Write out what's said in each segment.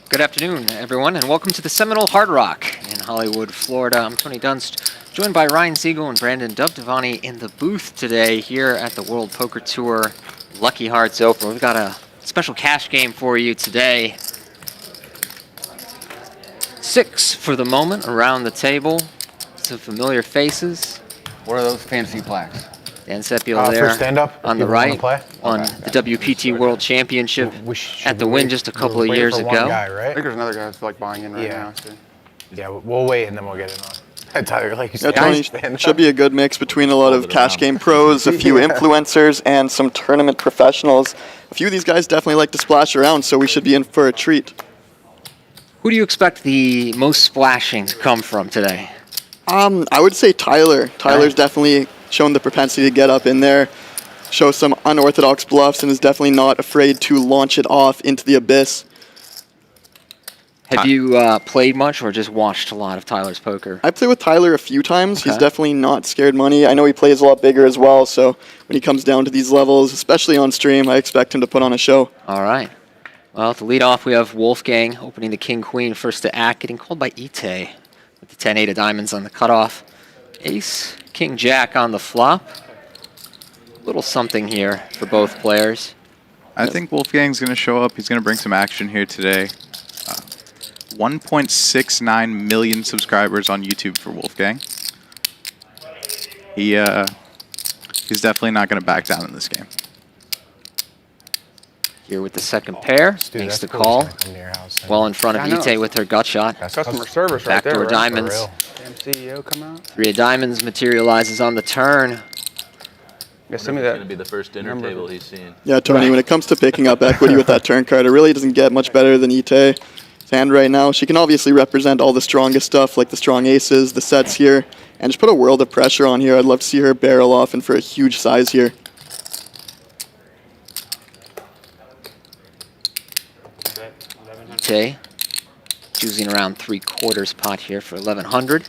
Good afternoon, everyone, and welcome to the Seminole Hard Rock in Hollywood, Florida. I'm Tony Dunst, joined by Ryan Siegel and Brandon Dubdevani in the booth today here at the World Poker Tour Lucky Hearts Open. We've got a special cash game for you today. 6 for the moment around the table. Some familiar faces. What are those fancy plaques? Dan Sepiol there on the right, won the WPT World Championship at the Win just a couple of years ago. Guy, right? I think there's another guy that's like buying in right now. So. Yeah, we'll wait and then we'll get it on. Tyler, like you said, Tony, should be a good mix between a lot of cash game pros, a few influencers, and some tournament professionals. A few of these guys definitely like to splash around, so we should be in for a treat. Who do you expect the most splashing to come from today? I would say Tyler. Tyler's definitely shown the propensity to get up in there, show some unorthodox bluffs, and is definitely not afraid to launch it off into the abyss. Have you played much or just watched a lot of Tyler's poker? I played with Tyler a few times. Okay. He's definitely not scared money. I know he plays a lot bigger as well, so when he comes down to these levels, especially on stream, I expect him to put on a show. All right. Well, to lead off, we have Wolfgang opening the king-queen first to act, getting called by Ite with the 10-8 of diamonds on the cutoff. Ace, king-jack on the flop. Little something here for both players. I think Wolfgang's going to show up. He's going to bring some action here today. 1.69 million subscribers on YouTube for Wolfgang. He's definitely not going to back down in this game. Here with the second pair, makes the call. Well in front of Ite with her gut shot. That's customer service right there. Backdoor Right? diamonds. Damn CEO come out. 3 of diamonds materializes on the turn. Yeah, send me It's that. going to be the first dinner table he's seen. Yeah, Tony, when it comes to picking up equity with that turn card, it really doesn't get much better than Ite's hand right now. She can obviously represent all the strongest stuff, like the strong aces, the sets here, and just put a world of pressure on here. I'd love to see her barrel off and for a huge size here. Ite choosing around 3/4 pot here for 1100.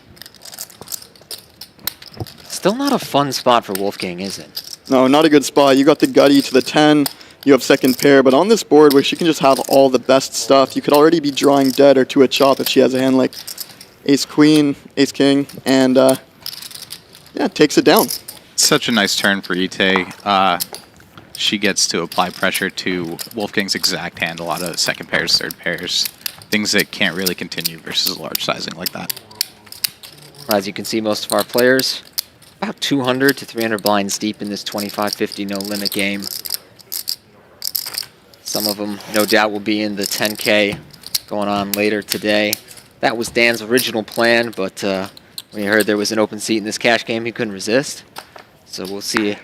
Still not a fun spot for Wolfgang, is it? No, not a good spot. You got the gutty to the 10. You have second pair, but on this board where she can just have all the best stuff, you could already be drawing dead or to a chop if she has a hand like ace-queen, ace-king, and yeah, takes it down. Such a nice turn for Ite. She gets to apply pressure to Wolfgang's exact hand, a lot of second pairs, third pairs, things that can't really continue versus a large sizing like that. As you can see, most of our players about 200 to 300 blinds deep in this 25-50 no-limit game. Some of them, no doubt, will be in the 10K going on later today. That was Dan's original plan, but when he heard there was an open seat in this cash game, he couldn't resist. So we'll see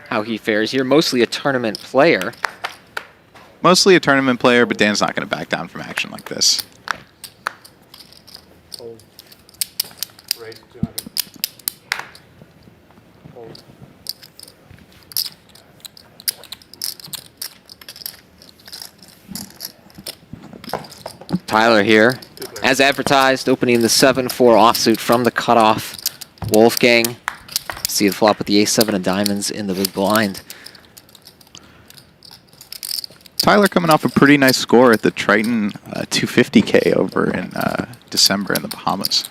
how he fares here. Mostly a tournament player. Mostly a tournament player, but Dan's not going to back down from action like this. Tyler here, as advertised, opening the 7-4 offsuit from the cutoff. Wolfgang, see the flop with the ace-7 of diamonds in the big blind. Tyler coming off a pretty nice score at the Triton 250K over in December in the Bahamas.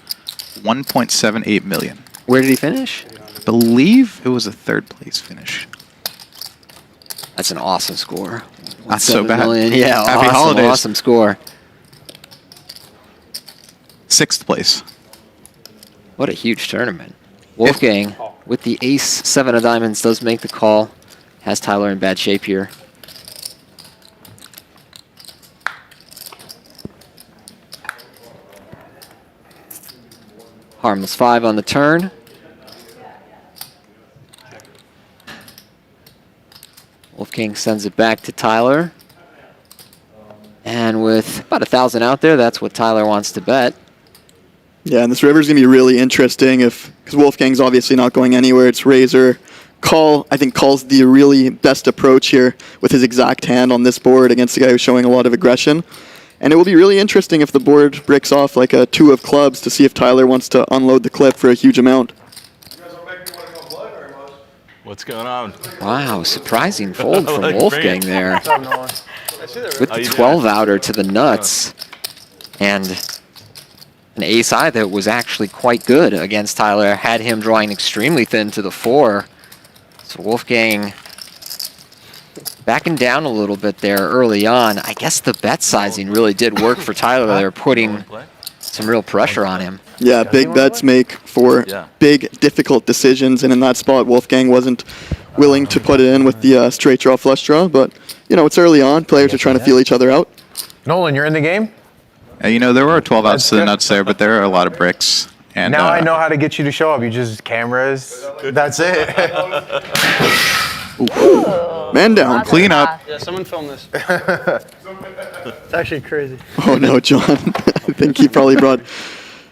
1.78 million. Where did he finish? I believe it was a third place finish. That's an awesome score. Not so 7 bad. million. Yeah, Happy awesome, holidays. awesome score. 6th place. What a huge tournament. Wolfgang, with the ace-7 of diamonds, does make the call. Has Tyler in bad shape here. Harmless 5 on the turn. Wolfgang sends it back to Tyler. And with about 1,000 out there, that's what Tyler wants to bet. Yeah, and this river's going to be really interesting because Wolfgang's obviously not going anywhere. It's razor. Call, I think, calls the really best approach here with his exact hand on this board against a guy who's showing a lot of aggression. And it will be really interesting if the board breaks off like a 2 of clubs to see if Tyler wants to unload the clip for a huge amount. What's going on? Wow, surprising fold from Like Wolfgang great. there. With the 12-outer to the nuts. And an ace-high that was actually quite good against Tyler had him drawing extremely thin to the 4. So Wolfgang backing down a little bit there early on. I guess the bet sizing really did work for Tyler. They were putting some real pressure on him. Yeah, big bets make for big, difficult decisions, and in that spot, Wolfgang wasn't willing to put it in with the straight draw, flush draw, but, you know, it's early on. Players are trying to feel each other out. Nolan, you're in the game? You know, there were 12 outs to the nuts there, but there are a lot of bricks. And Now I know how to get you to show up. You just cameras. That's it. Man down. Clean up. Yeah, someone film this. It's actually crazy. Oh no, John. I think he probably brought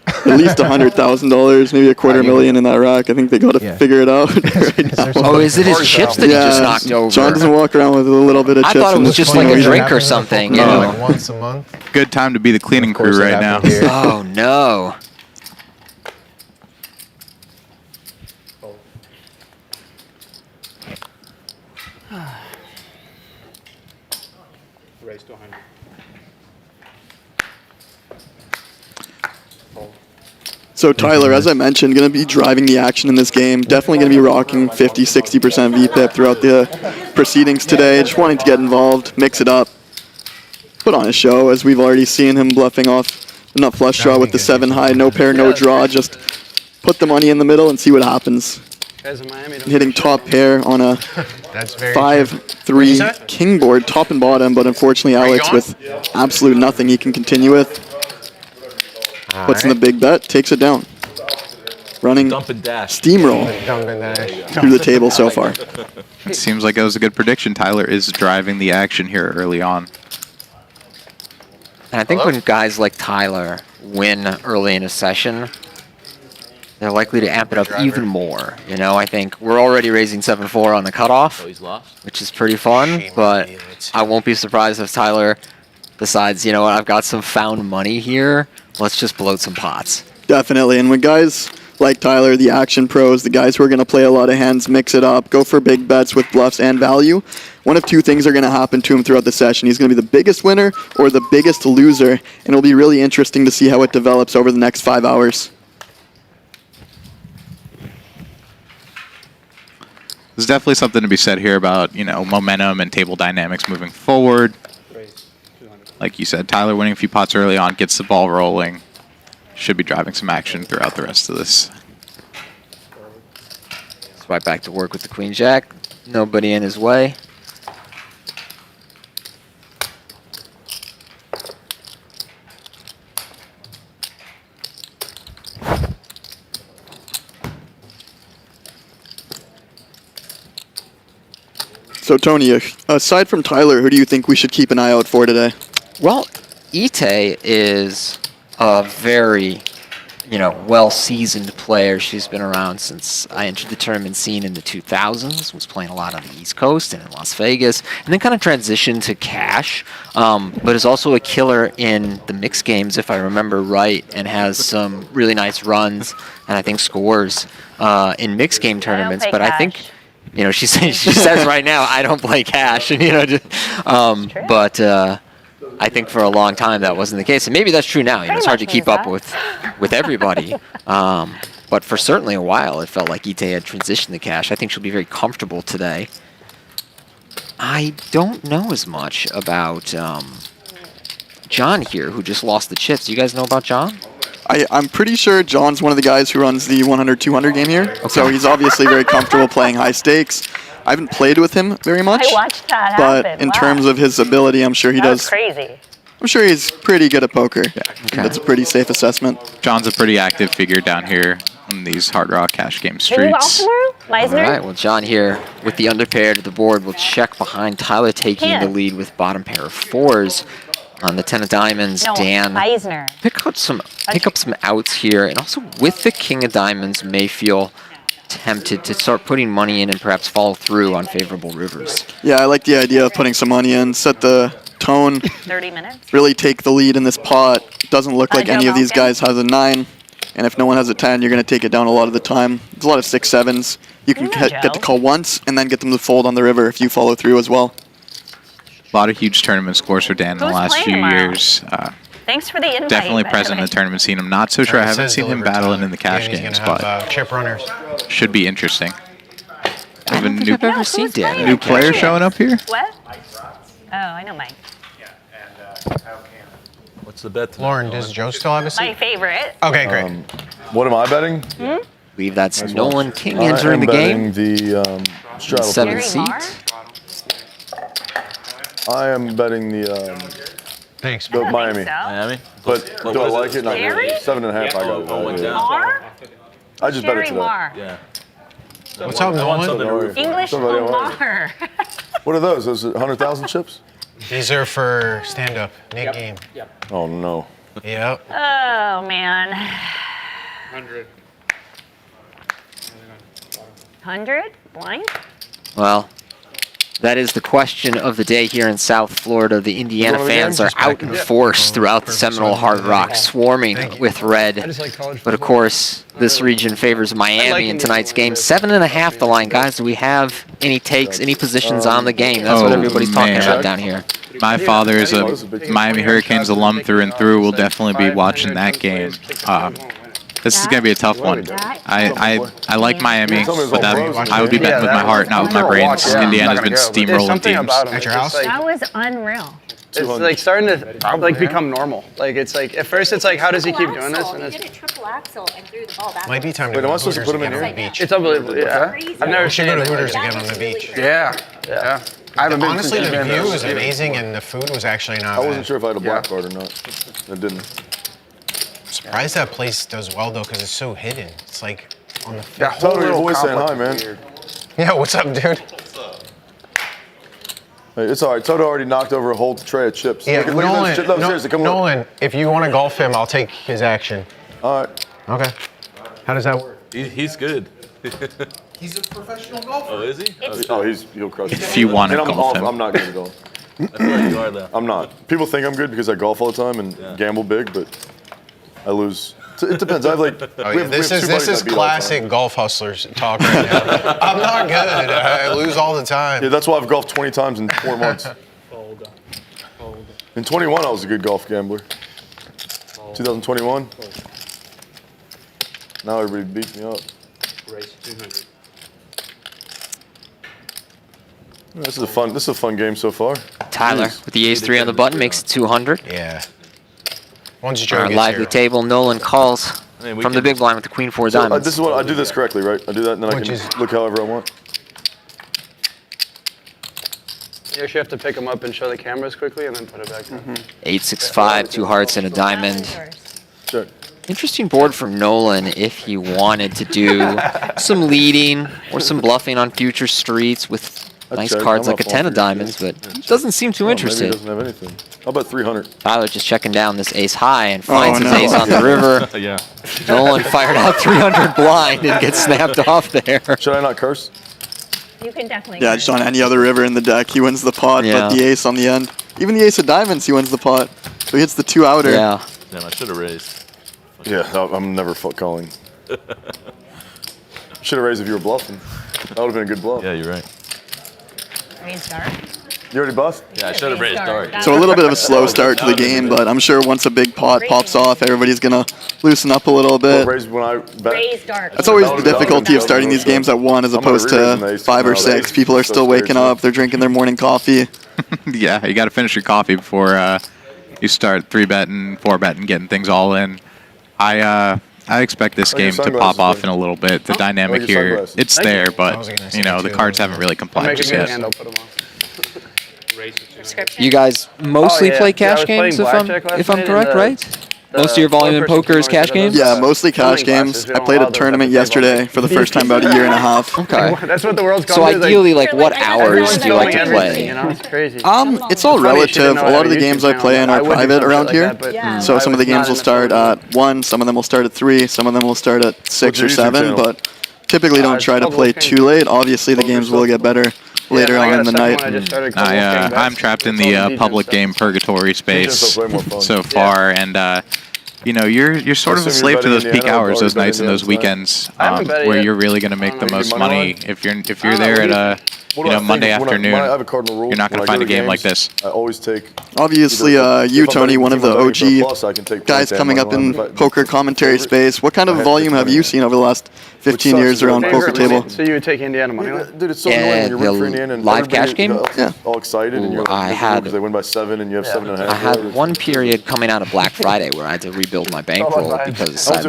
at least $100,000, maybe $250,000 in that rack. I think they got to figure it out right now. Oh, is it his chips that he just knocked over? John doesn't walk around with a little bit of I chips. thought it was just like a drink or something, you know. Like once a month. Good time to be the cleaning crew right now. Oh no. Raise to 100. So Tyler, as I mentioned, going to be driving the action in this game. Definitely going to be rocking 50-60% VPIP throughout the proceedings today. Just wanting to get involved, mix it up, put on a show, as we've already seen him bluffing off the nut flush draw with the 7 high, no pair, no draw. Just put the money in the middle and see what happens. Guys in Miami don't Hitting top pair on a That's very 5-3 king board, top and bottom, but unfortunately Alex with absolute nothing he can continue with. Puts in the big bet, takes it down. Running Dump and dash. steamroll through the table so far. It seems like it was a good prediction. Tyler is driving the action here early on. And I think when guys like Tyler win early in a session, they're likely to amp it up even more. You know, I think we're already raising 7-4 on the cutoff, Oh, he's lost. which is pretty fun, but I won't be surprised if Tyler decides, you know what, I've got some found money here, let's just bloat some pots. Definitely, and when guys like Tyler, the action pros, the guys who are going to play a lot of hands, mix it up, go for big bets with bluffs and value, one of two things are going to happen to him throughout the session. He's going to be the biggest winner or the biggest loser, and it'll be really interesting to see how it develops over the next 5 hours. There's definitely something to be said here about, you know, momentum and table dynamics moving forward. Like you said, Tyler winning a few pots early on gets the ball rolling. Should be driving some action throughout the rest of this. It's right back to work with the queen jack. Nobody in his way. So Tony, aside from Tyler, who do you think we should keep an eye out for today? Well, Ite is a very, you know, well-seasoned player. She's been around since I entered the tournament scene in the 2000s, was playing a lot on the East Coast and in Las Vegas, and then kind of transitioned to cash, but is also a killer in the mixed games, if I remember right, and has some really nice runs and I think scores in mixed game tournaments. But I think, you know, she says right now, I don't play cash, and you know, but I think for a long time that wasn't the case, and maybe that's true now. You know, it's hard to keep up with everybody, but for certainly a while, it felt like Ite had transitioned to cash. I think she'll be very comfortable today. I don't know as much about John here, who just lost the chips. Do you guys know about John? I'm pretty sure John's one of the guys who runs the 100-200 game here, so he's obviously very comfortable playing high stakes. I haven't played with him very much, I watched that but happen. in Wow. terms of his ability, I'm sure he That was does. crazy. I'm sure he's pretty good at poker. Yeah. Okay. That's a pretty safe assessment. John's a pretty active figure down here in these hard rock cash game Can you golf streets. tomorrow, Meisner? All right, well, John here with the underpair to the board will check behind Tyler, taking the Can. lead with bottom pair of 4s. On the 10 of diamonds, No, Dan Meisner. pick up some outs here, and also with the king of diamonds may feel tempted to start putting money in and perhaps follow through on favorable rivers. Yeah, I like the idea of putting some money in, set the tone, 30 minutes. really take the lead in this pot. Doesn't look like Joe any of these Malkin. guys has a 9, and if no one has a 10, you're going to take it down a lot of the time. There's a lot of 6-7s. You can You know, get to Joe. call once and then get them to fold on the river if you follow through as well. A lot of huge tournament scores for Dan in the Who's last playing few tomorrow? years. Thanks for the invite. Definitely by present in way. the tournament scene. I'm not so sure. I haven't seen him battling in the cash Danny's games, gonna but have, chip runners. should be interesting. I don't think I've ever seen Dan. New player showing up here? What? Oh, I know Mike. What's the bet? Lauren, does Joe still have a My seat? favorite. Okay, great. What am I betting? I believe that's Nolan King I entering am the game. betting the straddle. Seven Jerry seat. Marr? I am betting the Thanks. I don't Miami. think so. Miami? But do I like it? Not Jerry? really. 7.5. I got it. went down. Marr? I just bet it Jerry today. Marr. Yeah. What's up, I want Nolan? something to root for. English Somebody else. Marr. What are those? Those 100,000 chips? These are for stand-up. Nick game. Oh no. Yep. Oh, man. 100? Blind? Well, that is the question of the day here in South Florida. The Indiana fans are out in force throughout the Seminole Hard Rock, swarming with red. But of course, this region favors Miami in tonight's game. 7.5 the line. Guys, do we have any takes, any positions on the game? That's what everybody's talking about down here. My father is a Miami Hurricanes alum through and through. We'll definitely be watching that game. This is going to be a tough one. I like Miami, but I would be betting with my heart, not with my brains. Indiana's been steamrolling teams. At your house? That was unreal. It's like starting to like become normal. Like it's like at first it's like how does he keep doing this? And He it's, did a triple axel and threw the ball back. Might be time to Wait, go am I to supposed to Hooters put 'em in again on here? the beach. it's unbelievable. Yeah, I've never We should go to seen it. Hooters That again on was the really beach. good. Yeah. I haven't been Honestly, since the I've been view there. was amazing and the food was actually not I wasn't bad. sure if I had a black card or not. I didn't. Surprised that place does well though, because it's so hidden. It's like on the That whole Toto, your little voice saying hi, complex is man. weird. Yeah, what's up, dude? Hey, it's all right. Toto already knocked over a whole tray of chips. Yeah, look at those Nolan, chips. No, seriously, come on. Nolan, if you want to golf him, I'll take his action. All right. Okay. How does that work? He's good. He's a professional golfer. Oh, is he? Oh, he'll crush it. If you want to And I'm golf off. him. I'm not good at golf. I feel like you are though. I'm not. People think I'm good because I golf all the time and gamble big, but I lose. It depends. I have like. Oh, yeah. This is classic golf hustlers talk right now. I'm not good. I lose all the time. Yeah, that's why I've golfed 20 times in 4 months. In 21, I was a good golf gambler. 2021. Now everybody beats me up. This is a fun game so far. Tyler Jeez. with the ace-3 on the button makes it 200. Yeah. Once Joe Our gets lively here, table, Nolan calls mean, we from the can- big blind with the queen-4 So, diamonds. this is what I do this correctly, right? I do that, and then I Which can is- look however I want. You actually have to pick them up and show the cameras quickly and then put it back down. 8-6-5, 2 hearts and a diamond. Sure. Interesting board from Nolan if he wanted to do some leading or some bluffing on future streets with nice check. cards I'm like a not 10 of falling for diamonds, but doesn't seem too Maybe interested. he doesn't have anything. How about 300? Tyler just checking down this ace high and finds his no. ace on the river. Yeah. Nolan fired out 300 blind and gets snapped off there. Should I not curse? You can definitely. Yeah, just on any other river in the deck, he wins the pot, Yeah. but the ace on the end. Even the ace of diamonds, he wins the pot. So he hits the 2 outer. Yeah. Damn, I should have raised. Yeah, I'm never calling. Should have raised if you were bluffing. That would have been a good bluff. Yeah, you're right. Raise dark. You already bust? Yeah, I should have raised dark. So a little bit of a slow start to the game, but I'm sure once a big pot pops off, everybody's going to loosen up a little bit. Raised when I bet. Raise dark. That's always the difficulty of starting these games at 1 as I'm gonna opposed re-raise to an ace 5 or now. 6. People are So still waking scary. up, they're drinking their morning coffee. Yeah, you got to finish your coffee before you start 3-betting, 4-betting, getting things all in. I expect this Oh, your game to sunglasses, pop off buddy. in a little bit. The dynamic Oh, your here, sunglasses. it's Thank you. there, I but was gonna say you know that the too. cards haven't really I'll complied make a just good yet. hand, I'll put them on. Description. You guys mostly Oh, yeah. play Yeah, I cash was playing games blackjack last if I'm night, correct, and, right? Most of your volume in one person poker is came cash over to games? those, Yeah, mostly cash swimming games. classes. We I don't played allow a those tournament at the table. yesterday for the first time about a year and a half. Okay. That's what the world's So called. It's ideally, like, You're what like, I hours everyone's do you like to filming play? everything, You know, it's crazy. It's all Funny you should relative. know A how lot to of the YouTube games I channel. play in I are wouldn't do private something around like here. that, but So I some of the was not games in will the start film. at 1, some of them will start at 3, some of them will start at 6 or What's your YouTube 7, channel? but typically don't It's try to called play Wolfgang. too late. Obviously, the games will get better later Yeah, I on got in a the second night. one I just started called Wolfgang Bets. I'm trapped in It's all the DJ public stuff. game purgatory space stuff's way more fun. so far, and you know you're sort of a Assume you're slave to betting those peak Indiana, hours, those already nights and betting those Indiana weekends I haven't bet it where yet. you're really going to make the Maybe most money money line? if you're I don't there know, at What You do I know, Monday think? afternoon, When I have a cardinal rule, you're not going when to I find a go to game like games, this. I always take. Obviously, either- you, if I'm Tony, betting one of team, the I'm betting for a OG plus, I can take guys points and coming money up in line. If I- poker commentary space. What kind of I have volume to have put you it in. seen over the last 15 sucks years is that around my poker favorite table? So you would take Indiana money line? Dude, it's so annoying when you're rooting for Indiana and live everybody, cash game? you know, Yeah. all excited and Ooh, you're like, I miserable had- because they win by 7 and you have 7.5. I had one period coming out of Black Friday where I had to rebuild my bankroll because I had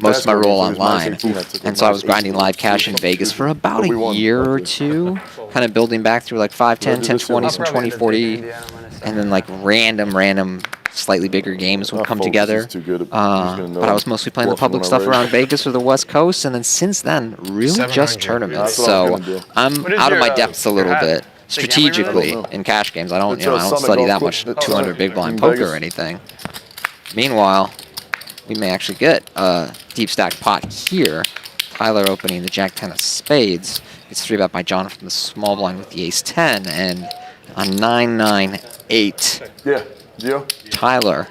most of my roll online, and so I was grinding live cash in Vegas for about a year or two, kind of building back through like 5, 10, 10, 20, some 20, 40, and then like random, slightly bigger games would come together. But I was mostly playing the public stuff around Vegas or the West Coast, and then since then, really just 700. tournaments. That's what I was So gonna do. I'm What is out of your, my depths a little your hat? bit. Is it gambling Strategically related? in cash games, I don't It's I a don't Summit study Golf that much Club. 200 big blind In poker Vegas. or anything. Meanwhile, we may actually get a deep stack pot here. Tyler opening the Jack 10 of spades. It's 3-bet by John from the small blind with the ace 10, and a 9-9-8. Yeah, Gio? Tyler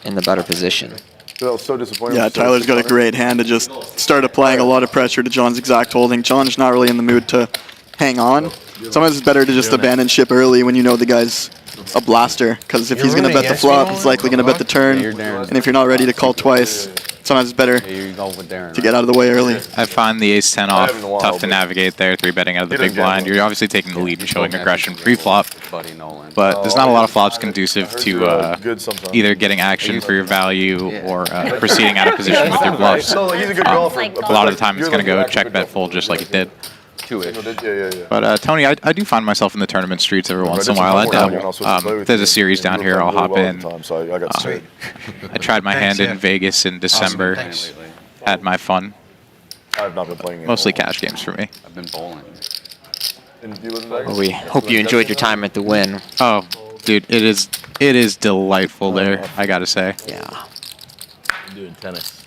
in the better position. Dude, I was so disappointed. Yeah, Tyler's got a great hand to just start applying a lot of pressure to John's exact holding. John's not really in the mood to hang on. Sometimes it's better to just abandon ship early when you know the guy's a blaster, because if You're he's going to really bet the against me flop, on he's likely going to bet the turn. Yeah, you're Darren. And if you're not ready to call twice, sometimes it's better Yeah, you go with Darren. to get out of the way early. I find the ace-10 I off haven't in a while, tough to but- navigate there, 3-betting out of the He big doesn't gamble. blind. You're obviously taking the lead and showing aggression pre-flop, Buddy Nolan. but there's not a lot of flops conducive to good sometimes. either getting action for your value or proceeding out of position with your bluffs. No, like, he's a good golfer. A lot of the time it's going to go check bet fold just like it did. Yeah. But Tony, I do find myself in the tournament streets every once in a while. I dabble. There's a series down here. I'll hop in. So I got straight. I tried my hand in Vegas in December. Thanks. Had my fun. I've not been playing. Mostly cash games for me. I've been bowling. And you live in Vegas? Well, we hope you enjoyed your time at the Win. Oh, dude, it is delightful there. I gotta say. Yeah, I'm doing tennis.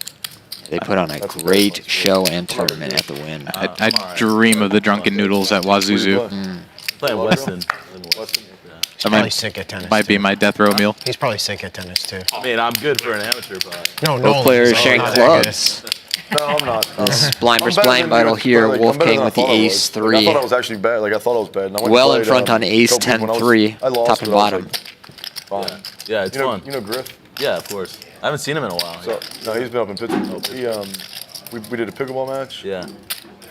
they put on a great show and tournament at the Win. I dream of the drunken noodles at Wazuzu. Playing Weston. He's That probably sick at tennis. might be too. my death row meal. He's probably sick at tennis too. I mean, I'm good for an amateur, but No, Both players sharing not that good. clubs. No, I'm not. This blind I'm versus better blind than battle you, here. but, like, I'm better Wolfgang than I with the thought I was. ace Like, I 3. thought I was actually bad. Like I thought I was bad. And I went Well and in played, front on ace Kobe when I was- 10-3, I lost, top and but I was, bottom. like, fine. yeah, it's fun. You know Griff? Yeah, of course. I haven't seen him in a while. So no, he's been up in Pittsburgh. He we did a pickleball match Yeah,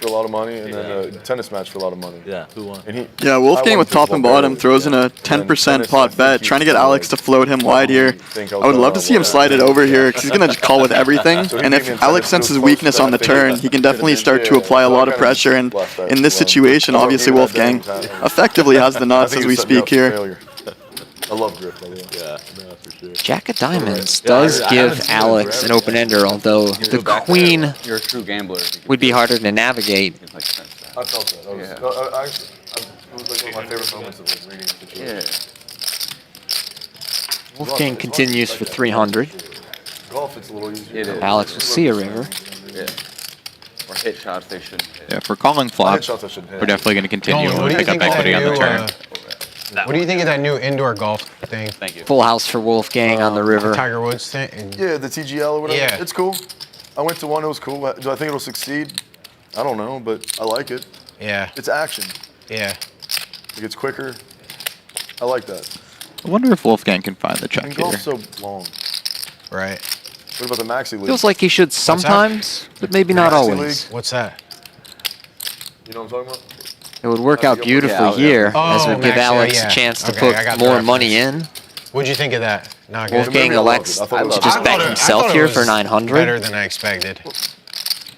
for a lot of money, and then a tennis match for a lot of money. yeah. Who won? And he. Yeah, I Wolfgang won with top and pickleball bottom barely. throws in a 10% pot bet, trying to get Alex to float him wide here. I would love to see him slide it over here, because he's going to call with everything. And if Alex senses weakness on the turn, he can definitely start to apply a lot of pressure. And in this situation, obviously Wolfgang effectively has the nuts as we speak here. I love Griff, by the way. Yeah, no, for sure. Jack of Diamonds does I haven't give seen him Alex an forever. open-ender, although the queen You're a true gambler. would be harder to navigate. It's like sense that. I felt that. I was, Yeah. it was like one of my favorite moments of like reading the situation. Wolfgang continues for 300. Golf, it's a little easier. It is. Alex will see a river. Yeah. Or hit shots they shouldn't hit. Yeah, if we're calling flops, shots I shouldn't hit. we're definitely going to continue Nolan, when what we do you pick up think of equity that on the new, turn. what do you think of that new indoor golf thing? Thank you. Full house for Wolfgang on the river. Tiger Woods thing? Yeah, the TGL or whatever. Yeah. It's cool. I went to one. It was cool. Do I think it'll succeed? I don't know, but I like it. Yeah. It's action. Yeah. It gets quicker. I like that. I wonder if Wolfgang can find the check And here. golf's so long. Right. What about the Maxi League? Feels like he should sometimes, but maybe not Maxi always. What's that? You know what I'm talking about? It would work out beautifully Yeah, here, yeah. as it Oh, would give Max, yeah, Alex yeah. a chance to Okay, I got put the more reference. money in. What'd you think of that? Not good. Wolfgang maybe I loved elects it. I thought it to was- just I bet thought it himself was here for 900. Better than I expected.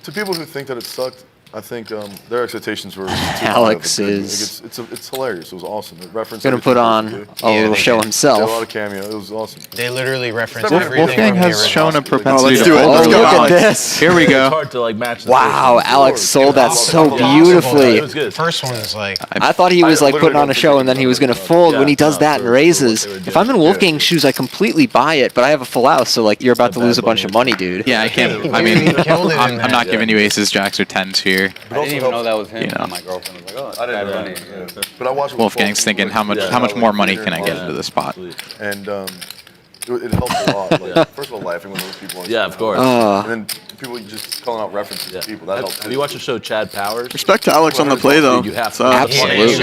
To people who think that it sucked, I think their expectations were too high of Alex it. Like, is it's hilarious. It was awesome. It referenced gonna everything put it on was a good. little they show did. Did a lot himself. of cameo. It was awesome. They literally reference Wolf- everything. Wolfgang from the has shown a original. propensity let's to do it. fold Let's early go, Look on. at this. Here we It's go. hard to like match the Wow, first one. Alex sold that so Impossible. beautifully. It was good. First one is like, I thought he was I like literally putting on don't a think show they and then can he was do going to that. fold. Yeah, When he does no, that and for raises, what they were if I'm in doing. Wolfgang's shoes, I completely buy it, but I have a full house, so like you're about to lose a bunch of money, dude. Yeah, I can't. I Dude, mean, he killed it in I'm that. not giving you aces, jacks, or tens here. I didn't even know that was him. You know. My girlfriend was like, oh, I didn't know funny. that. Yeah. But I watched it with Wolfgang's folks, thinking, like, how much more money can I get into this pot? And it helped a lot. Like, first of all, laughing with those people. Yeah, of course. And then people just calling out references to people. That helps. Have you watched the show Chad Powers? Respect to Alex on the play, though. You have So, to. Absolutely. You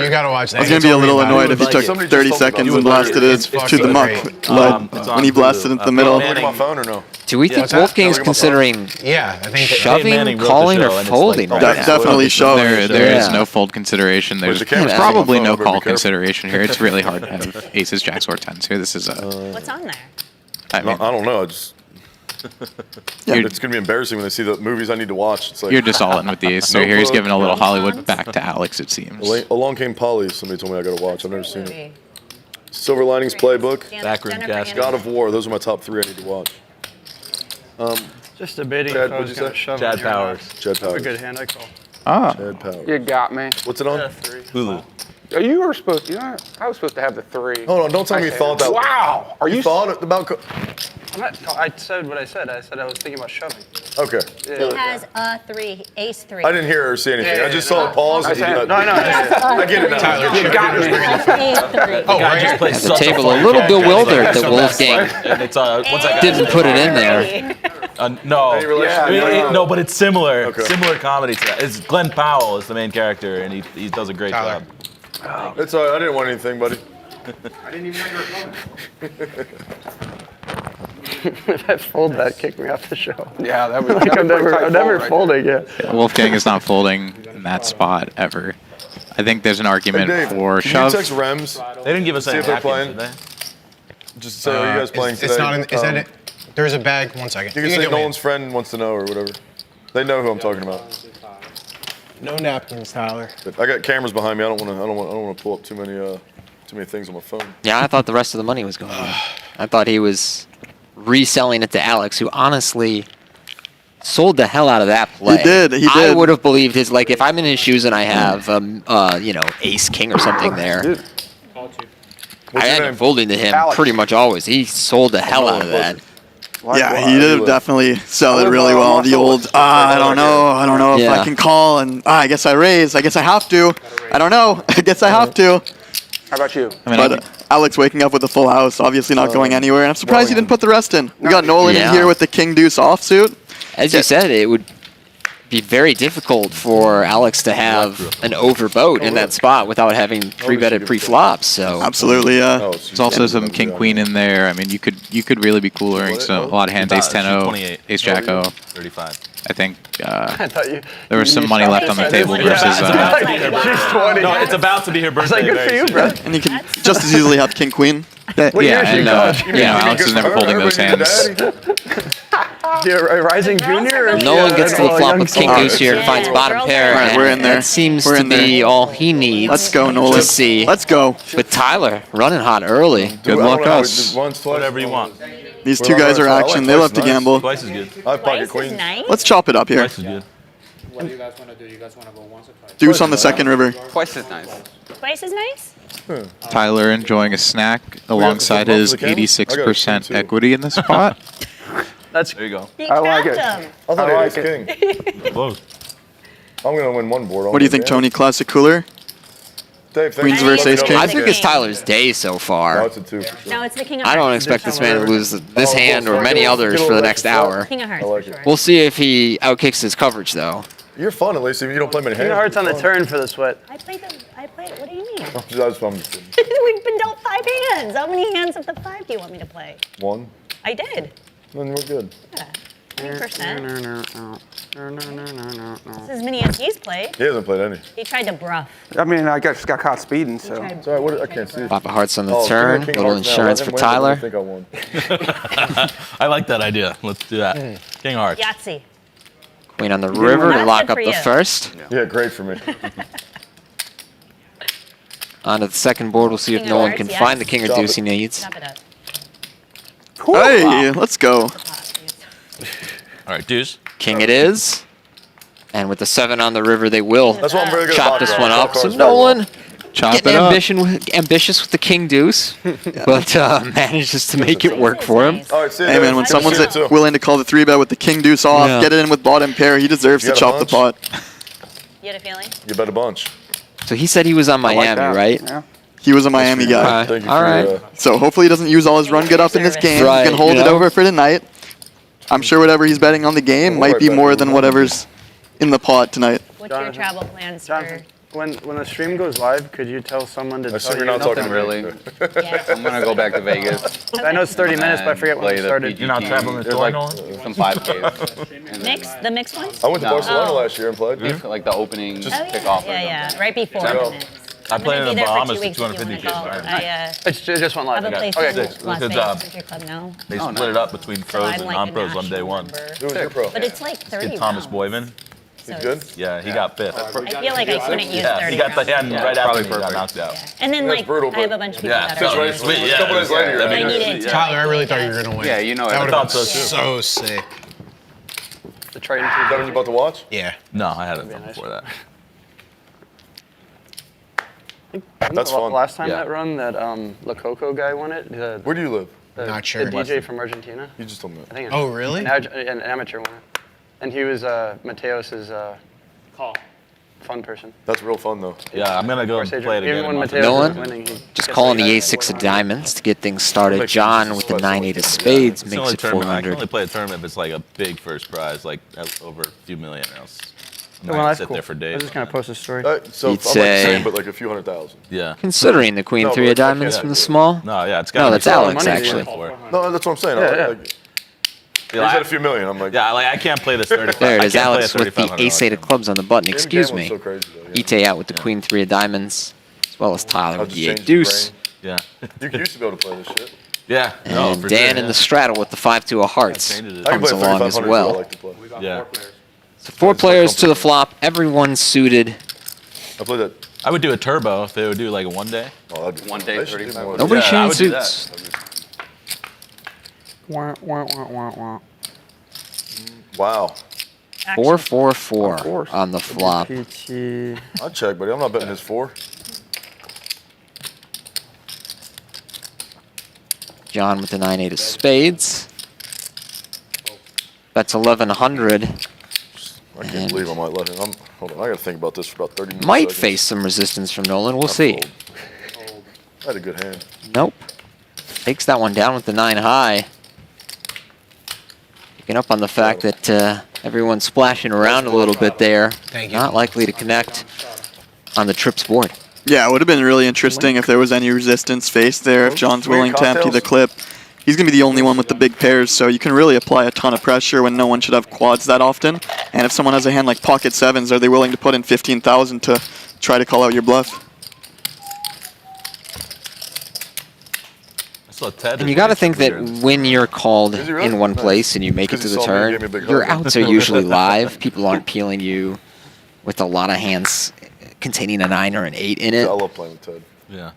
gotta watch that. I was going to be a little annoyed if he Like took it. Somebody 30 just told me seconds about and it. blasted it It's to the fucking muck great. It's on when he blasted it to the middle. Look at my phone or no? Do we think what's that? Wolfgang's Look at my phone. considering Yeah, I think shoving, Manning wrote the calling, show, or and it's folding like- right now? Definitely shove. There is Yeah. no fold consideration. There's the camera's probably on my no phone, I better call be careful. consideration here. It's really hard to have aces, jacks, or tens here. This is a. What's on there? I No, mean, I don't know. you're, It's gonna be embarrassing when they see the movies I need to watch. It's like you're just all in with the ace. So No here he's book, giving a little no Hollywood bonds. back to Alex, it seems. Along Came Polly. Somebody told me I gotta watch. I've never seen it. Silver Linings Playbook, Backroom cast. God of War. Those are my top 3 I need to watch. Just debating Chad, if I what'd was you going to say? shove Chad it here or not. Powers. Chad That's a Powers. good hand I call. Ah, Chad Powers. You got me. What's it on? Yeah, 3. Hulu. Oh, you were supposed. You know, I was supposed to have the 3. Hold on. Don't tell me you thought that. Wow. Are You you? thought about? I'm not, I said what I said. I said I was thinking about shoving. Okay. He has a 3, ace 3. I didn't hear or see anything. Yeah, I just saw a pause. I and you said- did No, that. no. I get it now. Tyler, You got me. Ace 3. Oh, Guy just plays At the such table, fun a little character. bewildered It's that so Wolfgang best. And it's, once that guy didn't put it in there. No, Any relation? I mean, Yeah. no, but it's similar. Okay. Similar comedy to that. It's Glenn Powell is the main character, and he does a great Tyler. job. It's all right. I didn't want anything, buddy. I didn't even know you were coming. If I fold that, kick me off the show. Yeah, that was. Like, that I'm was a pretty never, tight I'm never fold right folding it. Wolfgang is not folding in that spot ever. I think there's an Hey, argument Dave, for can shove. you text Rems? They didn't give us See any if they're napkins, playing. did they? Just say, are you guys playing today? It's not in. Is that it? There's a bag. 1 second. You can say get me. Nolan's friend wants to know or whatever. They know who I'm talking about. No napkins, Tyler. But I got cameras behind me. I don't want to pull up too many things on my phone. Yeah, I thought the rest of the money was going on. I thought he was reselling it to Alex, who honestly sold the hell out of that play. He did. I would have believed his, like, if I'm in his shoes and I have, ace king or something there, Dude. I What's your end name? up folding to him Alex. pretty much always. He sold the hell out of that. Yeah, he did definitely sell it live, really well. The Marshall. old, I don't know if Yeah. I can call, and I guess I raise. I guess I have to. I don't know. I guess I have to. How about you? I mean, But Alex waking up with a full house, obviously not going anywhere, and I'm surprised he didn't put the rest in. We got Nolan Yeah. in here with the king deuce offsuit. As you said, it would be very difficult for Alex to have an overboat in that spot without having 3-betted pre-flops. So Absolutely, yeah. Oh, there's also some king queen in there. I mean, you could really be coolering so a lot of hands. Ace 10-0, 28. ace jack-o. 35. I think I thought you. there was some money left on the table versus. She's 20. No, it's about to be her It's birthday. like, good for very you, soon. bro. And you can just as easily have king queen. What yeah, year is she and called? Alex is never folding those hands. You're a rising junior? Or Nolan gets to the a flop young with king star? deuce here, Yeah. finds bottom pair, All right, and we're in there. that seems We're to in there. be all he needs. Let's go, Nolan. To see. Let's go. But Tyler running hot early. Good luck us. Once, twice. Whatever you want. These two guys are action. They love to gamble. Twice is good. I have pocket Twice is queen. nice. Let's chop it up here. Twice is good. What do you guys want to do? You guys want to go once or twice? Deuce on the second river. Twice is nice. Twice is nice? Tyler enjoying a snack alongside Wait, his the camera? I got a 86% king, too. equity in this spot. That's There you go. He I like cracked it. him. I thought I he like had ace king. Close. I'm gonna win one board. What do you think, Tony? Classic cooler? Dave, thanks Queens for versus letting me ace know king? I about think the it's game. Tyler's day so No, far. it's a 2 for sure. No, it's the king of I hearts. don't expect this man to lose this Oh, hand or many others for the next hour. King of hearts, I like for it. sure. We'll see if he outkicks his coverage, though. You're fun at least if you don't play many hands. King of hearts on the You're turn for the sweat. I played, what do you mean? fun. That's what I'm just kidding. We've been dealt 5 hands. How many hands of the 5 do you want me to play? One, I did. then we're good. Yeah. 3%. That's as many as he's played. He hasn't played any. He tried to bluff. I mean, I just got caught speeding, so. Sorry, what? I can't see. Flop of hearts on the Oh, turn. king of Little hearts now. insurance Let for him win, I Tyler. think I won. I like that idea. Let's do that. King of Hearts. Yahtzee. Queen on the river to That's lock good up for the you. first. Yeah, great for me. On to the second board, we'll see if King of Nolan hearts, can yes. find the king or Stop deuce it. he needs. Chop it up. Hey, let's go. All right, deuce. King it is. And with the 7 on the river, they will That's why I'm very good at chop poker. this I one draw up. So cards very well. Nolan Chop getting it up. ambitious with the king deuce, but manages to make it work for him. All right, see you, Hey Dave. man, when Good to someone's see you, too. willing to call the 3-bet with the king deuce off, Yeah. get it in with bottom pair, he deserves You to got a chop the pot. You had a feeling? You bet a bunch. So he said he was on I like Miami, that. right? Yeah. He was a Miami guy. Okay. Thank you All for right. your, So hopefully he doesn't use all his run get up in this game. Right, He can hold you it know? over for tonight. I'm sure whatever he's betting on the game might be more than whatever's in the pot tonight. What's your travel plans for? Jonathan, when the stream goes live, could you tell someone to I tell assume you you're not talking Nothing really. Yeah. I'm gonna go back to Vegas. I know it's 30 minutes, but I forget when play we the started. PGT. You're not traveling to There's toy, like Nolan? some 5Ks. And Mix? then The mixed ones? I went to No. Barcelona Oh. last year and played. like the opening Oh, yeah, kickoff. yeah. Right before Go. the mix. I I'm played gonna in be the there for Bahamas 2 weeks for if you 250 wanna kids. go. Right? It just went live. I have a place Okay, in good. Las Good Vegas job. Country Club now. They Oh, split it nice. up between So pros I'm and like a non-pros on day national one. member. Who was your pro? But it's like 30 Kid Thomas rounds. Boyman. So He's good? Yeah, he got fifth. I feel like I couldn't use Yeah, 30 he got the rounds. hand right after probably me. He got perfect. knocked out. Yeah. And then That's like brutal, I have but- a bunch of people Yeah, that so are it's sweet. A Yeah, couple days later, that'd be I good. needed to Tyler, I really like, thought you were gonna win. Yeah, you know That it. would I have thought been so, too. so sick. The Triton Is that when you about to watch? Yeah. No, I had it before that. That's fun. Last time Yeah. that run, that La Coco guy won it. Where do you live? Not sure. The DJ from Argentina. You just told me. I think. Oh, really? An amateur won it, and he was Mateos's fun person. That's real fun though. Yeah, I'm gonna go and play it again. Even when in my Mateos Nolan? was winning, he Just gets calling the like- A6 of diamonds to get things started. John with the 9-8 of spades It's the makes only it tournament. I can only 400. play a tournament if it's like a big first prize, like over a few million else. I'm not Well, gonna that's sit cool. there for I days. was just gonna post a story. So You'd I'm like say- saying, but like a few 100,000. Yeah. Considering the Queen No, 3 but of I can't diamonds do from the it. small. No, yeah, it's No, got. that's Alex, actually. No, that's what I'm saying. Yeah, yeah. Like, he said a few million. I'm like, Yeah, like I can't play this 35. There it I is, can't play a Alex with the $3,500 ace-8 of clubs on the button. him Excuse gambling's me. So crazy, though, yeah. Ite out with the Queen 3 of diamonds, as well as Tyler I'll with just the change 8 the deuce. Yeah. You used to be able to play this shit. Yeah. No, And for Dan sure, in the straddle with the 5-2 of hearts I can I can comes play along as 3,500 well. I like to play. Yeah. So 4 players to the flop, everyone suited. I played that. I would do a turbo if they would do like a one day. Oh, that'd be One fun. day, They should do 35. more. Nobody Yeah, I shooting would do that. suits. Wah, wah, wah, wah, wah. Wow. 4-4-4 on the flop. WPT. I'll check, buddy. I'm not betting his 4. John with the 9-8 of spades. That's 1,100. I can't And- believe I might let him. Hold on. I got to think about this for about 30 minutes. Might face some resistance from Nolan. We'll see. I had a good hand. Nope. Takes that one down with the 9 high. Picking up on the fact that everyone's splashing around a little bit there. Thank you. Not likely to connect on the trips board. Yeah, it would have been really interesting if there was any resistance faced there, if John's willing to empty the clip. He's going to be the only one with the big pairs, so you can really apply a ton of pressure when no one should have quads that often. And if someone has a hand like pocket sevens, are they willing to put in 15,000 to try to call out your bluff? So Ted And you is got to like think that weird. when you're called Is he really? in one Nice. place and you make it Because to he the saw me and turn, gave me a big your hug. outs are usually live. People aren't peeling you with a lot of hands containing a 9 or an 8 in I it. love playing with Ted. Yeah.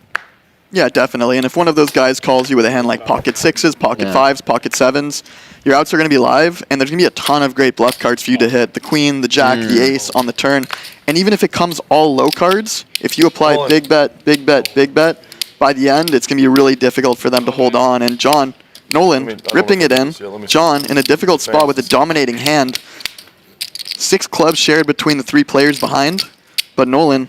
Yeah, definitely. And if one of those guys calls you with a hand like pocket sixes, pocket Yeah. fives, pocket sevens, your outs are going to be live, and there's going to be a ton of great bluff cards for you to hit. The queen, the jack, the ace on the turn. And even if it comes all low cards, if you apply Nolan. big bet, big bet, big bet, by the end, it's going to be really difficult for them to hold on. And John, Nolan, I don't ripping know it if I in. can see it. Let me see. John, in a difficult spot with a dominating hand. 6 clubs shared between the 3 players behind, but Nolan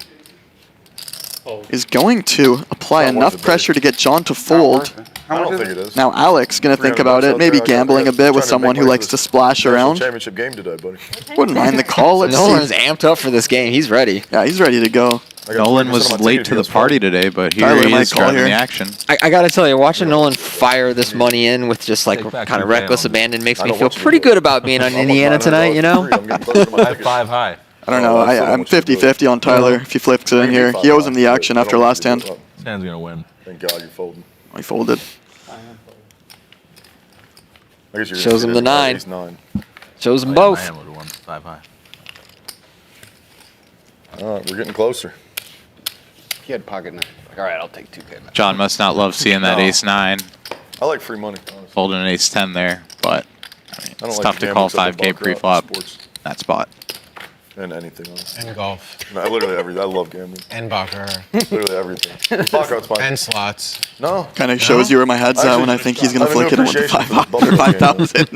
is going to apply Not worth enough it, pressure to get John to fold. I don't think it is. Now Alex going to think 300 about bucks it, out maybe there. I got- gambling a I'm bit trying with to someone make who money likes for to this splash national around. championship game today, buddy. Wouldn't mind the call. Let's Nolan's see. amped up for this game. He's ready. Yeah, he's ready to go. I got Nolan 20% was of my late ticket to the PS5. party today, but here Tyler he might is call driving here. the action. I got to tell you, watching Nolan fire this money in with just like Take back kind of your reckless down. abandon makes I me don't feel want you to pretty do it. good about being on I'm Indiana like tonight, you know? $9 free. I'm getting closer to my I have tickets. 5 high. I don't know. I still I'm want you to do it. 50-50 on Tyler if he flips it in here. He owes him the action after last hand. This hand's gonna win. Thank God you're folding. He folded. I guess you're Shows him the 9. Ace 9. Shows them My both. hand would've won 5 high. All right, we're getting closer. He had pocket 9. Like, all right, I'll take 2K. John must not love seeing that No. ace-9, I like free money. Honestly. folding an ace-10 there, but I mean, I don't it's like tough to gambling call except for 5K baccarat pre-flop sports that spot. and anything else. And golf. No, literally everything. I love gambling. And baccarat. Literally everything. Baccarat's fine. And slots. No. Kind of shows you where my head's at when I think he's going to flick it in with the 5,000.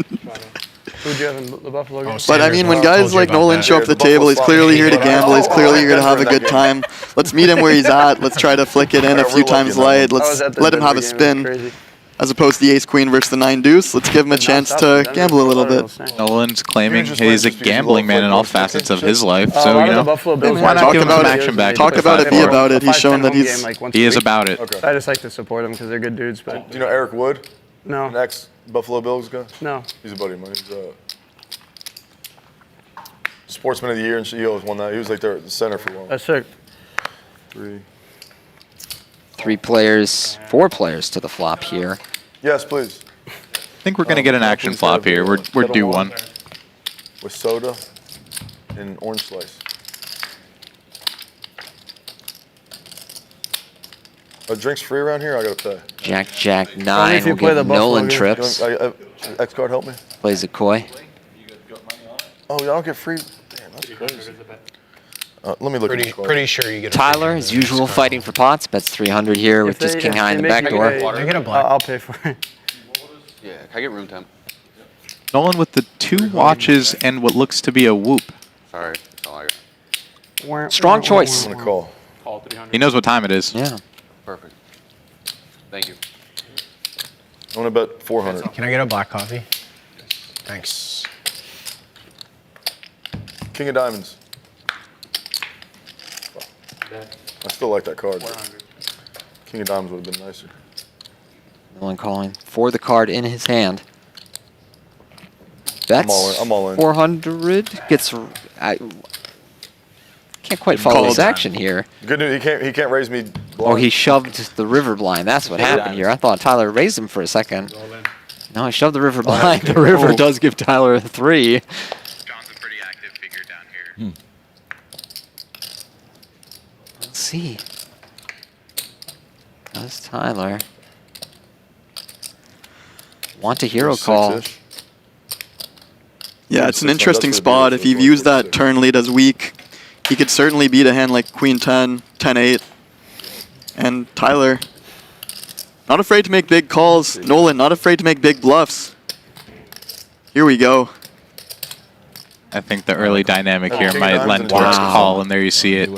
Who'd you have in the Buffalo game? But I mean, when guys like Nolan show up to the table, he's clearly here to gamble. He's clearly here to have a good time. Let's meet him where he's at. Let's try to flick it in a few times light. I was Let's at the let him have Denver a game. It was spin. crazy. as opposed to the ace queen versus the 9 deuce. Let's give him a chance to gamble a little bit. Nolan's claiming just he's a win just because you gambling love man in playing all golf, facets of okay? his life. A So, lot you of the know, Buffalo Bills why not Talk give him about some it. action back? Talk about it, be about it. He's shown that he's... He is about it. Okay. I just like to support them because they're good dudes, but Do you know Eric Wood? no, An ex-Buffalo Bills guy? no. He's a buddy of mine. He's Sportsman of the Year, and he always won that. He was like their center for a while. That's sick. 3. 3 players, 4 players to the flop here. Yes, please. I think we're going to get an action flop here. We're due one. With soda and orange slice. Drinks free around here? I gotta pay. Jack, Jack, Only 9 if you will play give the Buffalo Nolan game. trips. X card help me? Plays a koi. Oh, y'all don't get free. Damn, that's crazy. Let me look at the card. Pretty sure you get a Tyler, as usual, fighting for pots. Bets 300 here with If just they- king if high in they the make back me door. a- Can I get a black? I'll pay for it. Yeah, can I get room temp? Nolan with the 2 watches and what looks to be a whoop. Sorry, that's all I got. Strong choice. I'm gonna call. He knows what time it is. Yeah. Perfect. Thank you. I'm gonna bet 400. Can I get a black coffee? Thanks. King of diamonds. I still like that card. King of diamonds would have been nicer. Nolan calling for the card in his hand. Bets I'm all in. 400 gets. I can't quite follow his action here. Good news, he can't raise me. Oh, he shoved the river blind. That's what happened here. I thought Tyler raised him for a second. No, he shoved the river blind. The river does give Tyler a 3. John's a pretty active figure down here. Let's see. Does Tyler want a hero call? 6-ish. Yeah, it's an That's interesting what it spot. is. If he views that turn lead as weak, he could certainly beat a hand like Queen 10, 10-8. And Tyler, not afraid to make big calls. Nolan, not afraid to make big bluffs. Here we go. I think the early dynamic here King of might diamonds lend and towards wow. call, and there you see it.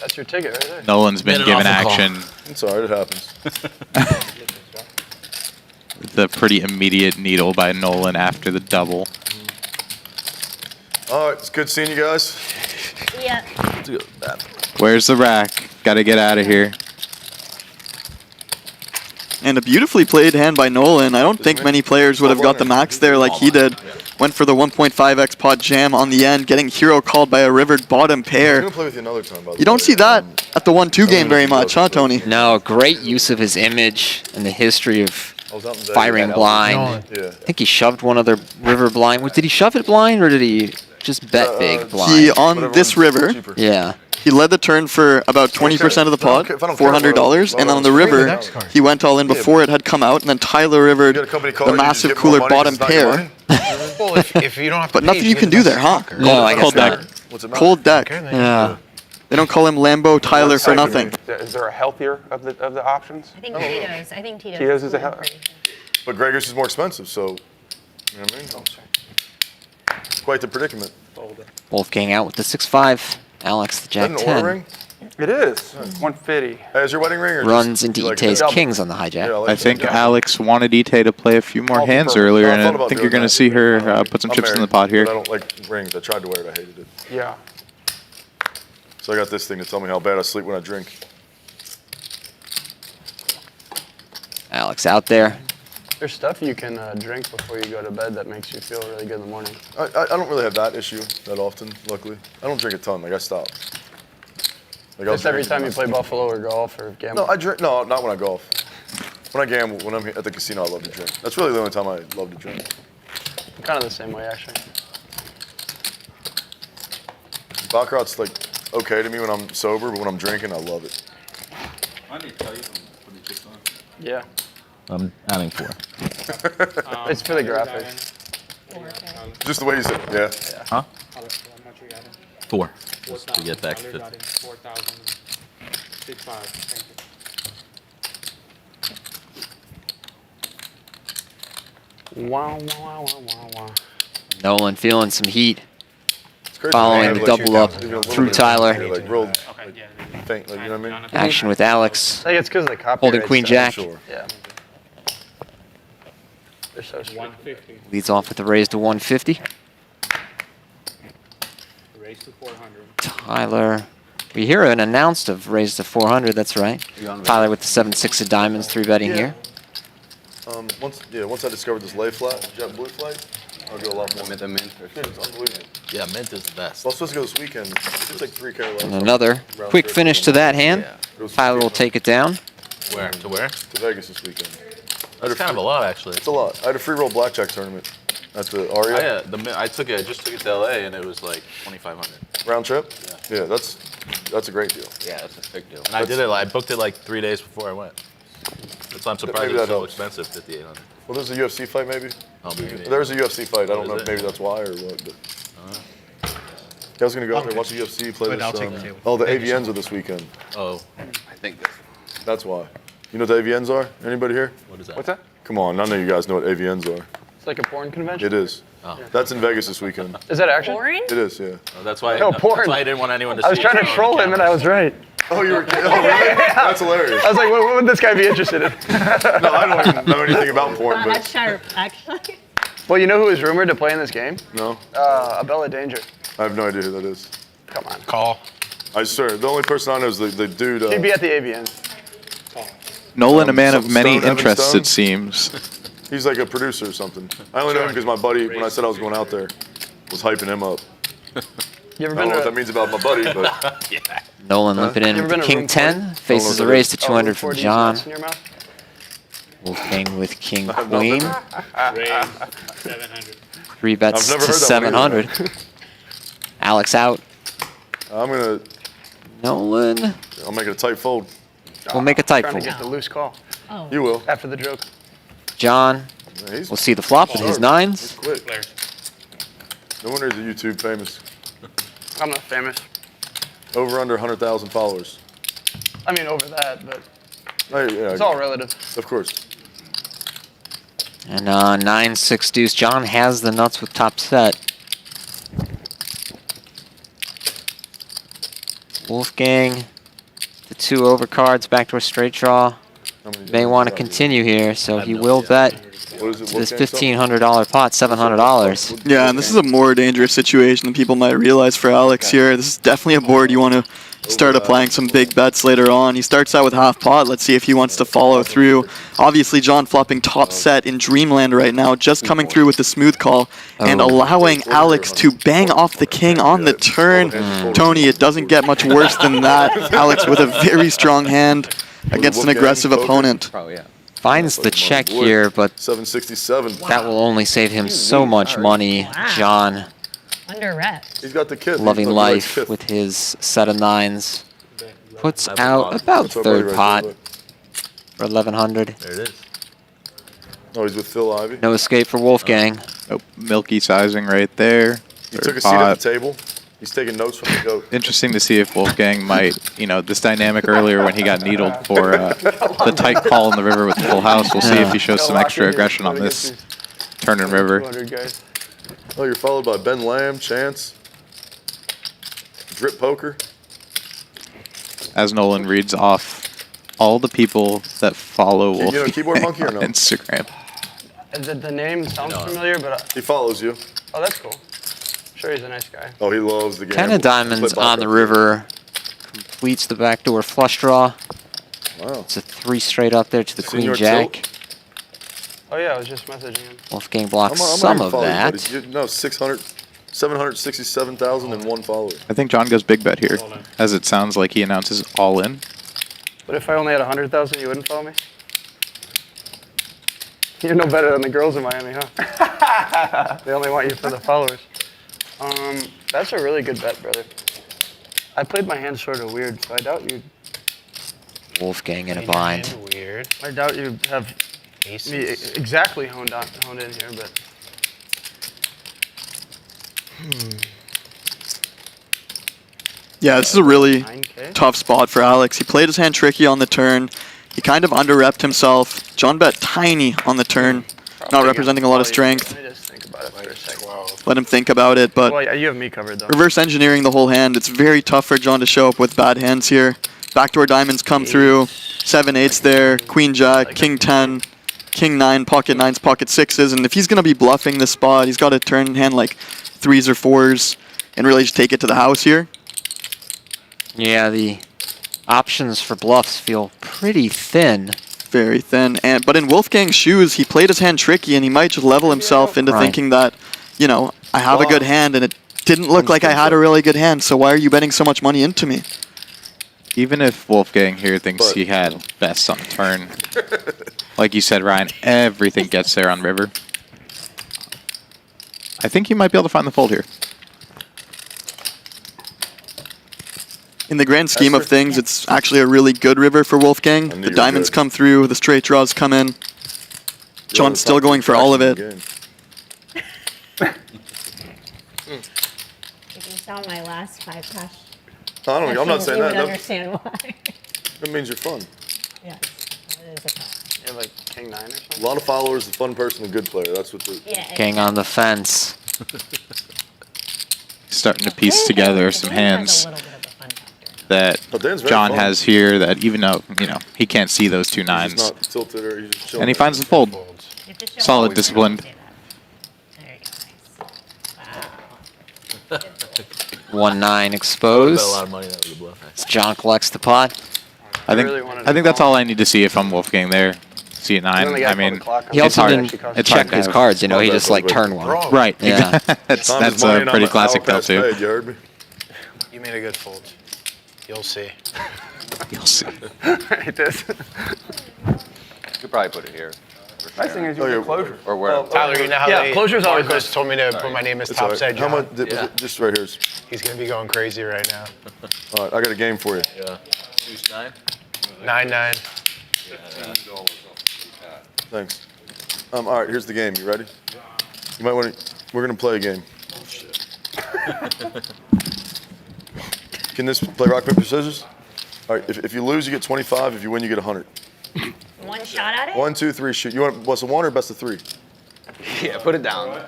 That's your ticket right there. Nolan's been Made it given off the call. action. It's alright, it happens. The pretty immediate needle by Nolan after the double. Alright, it's good seeing you guys. Yeah. Where's the rack? Gotta get out of here. And a beautifully played hand by Nolan. I don't think many players would have got the max there like he did. Went for the 1.5x pot jam on the end, getting hero called by a rivered bottom I'm pair. gonna play with you another time, by the You don't way. see that at the 1-2 game very much, huh, Tony? No, great use of his image and the history of I was out in Vegas. firing blind. Nolan. Yeah. I think he shoved one other river blind. Did he shove it blind or did he just bet big blind? He, on Whatever this one's river, cheaper. Yeah. he led the turn for about 20% of the pot, If I don't care about $400, it, and on the Bring the river, next card. he went all in before it had come out, and then Tyler You rivered get a company card, the you just massive get more cooler money 'cause bottom it's not your pair. money? Well, if you don't have to But pay, nothing you can get do the there, huh? sucker. No, I guess Cold deck. not. What's it matter? Cold deck. Okay, then. Yeah. They don't call him Lambo Tyler for nothing. Is there a healthier of the options? I think Tito's. I think Tito's. Tito's is a pretty hell- good. But Gregor's is more expensive, so, you know what I mean? Quite the predicament. Wolfgang out with the 6-5. Alex, the Is that Jack an aura 10. ring? It is. 150. Hey, is your wedding ring or Runs just, into you like Ite's it? kings on the Yeah, hijack. like I it. think Yeah. Alex wanted Ite to play a few more All for hands purpose. earlier, No, I and thought I about think doing you're going to that. see her put some I'm chips in the married, pot here. But I don't like rings. I tried to wear it. I hated it. Yeah. So I got this thing to tell me how bad I sleep when I drink. Alex out there. There's stuff you can drink before you go to bed that makes you feel really good in the morning. I don't really have that issue that often, luckily. I don't drink a ton. Like, I stop. Like, I'll Just every drink- time you play Buffalo or golf or gamble. No, I drink. No, not when I golf. When I gamble, when I'm at the casino, I love to drink. That's really the only time I love to drink. I'm kind of the same way, actually. Baccarat's like okay to me when I'm sober, but when I'm drinking, I love it. Yeah. I'm adding 4. It's for the graphics. Just the way you said it. Yeah. Huh? 4. Just to get back to 50. Wow, wow, wow, wow, wow. Nolan feeling some heat It's crazy. following I the have, double up even a little through bit of Tyler. here, like real faint, like, you know what I mean? Action with Alex. I think it's because of the copyright Holding Queen stuff. Jack. Sure. Yeah. They're so sweet. 150. Leads off with a raise to 150. Raise to 400. Tyler, we hear an announced of raise to 400. That's right. Tyler with the 7-6 of diamonds, 3-betting here. Once I discovered this lay flat, jet blue flight, I'll go a lot more. Mint. Dude, it's unbelievable. Yeah, mint is the best. I was supposed to go this weekend. It's like 3K left. And another quick finish to that hand. Tyler will take it down. Where? To where? To Vegas this weekend. That's kind of a lot, actually. It's a lot. I had a free roll blackjack tournament at the Aria. I just took it to LA, and it was like 2,500 Round trip? Yeah, that's a great deal. Yeah, that's a big deal. And I booked it like 3 days before I went. That's why I'm surprised Maybe it was that so helps. expensive, 5,800. Well, there's a UFC fight maybe. Oh, maybe. There's a UFC fight. I don't know Is if it? maybe that's why or what. But yeah, I was gonna go out there and watch the UFC play Wait, I'll this. take the table. Oh, the AVNs are this weekend. Oh, I think That's why. You know what the AVNs are? Anybody here? what is that? What's that? Come on, none of you guys know what AVNs are. It's like a porn convention? It is. Oh. That's in Vegas this weekend. Is that action? Boring? It is, yeah. Oh, that's why. No, porn. That's why I didn't want anyone to see. I was trying to troll him and I was right. Oh, you were kidding? Oh, really? That's hilarious. I was like, what would this guy be interested in? No, I don't even know anything about porn, That's but sharp, actually. Well, you know who is rumored to play in this game? no, Abella Danger. I have no idea who that is. Come on. Call. I swear, the only person I know is the dude. He'd be at the AVN. Nolan, a man of Stone, many Evan interests, Stone? it seems. He's like a producer or something. I only know him because my buddy, when I said I was going out there, was hyping him up. You ever I don't been know what that to means about my buddy, but Nolan limping in You with ever the been to King room 10. Faces a what it raise is. to 200 from 4D's John. nuts in your mouth? Wolfgang with King I've Queen. Raise 700. 3 bets I've never to heard that one either. 700. Alex out. I'm gonna. Nolan I'll make it a tight fold. will make a tight Trying to fold. get the loose call Oh. You will. after the joke. John Yeah, he's will see the flop with his sharp. nines. quick. Player. No wonder he's a YouTube famous. I'm not famous. Over under 100,000 followers. I mean, over that, but Hey, yeah, it's all relative. of course. And 9-6 deuce. John has the nuts with top set. Wolfgang, the 2 overcards, backdoor straight draw. How many May days want to is that? continue here, so he will bet What is it? to this Wolfgang stuff? $1,500 pot, $700. Yeah, and this is a more dangerous situation than people might realize for Alex here. This is definitely a board you want to start applying some big bets later on. He starts out with half pot. Let's see if he wants to follow through. Obviously, John flopping top set in Dreamland right now, just coming through with the smooth call and allowing Alex to bang off the king on the turn. Tony, it doesn't get much worse than that. Alex with a very strong hand against an aggressive opponent. Oh, yeah. Finds the check here, but 767. that will only save him so much money. John, Under rep. He's got the kid. loving He likes life kid. with his set of nines, puts That's a out lot. about That's our buddy third right pot there, for 1,100. There it is. look. Oh, he's with Phil Ivey. No escape for Wolfgang. Oh, milky sizing right there. He Third took a seat pot. at the table. He's taking notes from the goat. Interesting to see if Wolfgang might, this dynamic earlier when he got needled for the tight call in the river with the full house. We'll see if he shows some extra aggression on this turn and river. 200 guys. Oh, you're followed by Ben Lamb, Chance, Drip Poker. As Nolan reads off all the people that follow You know Wolfgang Keyboard Monkey or no? on Instagram. The name sounds familiar, but He follows you. oh, that's cool. Sure, he's a nice guy. Oh, he loves the game. 10 of diamonds on the river. Completes the backdoor flush draw. Wow. It's a 3 straight up there to the Senior queen jack. tilt. Oh yeah, I was just messaging him. Wolfgang blocks I'm some not of even following that. you, buddy. No, 767,001 followers. I think John goes big bet here, as it sounds like he announces all in. But if I only had 100,000, you wouldn't follow me? You're no better than the girls in Miami, huh? They only want you for the followers. That's a really good bet, brother. I played my hand sort of weird, so I doubt you. Wolfgang in a bind. Weird. I doubt you have Aces. me exactly honed in here, but Yeah, this is a really 9K. tough spot for Alex. He played his hand tricky on the turn. He kind of under-repped himself. John bet tiny on the turn, not representing a lot of strength. Let me just think about it for a second. Let him think about it, but Well, yeah, you have me covered though. reverse engineering the whole hand. It's very tough for John to show up with bad hands here. Backdoor diamonds come through. 7/8 there. Queen jack, king 10, king 9, pocket 9s, pocket 6s, and if he's going to be bluffing this spot, he's got to turn hand like 3s or 4s and really just take it to the house here. Yeah, the options for bluffs feel pretty thin. Very thin. But in Wolfgang's shoes, he played his hand tricky, and he might just level himself into thinking that, you know, I have a good hand, and it didn't look like I had a really good hand, so why are you betting so much money into me? Even if Wolfgang here thinks he had best on the turn, like you said, Ryan, everything gets there on river. I think he might be able to find the fold here. In the grand scheme of things, it's actually a really good river for Wolfgang. The diamonds come through, the straight draws come in. John's still going for all of it. If you saw my last 5 cash, I'm not saying you that. would understand why. That means you're fun. Yes, that is a cash. You have like king 9 or something? A lot of followers, a fun person, a good player. That's what the... Yeah, King on the fence. Starting to piece together some hands that John has here that even though, you know, he can't see those 2 9s. He's not tilted or he's just chilling. And he finds the fold. Solid, disciplined. There you go, nice. Wow. 1-9 exposed. Bet a lot of money that was a bluff. John collects the pot. I think that's all I need to see if I'm Wolfgang there. See at 9. I mean, He it's also hard. didn't It's check hard to his have. cards, you know, he just like turned one. Right. Yeah. that's a pretty classic tell too. You heard me? You made a good fold. You'll see. You'll see. Right, this. You could probably put it here. Nice thing is you have closure. Or where? Tyler, you know how Yeah, closure's always Marcos nice. told me to put my name as top side. How John. much? Just right here. He's gonna be going crazy right now. All right, I got a game for you. Yeah. Deuce 9. 9-9. Thanks. All right, here's the game. You ready? You might want to. We're gonna play a game. Oh, shit. Can this play rock paper scissors? All right. If you lose, you get 25. If you win, you get 100. One shot at it? 1, 2, 3. Shoot. You want best of 1 or best of 3? Yeah, put it down.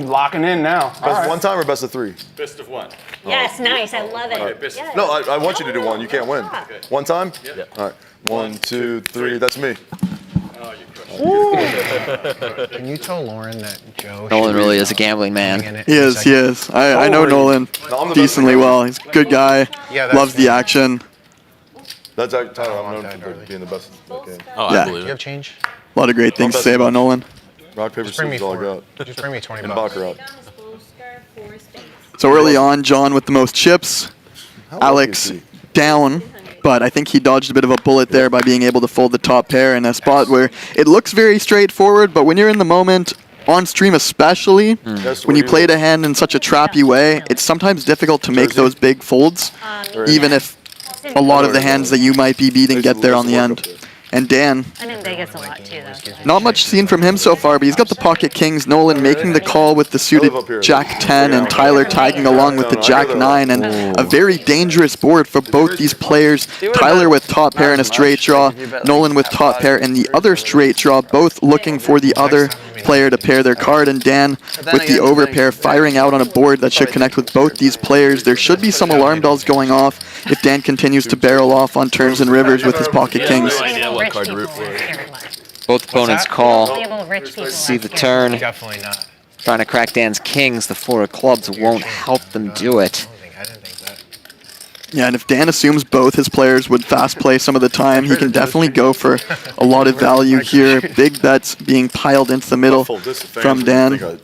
Locking in now. Best of 1 time or best of 3? Best of 1. Yes, nice. I love it. Yes. No, I want you to do 1. You can't win. Okay. 1 time? Yeah. All right. 1, 2, 3. That's me. Oh, you crushed Can you tell Lauren that Joe? Nolan really is a gambling man. He is. I know Nolan decently well. He's a good guy, Yeah, that's loves the fine. action. That's Tyler. I'm want known that for early. being the best at that game. Oh, Yeah. I Do believe you it. have change? A lot of great things to say about Nolan. Rock, paper, Just bring me scissors, all I 4. got. Just bring me 20 And bucks. Baccarat. So early on, John with the most chips. Alex down, but I think he dodged a bit of a bullet there by being able to fold the top pair in a spot where it looks very straightforward, but when you're in the moment, on stream especially, when you played a hand in such a trappy way, it's sometimes difficult to make those big folds, even if a lot of the hands that you might be beating get there on the end. And Dan, I'm in Vegas a lot too, though. not much seen from him so far, but he's got the pocket kings. Nolan making the call with the suited Jack 10, and Tyler tagging along with the Jack 9, and a very dangerous board for both these players. Tyler with top pair and a straight draw, Nolan with top pair and the other straight draw, both looking for the other player to pair their card, and Dan with the overpair firing out on a board that should connect with both these players. There should be some alarm bells going off if Dan continues to barrel off on turns and rivers with his pocket kings. What card to root for? Both opponents call. Rich people See the turn. Definitely not. Trying to crack Dan's kings. The 4 of clubs won't help them do it. I didn't think that. Yeah, and if Dan assumes both his players would fast play some of the time, he can definitely go for a lot of value here. Big bets being piled into the middle from Dan.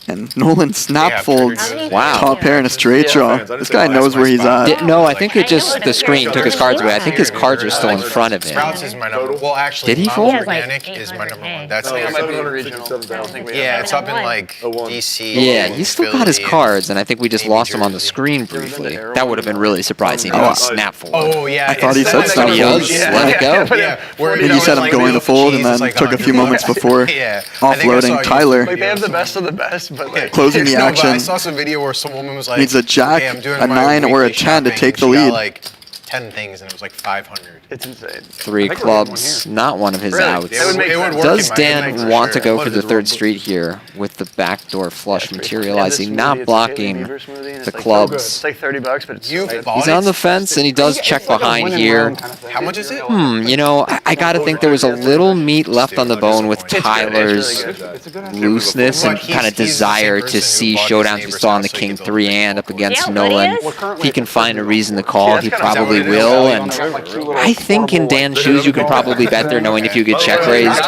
And Nolan snap folds Wow. top pair and a straight draw. This guy knows where he's at. No, I think it just, the screen took his cards away. I think his cards are still in front of him. Sprouts is my number. Well, actually, Did he Mom's fold? Organic is my number 1. That's I think I might be in 760. regional. I don't think we Yeah, have it's up in like DC. Yeah, he's still got his Philly, cards, and I think we just maybe lost him on the Jersey. screen briefly. That would have been really surprising. He snap fold. Oh yeah, I thought he it's said like snap a- folds. yeah, Let it go. Yeah, where He said I'm going to fold, and then took a few moments before Yeah, I think I saw offloading you- Tyler. Like they have the best of the best, but like Closing the No, but I action. saw some video where some woman was like, Needs a jack, "Hey, I'm doing a my 9, or a weekly 10 to shopping," take and the she got, lead. like 10 things and it was like 500. It's insane. 3 clubs, not one of his Really? outs. It would make sense. Does It would make Dan sense. want to go What for is the his third rule? street here with the backdoor flush Yeah, materializing, this not smoothie, it's a blocking Beaver smoothie, and it's the like clubs? It's like $30, but it's You so good. bought He's it? on the fence and he does check It's like a behind win and here. learn kind of thing. How much is it? You know, I gotta think there was a little meat left on the bone with It's good. Tyler's It's really good. looseness and But he's- kind of he's the same desire person to who see bought his showdowns we neighbor's saw on the house so he King could build 3 a and up against Yeah, what Nolan. is? If he can find a reason to call, Yeah, he that's kinda probably what it is. will. Yeah, And I think in Dan's shoes, you can probably bet there knowing if you get check raised,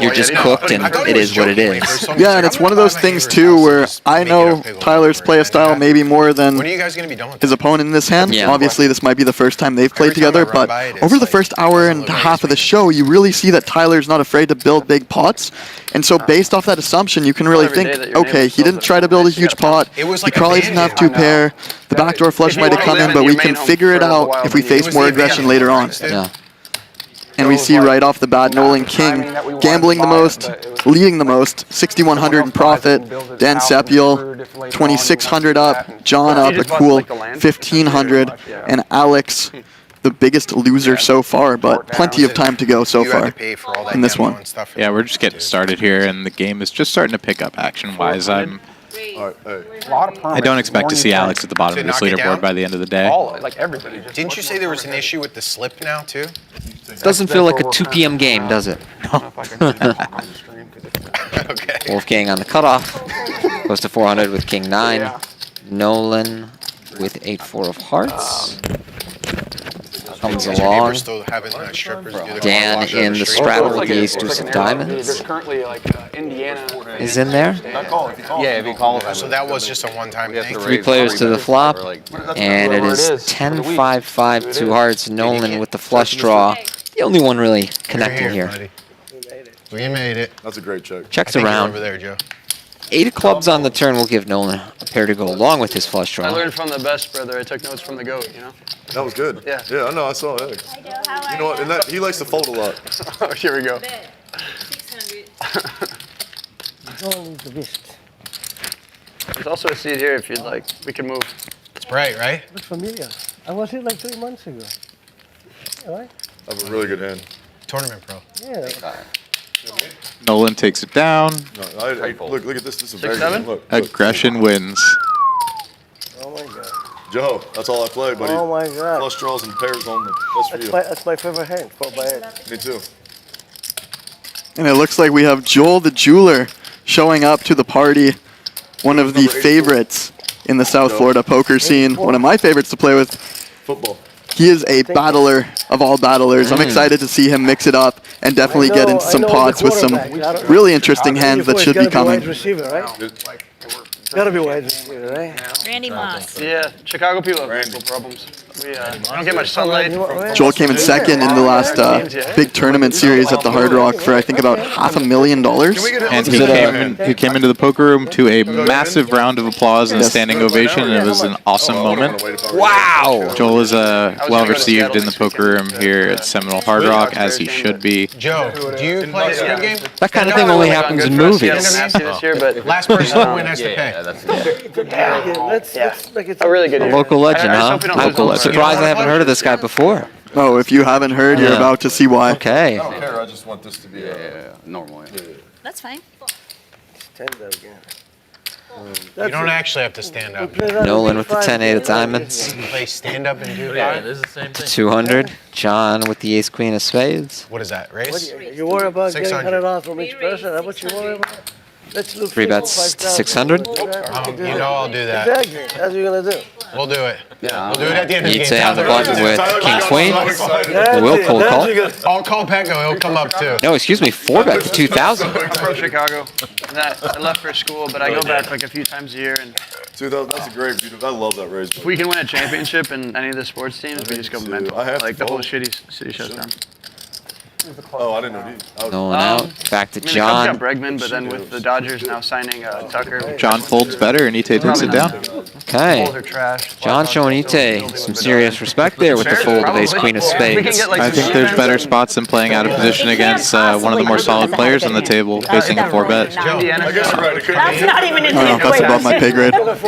you're just cooked and it is what it is. Yeah, and it's one of those things too where I know Tyler's play style maybe more than When are you guys going to be done with his that? opponent in this hand. Yeah. Obviously, this might be the first time they've played Every time I together, run but by it, it's over the like, first hour doesn't and look a very half of the sweet. show, you really see that Tyler's not afraid to build big pots. And so based off that assumption, you can really Every day think, that your okay, neighbor he didn't builds try to it, build a you huge gotta pot. It was He like a probably didn't have bandit. two pair. The backdoor flush If you might have wanna come live in, in but your we main can home figure it for a out while, if we it face was more the aggression advantage, later on. dude. Yeah. And we see right off the bat, Nolan King gambling the most, leading the most, 6,100 in profit. Dan Sepiol, 2,600 up. John up a cool 1,500. And Alex, the biggest loser so far, but plenty of time to go so You had far to pay for all that in this demo one. and stuff. Yeah, we're just getting started here, and the game is just starting to pick up action-wise. All right, hey. I don't expect to see Alex at the bottom of To this knock it down? leaderboard by the end of the day. Like everybody. Didn't you say there was an issue with the slip now, too? Doesn't feel like a 2 p.m. game, does it? Okay. Wolfgang on the cutoff. Goes to 400 with King 9. Nolan with 8-4 of hearts. Comes Is your neighbor along. still having strippers do the car Dan wash on in the street? straddle with the ace deuce of diamonds There's currently like Indiana. is in there. Yeah, if he calls, So that was just a one-time thing? 3 players to the flop, and it is 10-5-5, 2 hearts. Nolan with the flush draw. The only one really connecting here. Buddy. We made it. That's a great check. Checks I think you're around. over there, Joe. 8 of clubs on the turn will give Nolan a pair to go along with his flush I draw. learned from the best, brother. I took notes from the GOAT, you know? That was good. Yeah. Yeah, I know. I saw it. You know what? And that, he likes to fold a lot. Oh, here we go. 600. There's also a seat here if you'd like. We can move. It's bright, right? Looks familiar. I was here like 3 months ago. Right? I have a really good hand. Tournament pro. Yeah. Nolan takes it down. No, look at this. This is a 6-7? very look. Aggression wins. Oh my God. Joe, that's all I play, buddy. Oh my God. Flush draws and pairs only. That's for you. That's my favorite hand. 4x8. Me too. And it looks like we have Joel the Jeweler showing up to the party. One of the favorites in the South Florida poker scene. One of my favorites to play with. Football. He is a battler of all battlers. I'm excited to see him mix it up and definitely get into some pots with some really interesting hands that should be coming. Receiver, right? Gotta be wide receiver, right? Randy Moss. Yeah, Chicago people have mental problems. We don't get much sunlight. Joel came in second in the last big tournament series at the Hard Rock for I think about $500,000. And he came into the poker room to a massive round of applause and standing ovation, and it was an awesome moment. Wow! Joel is well received in the poker room here at Seminole Hard Rock, as he should be. Joe, do you play a Squid Game? That kind of thing only happens in movies. Last person to win has to pay. Let's make it A really good A year. local legend, I just huh? hope we don't I'm lose all the surprised I haven't heard of this guy before. Oh, if you haven't heard, you're Yeah. about to see why. Okay. I don't care. I just want this to be normal. That's fine. stand up again. You don't actually have to stand up. Nolan with the 10-8 of diamonds. You play stand up and do Yeah, that. this is the same thing. 200. John with the ace queen of spades. What is that, race? You worry about getting 600. $100 from each person? That's what you worry about? Let's look 3 bets to 600. You know I'll do that. Exactly. That's what you're gonna do. We'll do it. We'll do it at the end of the game. Yite on the button with king queen. That's Will it. cold That's call. what you're gonna- I'll call Pecco. He'll come up too. No, excuse me, 4 bet to 2,000. I'm from Chicago. I left for school, but I go back like a few times a year. And 2000. That's a great, beautiful. I love that race. if we can win a championship in any of the sports teams, we just go mental. I have to Like the whole fold. city shuts down. Oh, I didn't know these. Nolan out. Back to I mean, the Cubs John. got Bregman, but then with the Dodgers now signing Tucker. John folds better, and Ite takes it down. Okay. Folds are trash. John showing Ite some serious respect there with the fold of ace queen of spades. I think there's better spots than playing out of position against one of the more solid players on the table, facing a 4-bet. That's not even in Oh, no, the that's above my pay grade. That's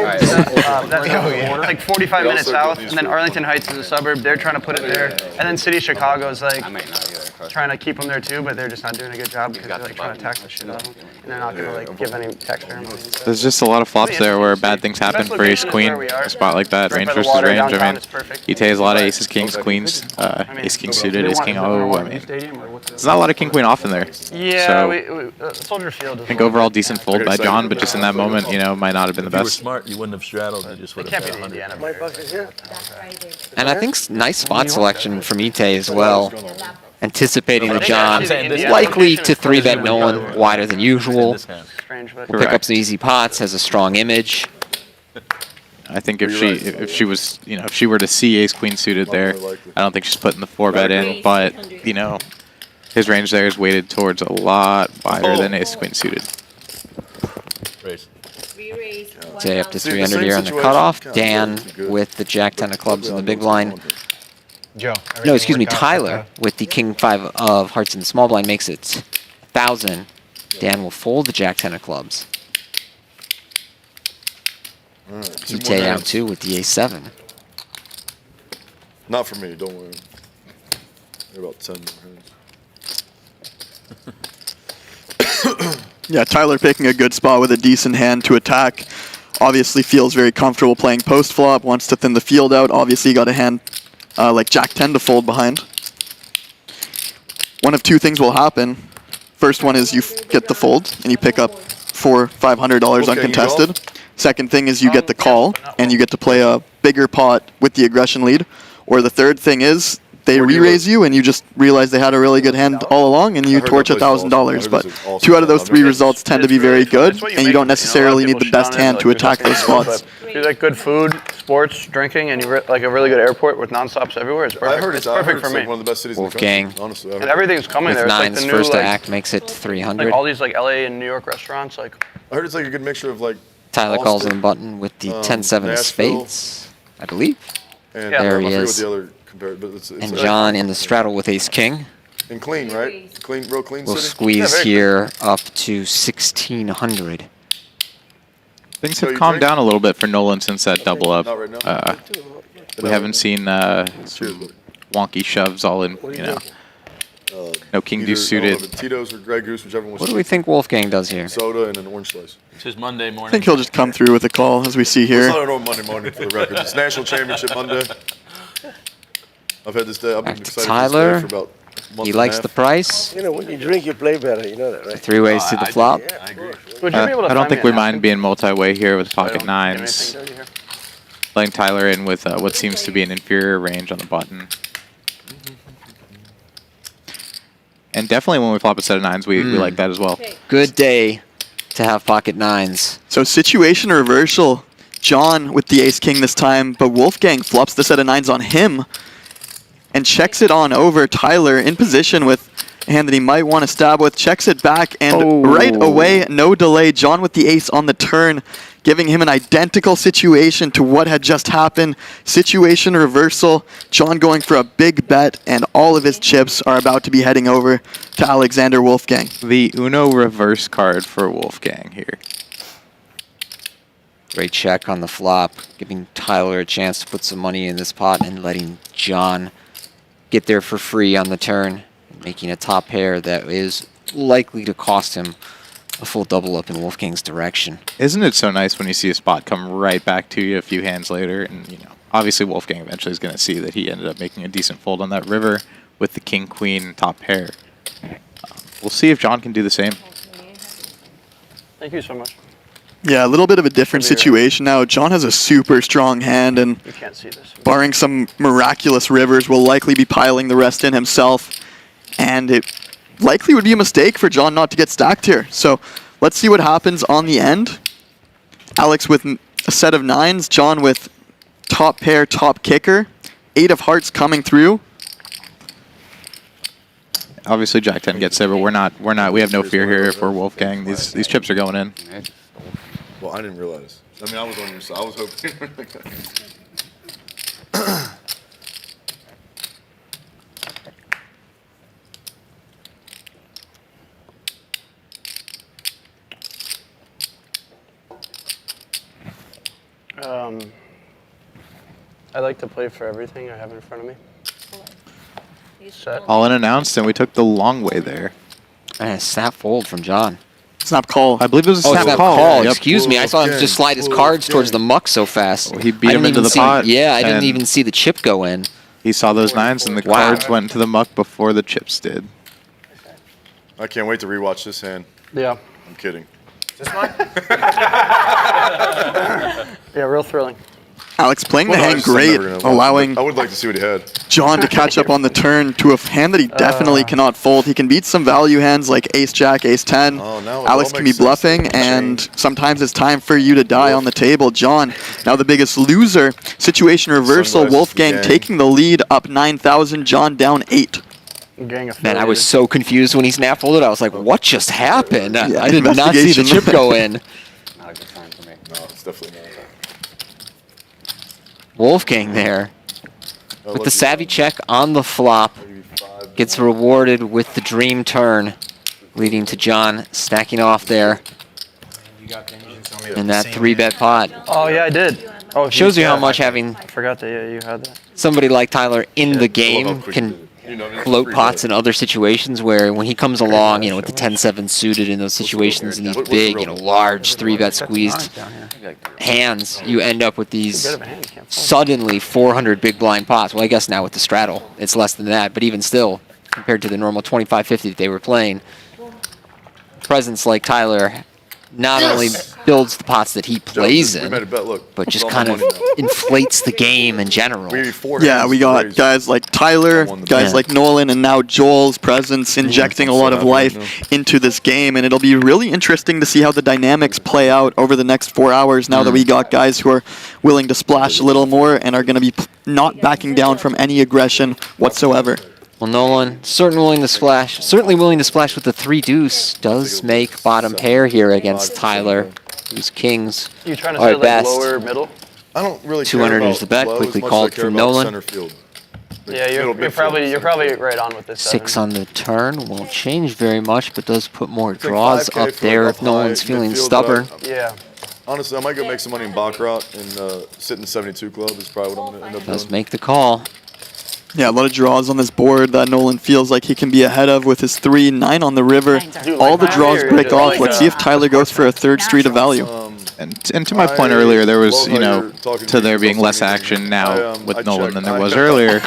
like 45 minutes south, and then Arlington Heights is a suburb. They're trying to put it there, and then City Chicago is like trying to keep them there too, but they're just not doing a good job because they're like trying to tax the shit out of them, and they're not gonna like give any texture. There's just a lot of flops there where bad things happen for ace queen. A spot like that, range versus range. I mean, Ite has a lot of aces, kings, queens, ace king suited, ace king O. I mean, there's not a lot of king queen off in there. Yeah, Soldier Field. I think overall decent fold by John, but just in that moment, you know, might not have been the If you were best. smart, you wouldn't have straddled. You just would Can't have be had the 100. Indiana. Bucket here. And I think nice spot selection from Ite as well. Anticipating that John is likely to 3-bet Nolan wider than usual. Strange, but Will pick up some easy pots, has a strong image. I think if she was, you know, if she were to see ace queen suited there, I don't think she's putting the 4-bet in, but, you know, his range there is weighted towards a lot wider than ace queen suited. Raise. Ite up to 300 here on the cutoff. Dan with the jack 10 of clubs in the big blind. Joe. No, excuse me, Tyler with the king 5 of hearts in the small blind makes it 1,000. Dan will fold the jack 10 of clubs. Ite down 2 with the ace 7. Not for me, don't worry. They're about 10 more hands. Yeah, Tyler picking a good spot with a decent hand to attack. Obviously feels very comfortable playing post flop, wants to thin the field out. Obviously got a hand like Jack 10 to fold behind. One of two things will happen. First one is you get the fold and you pick up $400-500 uncontested. Second thing is you get the call and you get to play a bigger pot with the aggression lead. Or the third thing is they re-raise you and you just realize they had a really good hand all along and you torch $1,000. But 2 out of those 3 results tend to be very good, and you don't necessarily need the best hand to attack those spots. If you like good food, sports, drinking, and you like a really good airport with non-stops everywhere, it's perfect. I heard it's perfect for me. Like one of the best cities Wolfgang. in the country, honestly. And everything's coming With there. It's like nines the new, first to like, act makes it 300. like all these like LA and New York restaurants. Like I heard it's like a good mixture of like Tyler calls Austin, in the button with the 10-7 of Nashville, spades, I believe. and There he I forget is. what the other compared, but it's And like- John in the straddle with ace king. and clean, right? Clean, real clean We'll city. squeeze very here up to 1,600. Things So have you calmed drink? down a little bit for Nolan since that double up. Not right now. We haven't seen some wonky shoves all in, you know. No king deuce Either, I don't suited. know, Tito's or Grey Goose, whichever one. What do we think Wolfgang does here? Soda and an orange slice. It's his Monday morning. I think he'll just come through with a call, as we see It's here. not a normal Monday morning for the record. It's National Championship Monday. I've had this day. I've been Back to excited Tyler. for this day for about a month He and a likes half. the price. You know, when you drink, you play better. You know that, right? 3 ways to the flop. I agree. would you be able to I don't find think me we a mind napkin? being multi-way here with So I pocket don't get nines. anything dirty here? Letting Tyler in with what seems to be an inferior range on the button. And definitely when we flop a set of nines, we like that as well. Good day to have pocket nines. So situation reversal. John with the ace king this time, but Wolfgang flops the set of nines on him and checks it on over. Tyler in position with a hand that he might want to stab with, checks it back, and right away, no delay, John with the ace on the turn, giving him an identical situation to what had just happened. Situation reversal. John going for a big bet, and all of his chips are about to be heading over to Alexander Wolfgang. The Uno reverse card for Wolfgang here. Great check on the flop, giving Tyler a chance to put some money in this pot and letting John get there for free on the turn, making a top pair that is likely to cost him a full double up in Wolfgang's direction. Isn't it so nice when you see a spot come right back to you a few hands later? And, you know, obviously Wolfgang eventually is going to see that he ended up making a decent fold on that river with the king-queen top pair. We'll see if John can do the same. Thank you so much. Yeah, a little bit of a different situation now. John has a super strong hand, and You can't see this. barring some miraculous rivers, will likely be piling the rest in himself. And it likely would be a mistake for John not to get stacked here. So let's see what happens on the end. Alex with a set of nines, John with top pair, top kicker, 8 of hearts coming through. obviously Jack 10 gets there, but we're not. We have no fear here if we're Wolfgang. These chips are going in. Well, I didn't realize. I mean, I was on your side. I was hoping. I like to play for everything I have in front of me. Set. All unannounced, and we took the long way there. And a snap fold from John. Snap call. I believe it was a Oh, snap snap call. call. Yep. Excuse me. I saw him just slide his cards towards the muck so fast. He beat I him didn't into even the see- pot. Yeah, I didn't and even see the chip go in. He saw those 9s, and the Wow. cards went to the muck before the chips did. I can't wait to rewatch this hand. Yeah. I'm kidding. Yeah, real thrilling. Alex playing the Well, no, I hand just- I'm great, never gonna watch it, allowing but I would like to see what he had. John to catch up on the turn to a hand that he definitely cannot fold. He can beat some value hands like ace-jack, ace-10. Oh, now it Alex all can be makes sense. bluffing, and sometimes it's time for you to die on the table. John, now the biggest loser. Situation reversal. Sunglasses Wolfgang gang. taking the lead, up 9,000. John down 8. Gang Man, I was so confused when he snap folded. I was like, what just happened? Yeah, I did not see the investigation. chip go in. Not a good sign for me. No, it's definitely not. Wolfgang there with the savvy check on the flop gets rewarded with the dream turn, leading to John stacking off there in that 3-bet pot. Oh, yeah, I did. Oh, Shows you how much having I forgot that, yeah, you had that. somebody like Tyler in the game can float pots in other situations where when he comes along, you know, with the 10-7 suited in those situations and these big, you know, large 3-bet squeezed hands, you end up with these suddenly 400 big blind pots. Well, I guess now with the straddle, it's less than that, but even still, compared to the normal 25-50 that they were playing, presence like Tyler not only builds the pots that he plays We in, made a bet, look. but just It's kind all of my money now. inflates the game in general. We need 4 Yeah, hands we to got raise. guys like Tyler, won the guys bet. like Nolan, and now Joel's presence injecting a lot of happy right life into this game, and it'll be really interesting to see how the dynamics play out over the next 4 hours now that we got guys who are willing to splash a little more and are going to be not backing down from any aggression whatsoever. Well, Nolan certainly willing to splash with the 3-deuce. Does make bottom pair here against Tyler, whose kings You trying to are say at like best. lower middle? I don't really 200 care is the bet, about low quickly as much as called I care for about Nolan. Center field. Like Yeah, middle you're midfield. probably right on with this. 6 seven. on the turn won't change very much, but does put more like draws 5K up for there like if up Nolan's high feeling midfield, stubborn. but Yeah. Honestly, I might go make some money in Baccarat and sit in the 72 club is probably what I'm going to end up Does doing. make the call. Yeah, a lot of draws on this board that Nolan feels like he can be ahead of with his 3-9 on the river. All the draws break off. Let's see if Tyler goes for a third street of value. And to my point earlier, there was, love you how know, you're talking to there yourself being on less me. action now I with Nolan checked. than there was earlier.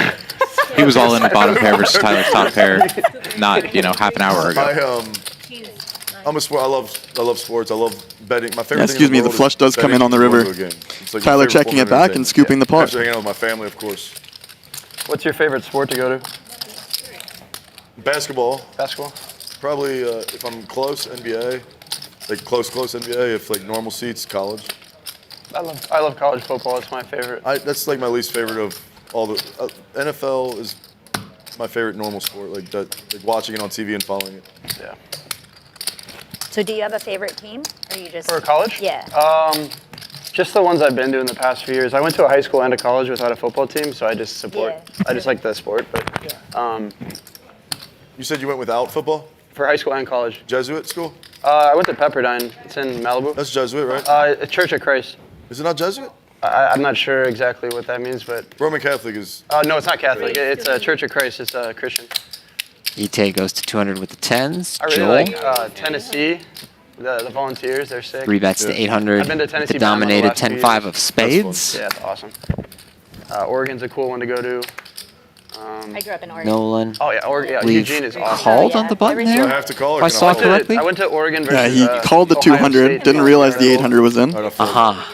He was all in at bottom pair versus Tyler's top pair, not, you know, half an hour ago. I'm a sport. I love sports. I love betting. My favorite. Yeah, excuse thing in me, the world flush is does come betting in on the and going river. to a game. It's like my Tyler favorite checking form it of back and entertainment. scooping the pot. After hanging out with my family, of course. What's your favorite sport to go to? Basketball. Basketball? Probably if I'm close, NBA. Like close NBA. If like normal seats, college. I love college football. It's my favorite. That's like my least favorite of all the. NFL is my favorite normal sport. Like watching it on TV and following it. Yeah. So do you have a favorite team? Or you just For college? Yeah. Just the ones I've been to in the past few years. I went to a high school and a college without a football team, so I just support. Yeah. I just like the sport, but You said you went without football? for high school and college. Jesuit school? I went to Pepperdine. It's in Malibu. That's Jesuit, right? Church of Christ. Is it not Jesuit? I'm not sure exactly what that means, but Roman Catholic is. no, it's not Catholic. It's a Church of Christ. It's Christian. Ite goes to 200 with the 10s. I really Joel, like Tennessee. The Volunteers, they're sick. 3-bets to 800 I've been to with Tennessee the Bama the dominated last few 10-5 years. of spades. Yeah, it's awesome. Oregon's a cool one to go to. I grew up in Oregon. Nolan. Oh yeah, Oregon. Yeah, Leave Eugene is awesome. called Yeah, on the button every Do I there? have to call or If I can saw I call? correctly? I went to Oregon Yeah, versus. he called the Ohio 200, State. didn't realize the 800 was in. All right, I'll fold. Aha.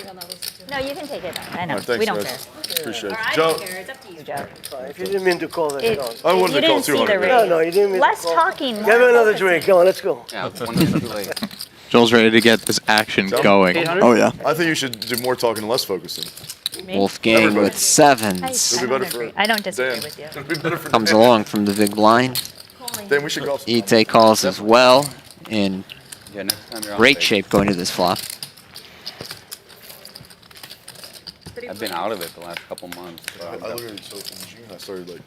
No, you can take it. I know. All right, thanks, we don't guys. care. Appreciate it. I Joe, don't care. It's up to you, Joe. If you didn't mean to call that, It, go. I wanted you to call didn't see 200. the No, raise. no, you didn't mean Less to call. talking, more Give me another focusing. drink. Come on, let's go. Yeah, 1 minute too late. Joel's ready to get this action going. 800? Oh, yeah. I think you should do more talking and less focusing. Wolfgang Everybody. with 7s. It'll be better for I don't disagree Dan. with you. It'll be better for Comes Dan. along from the big blind. Then we should go. Ite calls as well, in Yeah, next time you're on great stage. shape going to this flop. I've been out of it the last couple months. I literally, so in June, I started like.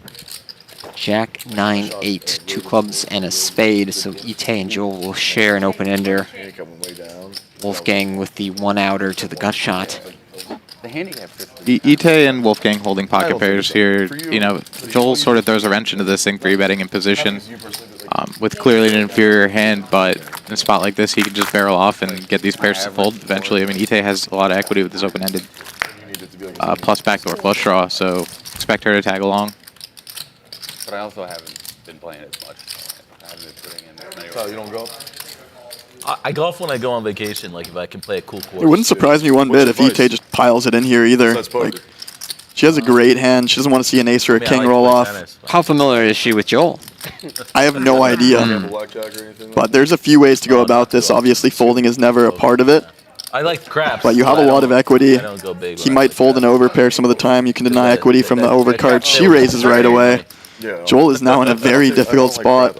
Jack 9-8, 2 clubs and a spade. So Ite and Joel will share an open ender. Handicap went way down. Wolfgang with the 1-outer to the gut shot. The handicap system. Ite and Wolfgang holding pocket pairs here. You know, Joel sort of throws a wrench into this thing for betting in position with clearly an inferior hand, but in a spot like this, he can just barrel off and get these pairs to fold eventually. I mean, Ite has a lot of equity with this open-ended plus backdoor flush draw, so expect her to tag along. But I also haven't been playing as much. I haven't been putting in as many. Oh, you don't go? I golf when I go on vacation, like if I can play a cool course. It wouldn't surprise me one bit if Ite just piles it in here either. Like, she has a great hand. She doesn't want to see an ace or a king roll off. How familiar is she with Joel? I have no idea. But there's a few ways to go about this. Obviously, folding is never a part of it. I like craps. But you have a lot of equity. I don't go big. He might fold an overpair some of the time. You can deny equity from the overcard. She raises right away. Joel is now in a very difficult spot.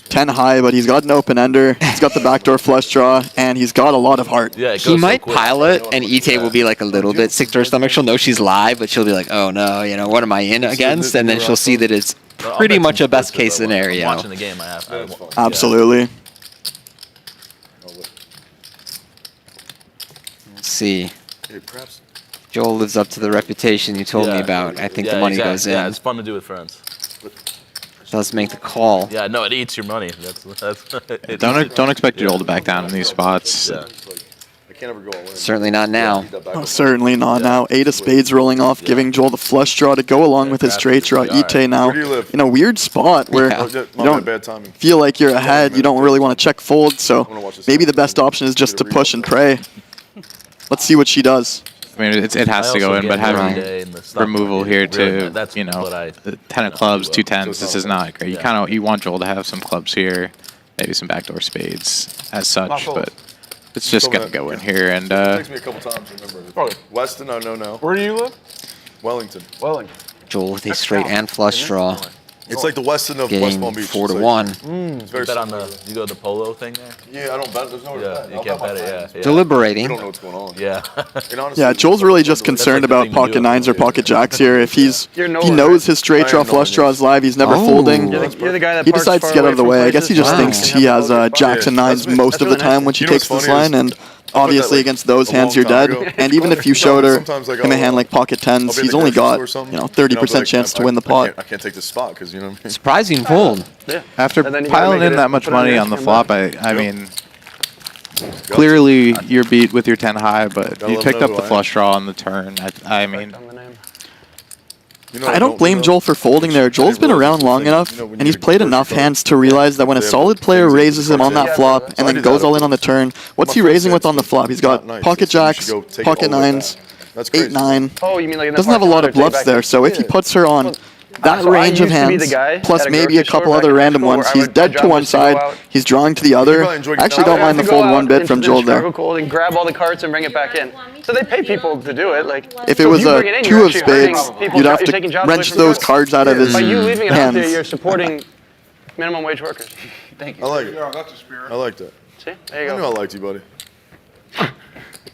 10 high, but he's got an open ender. He's got the backdoor flush draw, and he's got a lot of heart. He might pile it, and Ite will be like a little bit sick to her stomach. She'll know she's live, but she'll be like, oh no, you know, what am I in against? And then she'll see that it's pretty much a best case scenario. Watching the game, Absolutely. Let's see. Joel lives up to the reputation you told me about. I think the money goes in. Yeah, it's fun to do with friends. Does make the call. Yeah, no, it eats your money. Don't expect Joel to back down in these spots. I can't ever go all in. Certainly not now. Oh, certainly not now. 8 of spades rolling off, giving Joel the flush draw to go along with his straight draw. Ite now in a weird spot where you don't feel like you're ahead. You don't really want to check fold, so maybe the best option is just to push and pray. Let's see what she does. I mean, it has to go in, but having removal here too, you know, the 10 of clubs, 2 10s, this is not great. You want Joel to have some clubs here, maybe some backdoor spades as such, but it's just gonna go in here. And It takes me a couple times to remember. Weston, I know now. Where do you live? Wellington. Joel with a straight and flush draw. It's like the Weston of West Palm Getting Beach. 4 to It's 1. It's very Bet on the, you go to the polo thing there? Yeah, I don't bet. There's no Yeah, you can't bet it, yeah. Deliberating. We don't know what's going on. Yeah. And honestly, Yeah, Joel's really just concerned about pocket nines or pocket jacks here. If he knows his straight draw flush draw is live, he's never folding. You're the guy that He parks decides to far get out away of the from way. I places guess he just and thinks he has jacks and nines most of the time when she takes this line, and obviously against those hands you're dead. And even if you showed him a hand like pocket tens, he's only got 30% chance to win the pot. I can't take this spot because you know what I mean. Surprising fold. after piling in that much money on the flop, I mean, clearly you're beat with your 10 high, but you picked up the flush draw on the turn. I mean, I don't blame Joel for folding there. Joel's been around long enough, and he's played enough hands to realize that when a solid player raises him on that flop and then goes all in on the turn, what's he raising with on the flop? He's got pocket jacks, pocket nines, 8-9. Oh, you mean like in the Doesn't have a lot of bluffs there, so if he puts her on that range of hands, plus maybe a couple other random ones, he's dead to one side, he's drawing to the other. I actually don't mind the fold one bit from Joel there. And grab all the carts and bring it back in. So they pay people to do it. Like if it was a 2 of spades, you'd have to wrench those cards out of his By you leaving it out there, hands. you're supporting minimum wage workers. Thank you. I like it. I like that. See? There you I go. knew I liked you, buddy.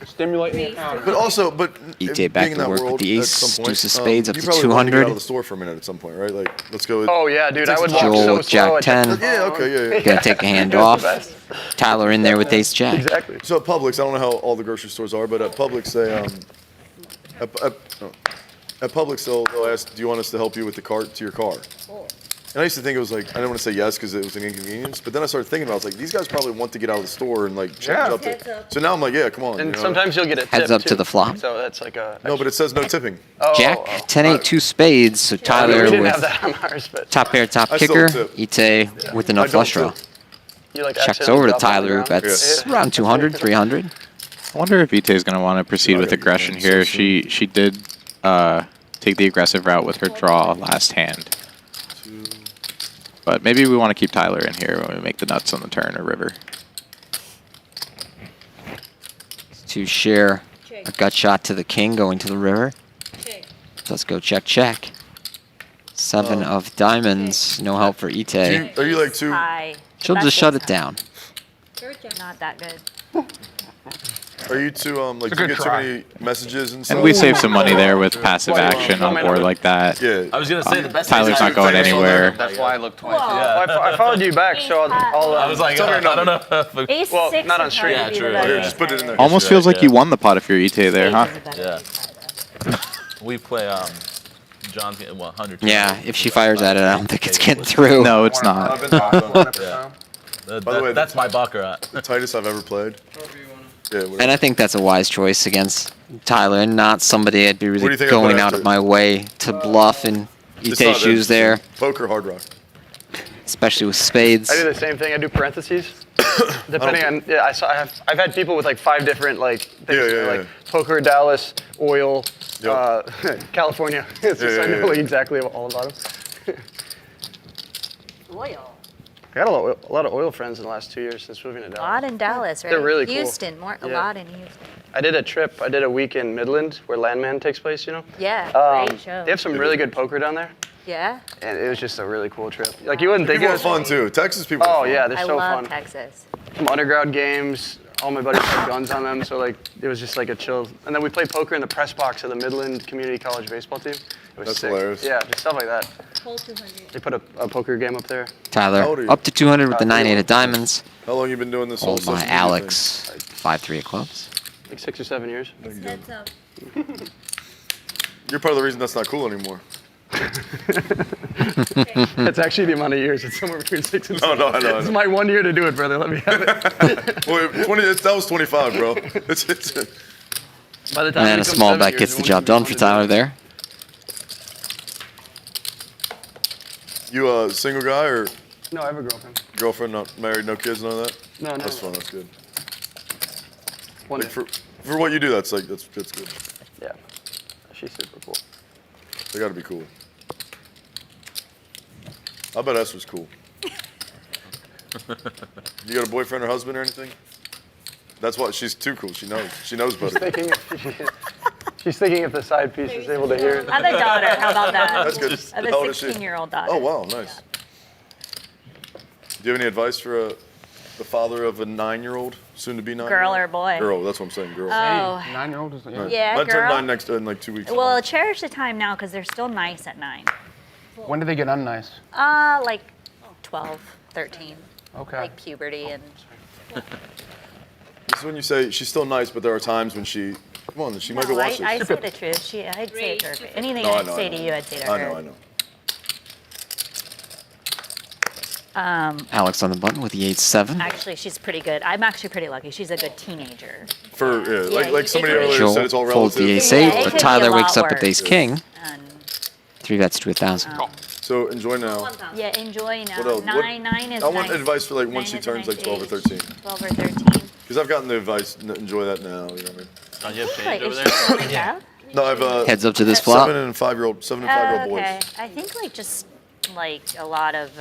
Stimulating the power. But also, but EJ back to work with the ace, deuce of spades up you to probably want to get out 200. of the store for a minute at some point, right? Like, let's go. Oh yeah, dude, I would walk Joel so with slow. Jack 10. Yeah, okay, yeah. Gonna take a hand off. Tyler in there with ace jack. Exactly. So at Publix, I don't know how all the grocery stores are, but at Publix, they at Publix they'll ask, "Do you want us to help you with the cart to your car?" And I used to think it was like, I didn't want to say yes because it was an inconvenience, but then I started thinking about it, I was like, these guys probably want to get out of the store and like change up there. So now I'm like, yeah, come on. And you know? sometimes you'll get a tip Heads up too. to the flop. So that's like a. No, but it says no tipping. Oh, Jack, oh, oh. 10-8, 2 spades. So We Tyler didn't have with that on ours, but top pair, top I still kicker. tip. Ite with enough I don't flush draw. tip. you like Checks accidentally over to drop it on the Tyler, who ground. bets Yeah. around 200, 300. I wonder if Ite is going to want to proceed with aggression here. She did take the aggressive route with her draw last hand. But maybe we want to keep Tyler in here when we make the nuts on the turn or river. To share a gut shot to the king going to the river. Let's go check, check. 7 of diamonds. No help for Ite. Are you like too? High. She'll just shut it down. Not that good. Are you too like do you get too many messages and stuff? And we save some money there with passive action on a board like that. Yeah. I was gonna say the best. Tyler's not going anywhere. That's why I look 22. Well, I followed you back, so I'll I was like, I don't know. Ace Well, 6 not on would stream. probably Yeah, be the true. better Here, just put it in there. Almost feels like you won the pot if you're Ite there, huh? Yeah. We play John's getting 100. Yeah, if she fires at it, I don't think it's getting through. No, it's not. I've been talking. Yeah. By the way, that's my baccarat. The tightest I've ever played. Yeah. Whatever. And I think that's a wise choice against Tyler, and not somebody I'd be do really you think I going put out after? of my way to bluff in It's Ite's not shoes there, Poker hard rock. especially with spades. I do the same thing. I do parentheses. Depending on, I've had people with like 5 different like things. Yeah. Like poker, Dallas, oil, Yep. California. It's just, I know like exactly all about them. Oil. I got a lot of oil friends in the last 2 years since moving to A Dallas. lot in Dallas, right? They're really cool. Houston, a Yeah. lot in Houston. I did a trip. I did a week in Midland where Landman takes place, you know? Yeah, great show. They have some really good poker down there. Yeah? And it was just a really cool trip. Like you wouldn't think People it are was fun too. Texas people. Oh are fun. yeah, they're I so love fun. Texas. Some underground games. All my buddies had guns on them, so like it was just like a chill. And then we played poker in the press box of the Midland Community College baseball team. It was That's sick. hilarious. Yeah, just stuff like that. Whole 200. They put a poker game up there. Tyler How old are you? up to 200 with the 9-8 of diamonds. How long you been doing this whole Hold by social media Alex, 5-3 of clubs. Like 6 or 7 years. Heads up. thing? You're part of the reason that's not cool anymore. That's actually the amount of years. It's somewhere between 6 and 7. No, I know. It's my 1 year to do it, brother. Let me have it. Boy, that was 25, bro. It's By the time And we a come small 7 bet years, gets it the won't job even done be for fun to do Tyler it. there. you a single guy or No, I have a girlfriend. girlfriend, not married, no kids, none of that? No. That's fun. That's good. One Like day. for what you do, that's good. Yeah. She's super cool. They got to be cool. I bet Esther's cool. You got a boyfriend or husband or anything? That's why she's too cool. She knows. She knows better. She's thinking if the side piece is able to hear it. I have a daughter. How about that? That's good. I have How old a is she? 16-year-old daughter. Oh wow, nice. Do you have any advice for the father of a 9-year-old, soon to be 9? Girl or boy? Girl. That's what I'm saying. Girl. Oh. 9-year-old is Right. Yeah, Might turn girl. 9 next in like 2 weeks. Well, cherish the time now because they're still nice at 9. When do they get unnice? Like 12, 13. Okay. Like puberty and. This is when you say she's still nice, but there are times when she. Come on, she might go No, watch I this. say the truth. I'd say it to her. Anything No, I I'd know, say I know. to you, I'd say to her. I know. Alex on the button with the 8-7. Actually, she's pretty good. I'm actually pretty lucky. She's a good teenager. For like it somebody could be- earlier Joel said, it's all folds relative. the Yeah, ace-8, it but could be Tyler a wakes lot up with worse. ace-king. And, 3 bets to 1,000. So enjoy now. yeah, enjoy now. What else? 9 is I want nice. advice for like once 9 she is a turns like nice 12 or age. 13. 12 or 13. Because I've gotten the advice, enjoy that now. You know what I mean? Don't you have Like, change over is there? she going down? No, I've Heads up to this flop. 7 and 5-year-old boys. Okay. I think like just like a lot of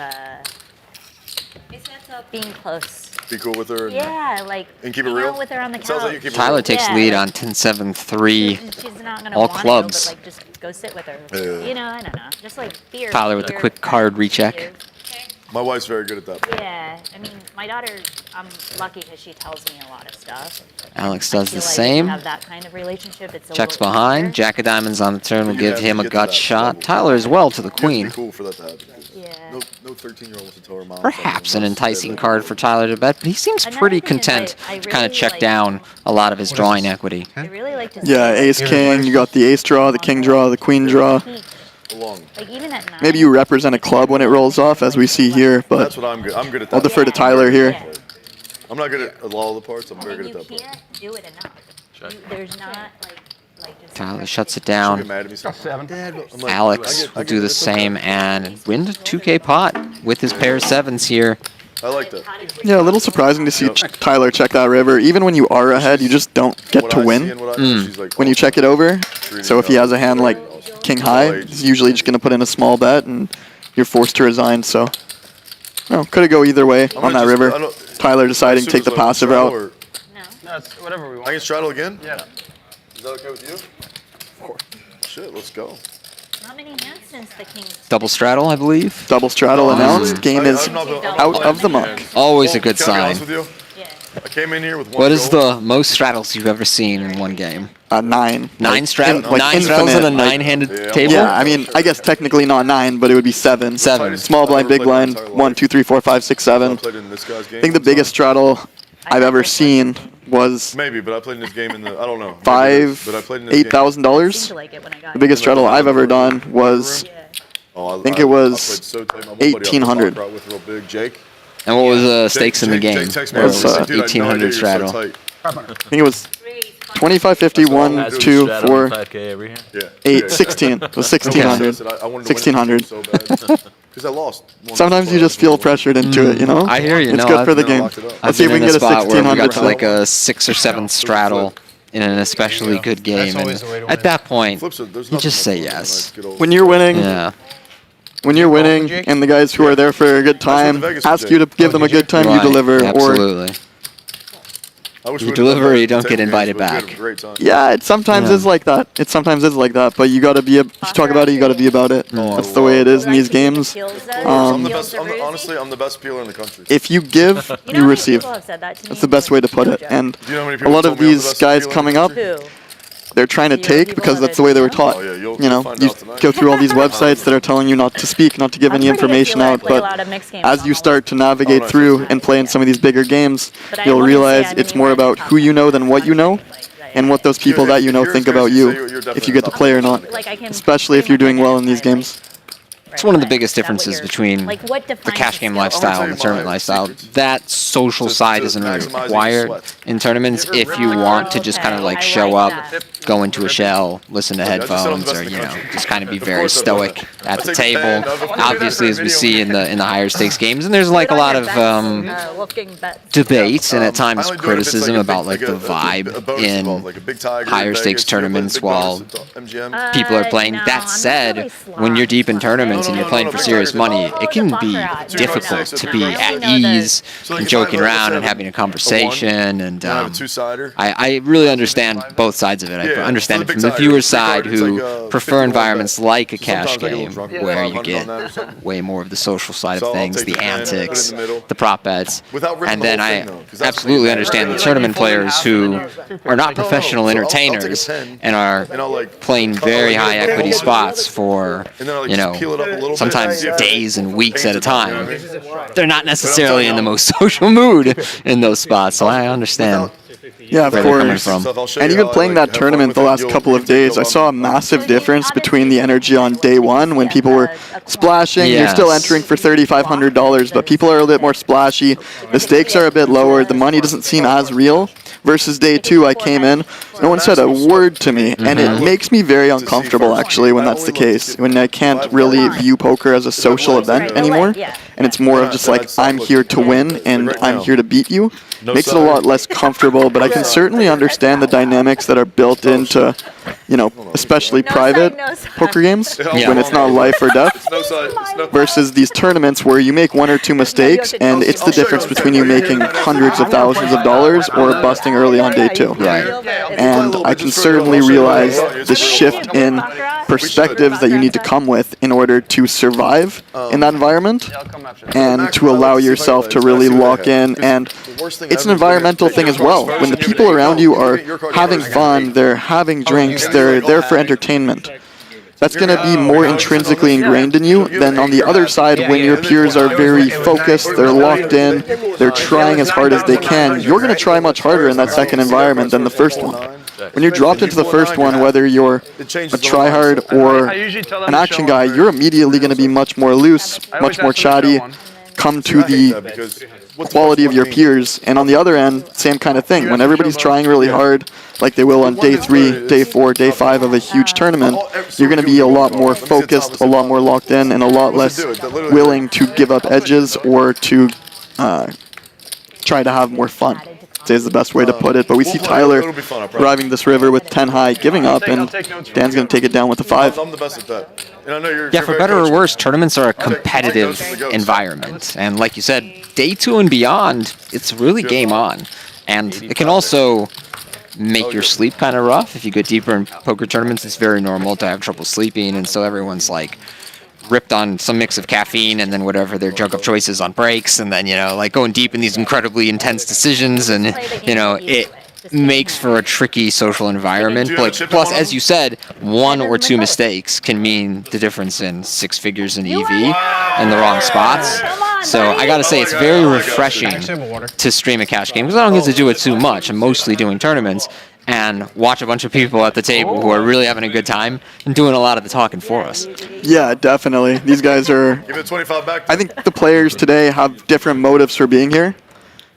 being close. Be cool with her. Yeah, like And keep it hang real? out with her on the couch. It sounds like you keep it Tyler real. takes Yeah, lead like- on 10-7-3. She's not gonna all want clubs. to, but like just go sit with her. Yeah. You know, I don't know. Just like fear. Tyler with a quick card recheck. My wife's very good at that. Yeah, I mean, my daughter, I'm lucky because she tells me a lot of stuff. Alex I does feel the like same. We have that kind of relationship. It's a Checks little behind. easier. Jack of diamonds on the turn will You give have him to a get to gut that shot. level. Tyler as well to the You have to queen. be cool for that to happen. Yeah. No 13-year-old wants to tell her mom. Perhaps an something. enticing card for Tyler to bet, but he seems Another pretty thing is content I to kind of really check like- down a lot of his drawing equity. I really like to. Yeah, see, ace king. You got the ace draw, the king draw, the queen draw. Along. Like even at 9. Maybe you represent a club when it rolls off, as we see here. But That's what I'm good. I'm good at that. I'll defer to Tyler here. Yeah. I'm not good at all the parts. I'm very And good you at that part. can't do it enough. There's not like just. Tyler shuts it She'll get down. mad at me. Seven. Dad, I'm like, Alex will do the same and win the 2K pot with his pair of 7s here. I like that. yeah, a little surprising to see Tyler check that river. Even when you are ahead, you just don't get What to I see win and what I know, she's like, when you check it over. So if he has a hand like king high, he's usually just going to put in a small bet, and you're forced to resign. So, no, could it go either way on that river? Tyler deciding to take the passive route. No. No, it's whatever we I want. can straddle again? Yeah. Is that okay with you? Of course. Shit, let's go. Not many hands since the king. Double straddle, I believe. Double straddle announced. Game is out of the monk. Always a good Can I be sign. honest with you? I came in here with one What is goal. the most straddles you've ever seen in one game? 9. Nine straddles? like Nine straddles infinite, on a like- nine-handed table? Yeah, I mean, I guess technically not 9, but it would be 7. 7. Small blind, big blind, 1, 2, 3, 4, 5, 6, 7. I played in this guy's game. I think the biggest straddle I've ever seen was Maybe, but I played in this game in the, I don't know. $8,000. Seemed to like it when I got The biggest straddle I've ever done was, I think it was 1,800. With real big Jake. And what was the stakes in the game? Jake texted It was, me, dude, I had no idea 1,800 you're so straddle. tight. I think it was 25, 50, 1, 2, 4, 5K every hand. Yeah. 8, 16. It was 1,600. I wanted to 1,600. win so bad. Because I lost. Sometimes you just feel pressured into it, you know? I hear you. It's No, good I've for the never game. locked it up. I've Let's see if been we in can a get a spot where we got 1,600 to like a 6 or 7 straddle in an especially good game, and always the way to at win. that point, Flips it, there's you nothing just say like yes. good old- When you're winning, Yeah. when you're winning, Jake? and the guys who are there for a good time Vegas ask with you to Jake. give them a good time, you Right, deliver. Or Absolutely. I wish You we would've deliver done or that you at the don't table get games, invited but we had back. a great time. yeah, it sometimes Yeah. is like that. It sometimes is like that. But you got to be. If you talk about it, you got to be about it. That's the way it is in these games. I'm the best. Honestly, I'm the best peeler in the country. If you give, you receive. That's the best way to put it. And Do you know how many a people lot told of me I'm the these best guys peeler in coming the up, country? they're trying to take because that's the way they were taught. Oh, yeah, you'll find You out tonight. go through all these websites that are telling you not to speak, not to give any information out. But as you start to navigate through and play in some of these bigger games, you'll realize it's more about who you know than what you know, and what those people that you know think about you, if you get to play or not. Especially if you're doing well in these games. It's one of the biggest differences between the cash game lifestyle and the tournament lifestyle. That social side isn't really required in tournaments if you want to just kind of like show up, go into a shell, listen to headphones, or just kind of be very stoic at the table. Obviously, as we see in the higher stakes games, and there's like a lot of debate and at times criticism about like the vibe in higher stakes tournaments while people are playing. That said, when you're deep in tournaments and you're playing for serious money, it can be difficult to be at ease and joking around and having a conversation. And I really understand both sides of it. I understand it from the viewer's side who prefer environments like a cash game where you get way more of the social side of things, the antics, the prop bets. And then I absolutely understand the tournament players who are not professional entertainers and are playing very high equity spots for, sometimes days and weeks at a time. They're not necessarily in the most social mood in those spots, so I understand. Yeah, of where they're coming course. from. And even playing that tournament the last couple of days, I saw a massive difference between the energy on day one when people were splashing. You're still entering for $3,500, but people are a bit more splashy. The stakes are a bit lower. The money doesn't seem as real. Versus day two, I came in, no one said a word to me, and it makes me very uncomfortable actually when that's the case. When I can't really view poker as a social event anymore, and it's more of just like I'm here to win and I'm here to beat you. Makes it a lot less comfortable, but I can certainly understand the dynamics that are built into, especially private poker games when it's not life or death versus these tournaments where you make one or two mistakes and it's the difference between you making hundreds of thousands of dollars or busting early on day two. And I can certainly realize the shift in perspectives that you need to come with in order to survive in that environment and to allow yourself to really lock in. And it's an environmental thing as well. When the people around you are having fun, they're having drinks, they're there for entertainment. That's going to be more intrinsically ingrained in you than on the other side when your peers are very focused, they're locked in, they're trying as hard as they can. You're going to try much harder in that second environment than the first one. When you're dropped into the first one, whether you're a tryhard or an action guy, you're immediately going to be much more loose, much more chatty, come to the quality of your peers. And on the other end, same kind of thing. When everybody's trying really hard, like they will on day 3, day 4, day 5 of a huge tournament, you're going to be a lot more focused, a lot more locked in, and a lot less willing to give up edges or to try to have more fun. Is the best way to put it. But we see Tyler arriving this river with 10 high, giving up, and Dan's going to take it down with a 5. I'm the best at that. And I know you're Yeah, for better or worse, tournaments are a competitive environment. And like you said, day 2 and beyond, it's really game on. And it can also make your sleep kind of rough. If you get deeper in poker tournaments, it's very normal to have trouble sleeping, and so everyone's like ripped on some mix of caffeine and then whatever their jug of choices on breaks, and then, you know, like going deep in these incredibly intense decisions, and, you know, it makes for a tricky social environment. But plus, as you said, 1 or 2 mistakes can mean the difference in 6 figures in EV in the wrong spots. So I gotta say, it's very refreshing to stream a cash game, because I don't get to do it too much. I'm mostly doing tournaments, and watch a bunch of people at the table who are really having a good time and doing a lot of the talking for us. Yeah, definitely. These guys are... Give it 25 back. I think the players today have different motives for being here.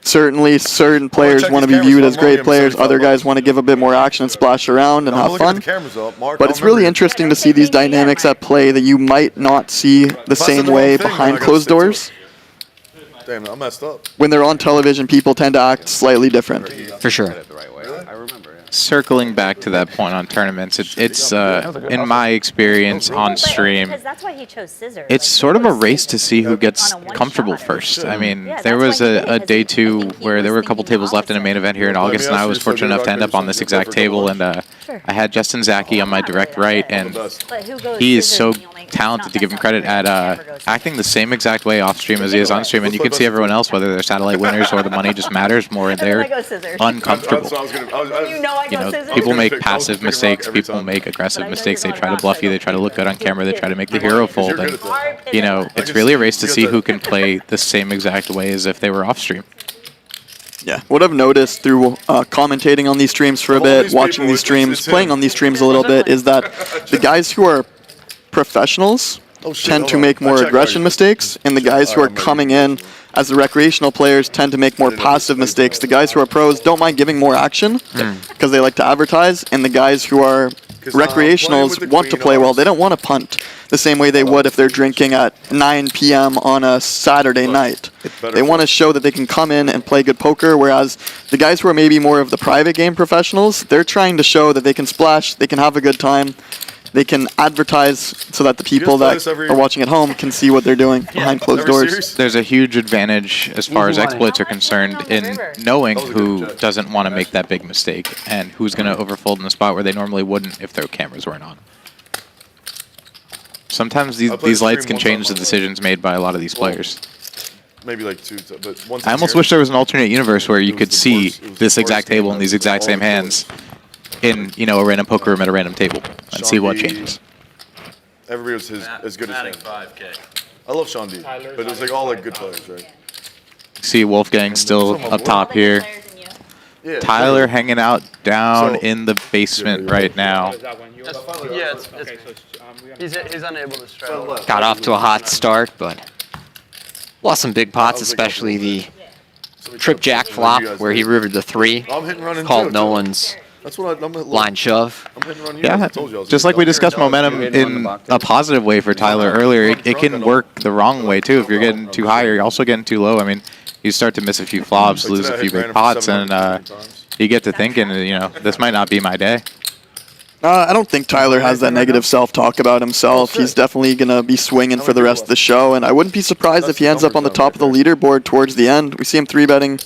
Certainly, certain players want to be viewed as great players. Other guys want to give a bit more action and splash around and have fun. But it's really interesting to see these dynamics at play that you might not see the same way behind closed doors. Damn, I messed up. When they're on television, people tend to act slightly different. For sure. Circling back to that point on tournaments, it's in my experience on stream, That's why he chose scissors. it's sort of a race to see who gets comfortable first. I mean, there was a day 2 where there were a couple tables left in a main event here in August, and I was fortunate enough to end up on this exact table, and I had Justin Zaki on my direct right, and he is so talented, to give him credit, at acting the same exact way off stream as he is on stream, and you can see everyone else, whether they're satellite winners or the money just matters more, and they're uncomfortable. You know, people make passive mistakes, people make aggressive mistakes, they try to bluff you, they try to look good on camera, they try to make the hero fold, and, you know, it's really a race to see who can play the same exact way as if they were off stream. Yeah, what I've noticed through commentating on these streams for a bit, watching these streams, playing on these streams a little bit, is that the guys who are professionals tend to make more aggression mistakes, and the guys who are coming in as the recreational players tend to make more passive mistakes. The guys who are pros don't mind giving more action because they like to advertise, and the guys who are recreationals want to play well. They don't want to punt the same way they would if they're drinking at 9 p.m. on a Saturday night. They want to show that they can come in and play good poker, whereas the guys who are maybe more of the private game professionals, they're trying to show that they can splash, they can have a good time, they can advertise so that the people that are watching at home can see what they're doing behind closed doors. There's a huge advantage as far as exploits are concerned in knowing who doesn't want to make that big mistake and who's going to overfold in a spot where they normally wouldn't if their cameras weren't on. Sometimes these lights can change the decisions made by a lot of these players. Maybe like 2, but one. I almost wish there was an alternate universe where you could see this exact table and these exact same hands in, you know, a random poker room at a random table and see what changes. Everybody was as good as him. I love Sean D, but it was like all like good players, right? See Wolfgang still up top here. Yeah, Tyler hanging out down in the basement right now. Yeah, he's unable to straddle. Got off to a hot start, but lost some big pots, especially the trip jack flop where he rivered the 3, called Nolan's line shove. Yeah, just like we discussed momentum in a positive way for Tyler earlier, it can work the wrong way too. If you're getting too high or you're also getting too low, I mean, you start to miss a few flops, lose a few big pots, and you get to thinking, you know, this might not be my day. I don't think Tyler has that negative self-talk about himself. He's definitely going to be swinging for the rest of the show, and I wouldn't be surprised if he ends up on the top of the leaderboard towards the end. We see him 3-betting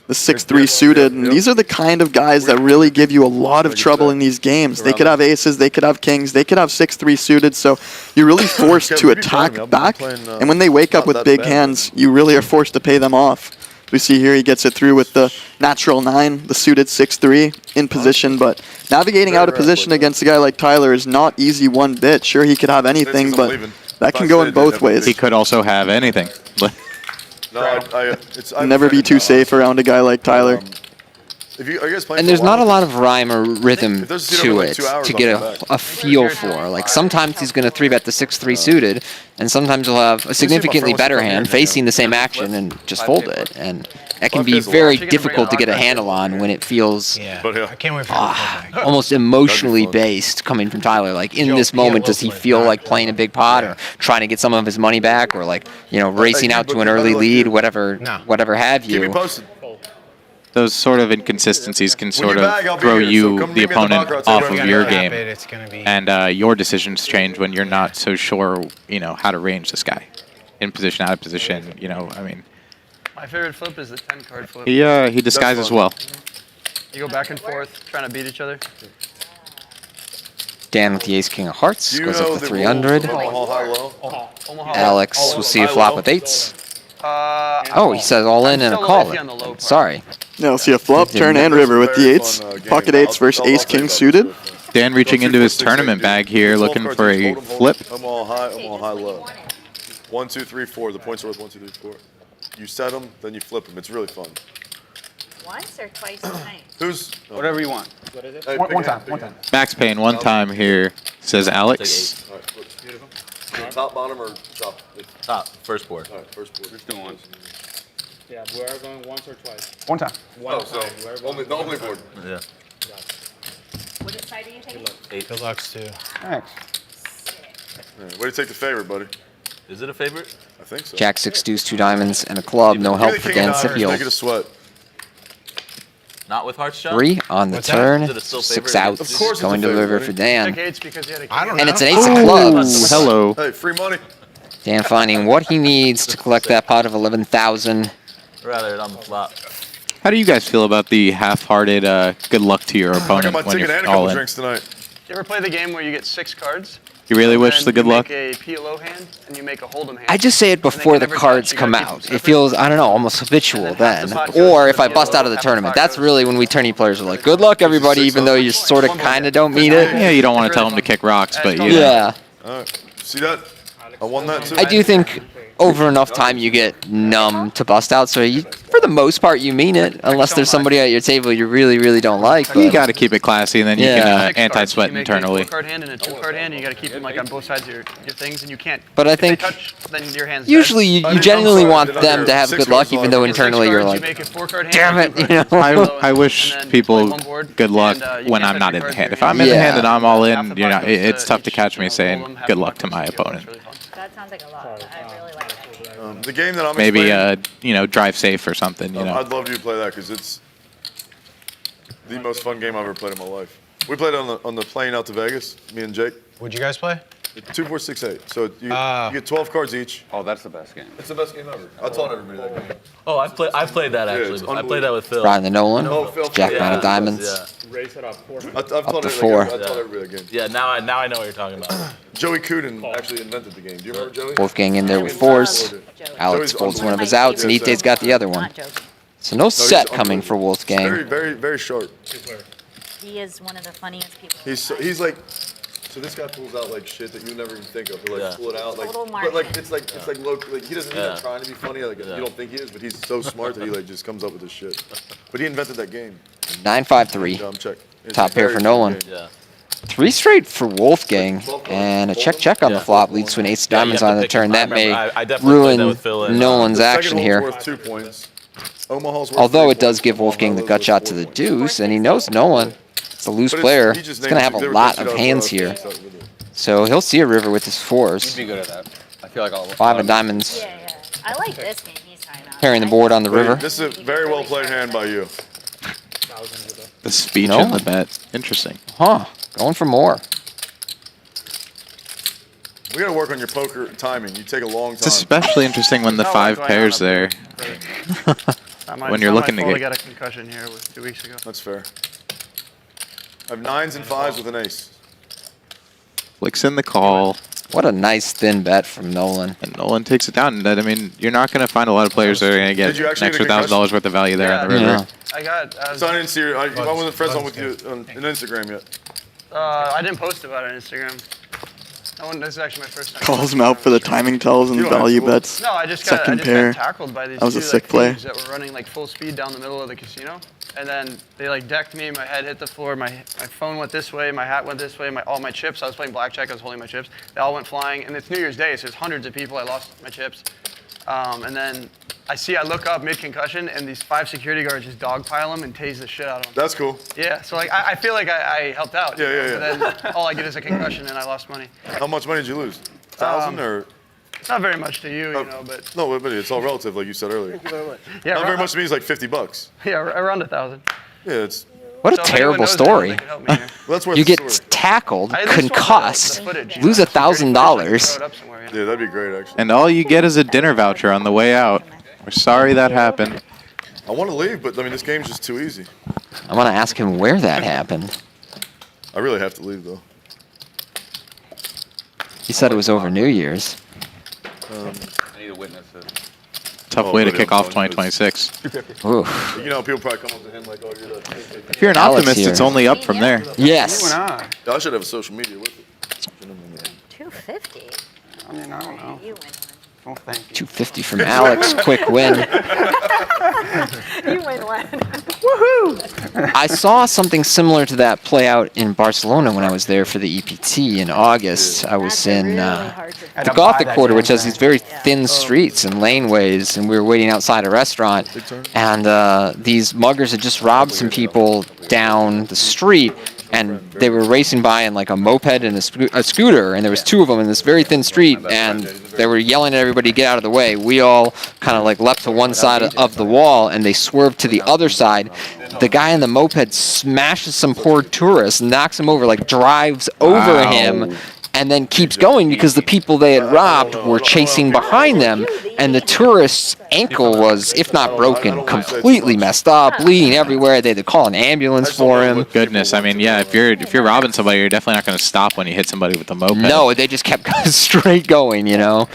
the 6-3 suited, and these are the kind of guys that really give you a lot of trouble in these games. They could have aces, they could have kings, they could have 6-3 suited, so you're really forced to attack back, and when they wake up with big hands, you really are forced to pay them off. We see here he gets it through with the natural 9, the suited 6-3 in position, but navigating out of position against a guy like Tyler is not easy one bit. Sure, he could have anything, but that can go in both ways. He could also have anything. Never be too safe around a guy like Tyler. And there's not a lot of rhyme or rhythm to it to get a feel for. Like, sometimes he's going to 3-bet the 6-3 suited, and sometimes he'll have a significantly better hand facing the same action and just fold it. And that can be very difficult to get a handle on when it feels I can't wait for almost emotionally based coming from Tyler. Like, in this moment, does he feel like playing a big pot or trying to get some of his money back, or, like, you know, racing out to an early lead, whatever have you. Those sort of inconsistencies can sort of throw you, the opponent, off of your game, and your decisions change when you're not so sure, you know, how to range this guy, in position, out of position. You know, I mean, My favorite flip is the 10-card flip. he disguises well. You go back and forth, trying to beat each other. Dan with the ace king of hearts Do you goes know up to the 300. rules of Omaha high-low? Omaha. Alex will see a flop with eights. Oh, he says all in and a call. Sorry. Yeah, we'll see a flop, turn, and river with the eights. Pocket eights versus ace king suited. Dan reaching into his tournament bag here, looking for a flip. Omaha high-low. 1, 2, 3, 4. The points are worth 1, 2, 3, 4. You set them, then you flip them. It's really fun. Once or twice tonight? Who's Whatever you want. Hey, One big time. hand, One big time. Max Payne one time here, says Alex. hand. All right, flip. Beautiful. Top, bottom, or top? Top, first board. All right, first board. Just do once. Yeah, we are going once or twice. One time. One Oh, so time. We're going the only board. Yeah. Which side are you taking? Good luck, Stu. Thanks. Yeah, way to take the favorite, buddy. Is it a favorite? I think so. Jack 6 deuce, 2 diamonds, and a club. No Give help the for king Dan of diamonds, make it a Sepiol. sweat. Not with hearts shot? 3 on the What's that? turn. Is it a still 6 favorite? outs. Of course it's Going a to the favorite, river buddy. for Dan. Pick eights because he had a king. I don't know. And it's an ace of clubs. Hello. Hey, free money. Dan finding what he needs to collect that pot of 11,000. Rather on the flop. How do you guys feel about the half-hearted good luck to your I got opponent my when ticket you're and a all couple in? drinks tonight. You ever play the game where you get 6 cards? You really and wish then the good you luck? make a PLO hand and you make a hold'em hand. I just say it they before can the never touch, cards you come gotta keep out. them It separate. feels, I don't know, almost habitual half then. the pot goes Or to if the I bust PLO, out of the half the tournament. pot That's goes really when we tourney players are like, good luck everybody, even though you sort of kind of don't mean it. Yeah, you don't want to tell him to kick rocks, but you know. Yeah. All right. See that? I won that too. I do think over enough time you get numb to bust out, so you, for the most part you mean it, unless there's somebody at your table you really, really don't like. You But got to keep it classy, and then you Yeah. can 6 cards. anti-sweat You make internally. a 4-card hand and a 2-card hand, and you got to keep them like on both sides of your things, and you can't. But I if they think touch, then your hand's usually you I'm genuinely sorry, want did I them hear to have 6 good luck, cards even though live? internally you're You like, make a 4-card hand, damn and it, a you 2-card know. hand. I wish And then people play one board, good luck and, you when can't I'm touch not your in the cards hand. with If your I'm in the Yeah. hand and I'm all Half in, the you know, pot goes it's tough to each, catch me you know, saying hold'em, half good the luck pot to my goes to PLO. opponent. It's really fun. That sounds like a lot. I really like that game. The game that I'm Maybe explaining, drive safe or something. You know. I'd love you to play that because it's the most fun game I've ever played in my life. We played on the plane out to Vegas, me and Jake. What'd you guys play? 2, 4, 6, 8. So you get 12 cards each. Oh, that's the best game. It's the best game ever. I taught everybody that game. Oh, I played that Yeah, actually. it's I played that with Phil. Ryan the Nolan, Oh, Phil. Jack Yeah. 9 of diamonds. Yeah. Raise it up. I've taught to everybody. 4. I taught everybody that game. Yeah, now I know what you're talking about. Joey Cooten actually invented the game. Do you remember Joey? Wolfgang in there with 4s. Alex Joey's folds one of his unbelievable. outs, and Yeah, Ite's got the other one. Not joking. So no set he's coming for unbelievable. Wolfgang. Very, very, very sharp. He is one of the funniest people. He's like, so this guy pulls out like shit that you never even think of. He'll like Yeah. pull it out like, Total but like marksman. it's like low. Like he doesn't. He's Yeah. not trying to be funny. Like you don't think he is, but he's so smart that he like just comes up with this shit. But he invented that game. 9-5-3. Check. It's Top a pair very for fun Nolan. game. Yeah. 3 straight for Wolfgang, and a check on the flop leads to an ace of Yeah, you diamonds have to on the pick turn. it. That may I definitely played that ruin with Phil and, Nolan's The second action hole's here. worth 2 points. Omaha's worth Although 3 it does points. give Wolfgang the Omaha's gut worth shot 4 to the points. deuce, and he knows Nolan. It's a loose But player. he He's just going to have named a it. They lot were of just hands out here. of it. So he'll see a river with his You'd 4s. be good at that. I feel like I'll. 5 of diamonds. Yeah, yeah. I like this game he's talking about. Pairing the board on the river. This is a very well played hand by you. The speech No. in the bet. Interesting. Huh. Going for more. We got to work on your poker timing. You take a long It's time. especially interesting when the Not a lot 5 going pairs on up there. When you're looking to I get. got a concussion here 2 weeks ago. That's fair. I have 9s and 5s with an ace. Flicks in the call, What a nice thin bet from Nolan. and Nolan takes it down. I mean, you're not going to find a lot of players that are going to get Did you an actually get a extra $1,000 worth of value there on the river. Yeah. I was, So I didn't see your. I wasn't friends on with you on Instagram yet. I didn't post about it on Instagram. This is actually my first time. Calls him out for the timing tells and You don't have value to. bets. No, I just got Second pair. tackled by these That was a two sick like, play. thieves that were running like full speed down the middle of the casino, and then they like decked me. My head hit the floor. My phone went this way. My hat went this way. All my chips. I was playing blackjack. I was holding my chips. They all went flying. And it's New Year's Day, so there's hundreds of people. I lost my chips. And then I look up mid concussion, and these 5 security guards just dogpile him and tase the shit out of him. That's cool. Yeah, so like I feel like I helped out. Yeah, you know, yeah, but then all I get is a concussion, and I lost money. How much money did you lose? 1,000 or? Not very much to you, you know, but No, but it's all relative, like you said earlier. yeah, Not very much to me is like $50. Yeah, around 1,000. Yeah, it's. What a So if anyone terrible knows anyone story. that can help me here. Well, that's worth You the get story. tackled, I just want concussed, the footage, you know, lose security footage, so I can $1,000. throw it up somewhere, you know. Yeah, that'd be great actually. And all you get is a dinner voucher on the way out. We're sorry that happened. I want to leave, but I mean this game's just too easy. I want to ask him where that happened. I really have to leave though. He said it was over New Year's. I need a witness. Tough way to kick off 2026. Ooh. You know, people probably come up to him like, "Oh, you're the." If you're an Alex optimist, here. it's only up from there. Yes. I should have a social media with it. 250. I mean, I don't know. You win Oh, thank you. 250 from Alex. Quick win. one. You win one. I saw something similar to that play out in Barcelona when I was there for the EPT in August. I was in the Gothic Quarter, which has these very thin streets and laneways, and we were waiting outside a restaurant, and these muggers had just robbed some people down the street, and they were racing by in like a moped and a scooter, and there was two of them in this very thin street, and they were yelling at everybody to get out of the way. We all kind of like leapt to one side of the wall, and they swerved to the other side. The guy in the moped smashes some poor tourist, knocks him over, like drives over him, and then keeps going because the people they had robbed were chasing behind them, and the tourist's ankle was, if not broken, completely messed up, bleeding everywhere. They had to call an ambulance for him. Goodness, I mean, yeah, if you're robbing somebody, you're definitely not going to stop when you hit somebody with a moped. No, they just kept straight going, you know.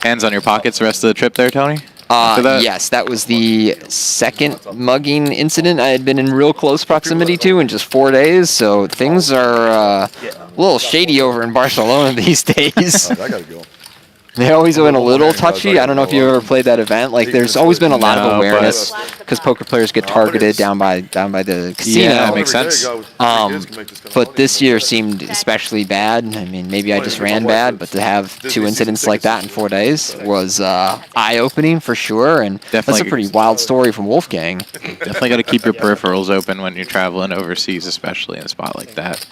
Hands on your pockets the rest of the trip there, Tony? Yes, that was the second mugging incident I had been in real close proximity to in just 4 days, so things are a little shady over in Barcelona these days. I gotta go. They always been a little touchy. I don't know if you ever played that event. Like, there's always been a lot of awareness because poker players get targeted down by the casino. Yeah, that makes sense. But this year seemed especially bad. I mean, maybe I just ran bad, but to have two incidents like that in 4 days was eye-opening for sure. And that's a pretty wild story from Wolfgang. Definitely got to keep your peripherals open when you're traveling overseas, especially in a spot like that.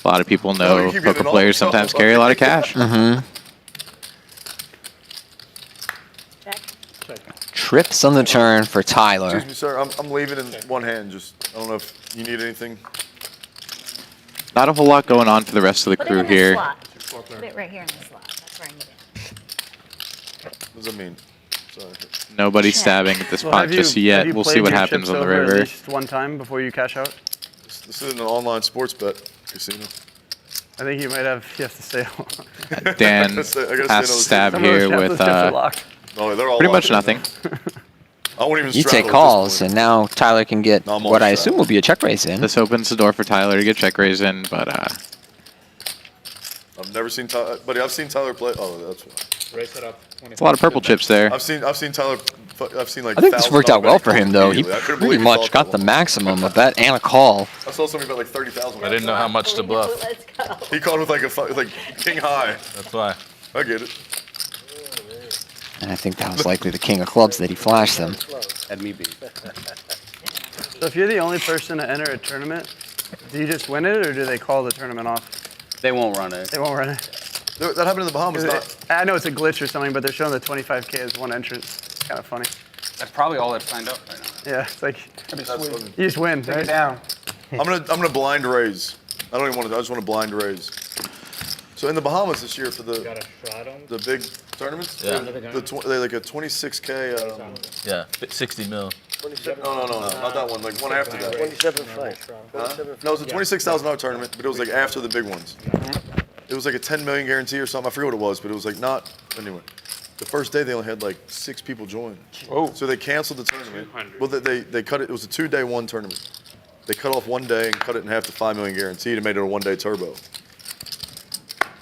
A lot of people know poker players sometimes carry a lot of cash. Mm-hmm. Trips on the turn for Tyler. Excuse me, sir. I'm leaving in one hand. Just, I don't know if you need anything. Not a whole lot going on for the rest of the Put crew it in the here. slot. Put it right here in the slot. That's where I need it. What does that mean? Sorry. Nobody stabbing at this spot just yet. We'll see what happens on the river. At least one time before you cash out? This is an online sports bet casino. I think you might have to stay home. Dan has to stab here with pretty much nothing. I won't even You take calls, and now Tyler can get what I assume will be a check raise in. This opens the door for Tyler to get check raise in, but I've never seen Tyler, buddy. I've seen Tyler play. Oh, that's why. Raise it up. it's a lot of purple chips there. I've seen Tyler. I've seen like. I think this worked out well for him, though. He I couldn't pretty believe he much called got that the one. maximum of that and a call. I saw somebody bet like 30,000. I didn't know how much to bluff. Let's go. He called with like like king high. That's why. I get it. And I think that was likely the king of clubs that he flashed them. Had me beat. So if you're the only person to enter a tournament, do you just win it or do they call the tournament off? They won't run it. They won't run it. That happened in the Bahamas. I know it's a glitch or something, but they're showing the 25K as one entrance. It's kind of funny. That's probably all that signed up right now. Yeah, it's like That's funny. you just win. Take Right? it down. I'm gonna blind raise. I don't even want to. I just want to blind raise. So in the Bahamas this year for Got a shot on. the big tournaments, Yeah. they like a 26K. Yeah, 60 mil. No, not that one. Like one after that. 27.5. No, it was a $26,000 tournament, but it was like after the big ones. It was like a 10 million guarantee or something. I forget what it was, but it was like not. Anyway, the first day they only had like 6 people join. Oh. So they canceled the tournament. Well, they cut it. It was a 2-day one tournament. They cut off one day and cut it in half to 5 million guaranteed and made it a 1-day turbo.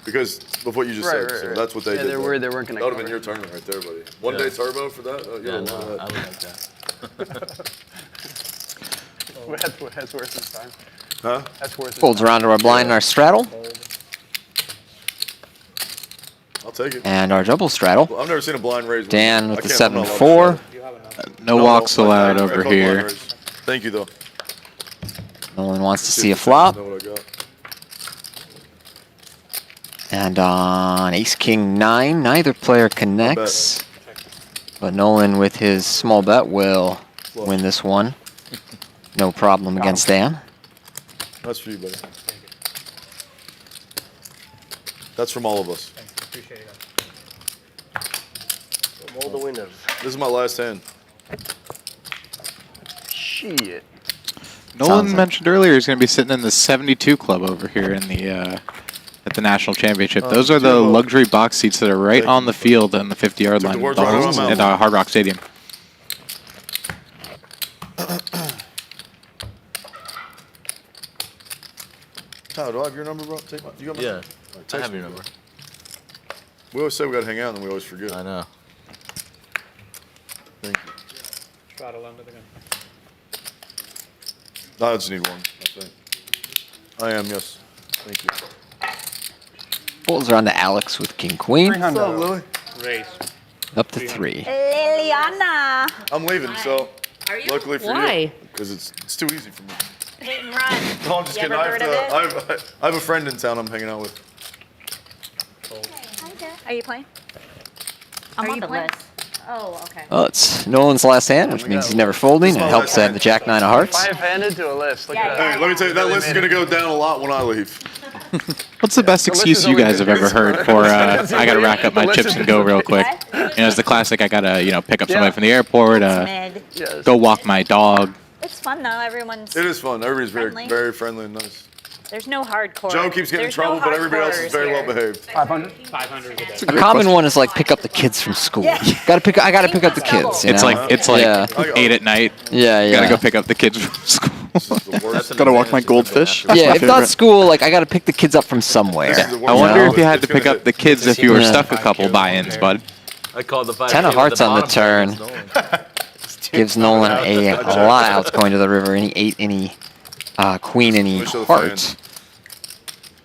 Because of what you just said. So that's what they did. Yeah, they're worried they weren't going to That would have been your tournament right there, buddy. 1-day turbo for that? Yeah, no, I would like that. That's worth his time. Huh? That's worth his Folds around to our blind and our straddle, I'll take it. and our double straddle. Well, I've never seen a blind raise. Dan with I the can't- I'm not allowed to 7-4. No walks allowed I over call blind here. raise. Thank you, though. Nolan wants to see a flop. Know what I got. And on ace-king-9, neither player connects. But Nolan with his small bet will win this one. No problem against Dan. That's for you, buddy. That's from all of us. Appreciate it. From all the winners. This is my last hand. Shit. Nolan like. mentioned earlier he's going to be sitting in the 72 club over here in the at the national championship. Those are the luxury box seats that are right on the field on the 50-yard line at Hard Rock Stadium. Tyler, do I have your number, bro? You got my Yeah, number? I have your number. We always say we got to hang out, and then we always forget. I know. Thank you. Try to land it again. No, I just need one, I think. I am, yes. Thank you. Folds are on to Alex with king queen. What's up, Lily? Raise. Up to 3. Liliana. I'm leaving, so luckily for Why? you. Because it's too easy for me. Hit and run. No, I'm just You kidding. ever heard of it? I have a friend in town I'm hanging out with. Are you playing? I'm on the list. Oh, okay. Well, it's Nolan's last hand, which means he's never folding. It helps to have the jack 9 of hearts. 5-handed to a list. Look at that. Hey, let me tell you, that list is going to go down a lot when I leave. What's the best excuse you guys have ever heard for, I got to rack up my chips and go real quick? You know, it's the classic, I got to, pick up somebody from the airport, go walk my dog. It's fun though. Everyone's. It is fun. Everybody's friendly. very friendly and nice. There's no hardcore. Joe keeps getting in There's trouble, no but everybody else is hardcores very here. well behaved. 500? 500 is a A common one is like pick up the kids from school. I gotta pick up the kids. You It's know? like Yeah. 8 at night. Yeah, You gotta yeah. go pick up the kids from school. Gotta walk my goldfish. That's Yeah, my if not favorite. school, like I gotta pick the kids up from somewhere. I wonder if you had to It's gonna pick up hit. the kids if you were Yeah. stuck a couple buy-ins, bud. I called the 5K 10 of with hearts on the bottom turn. pair, Gives Nolan a lot of outs going to the river. Any 8, any queen, any Wish of the hearts.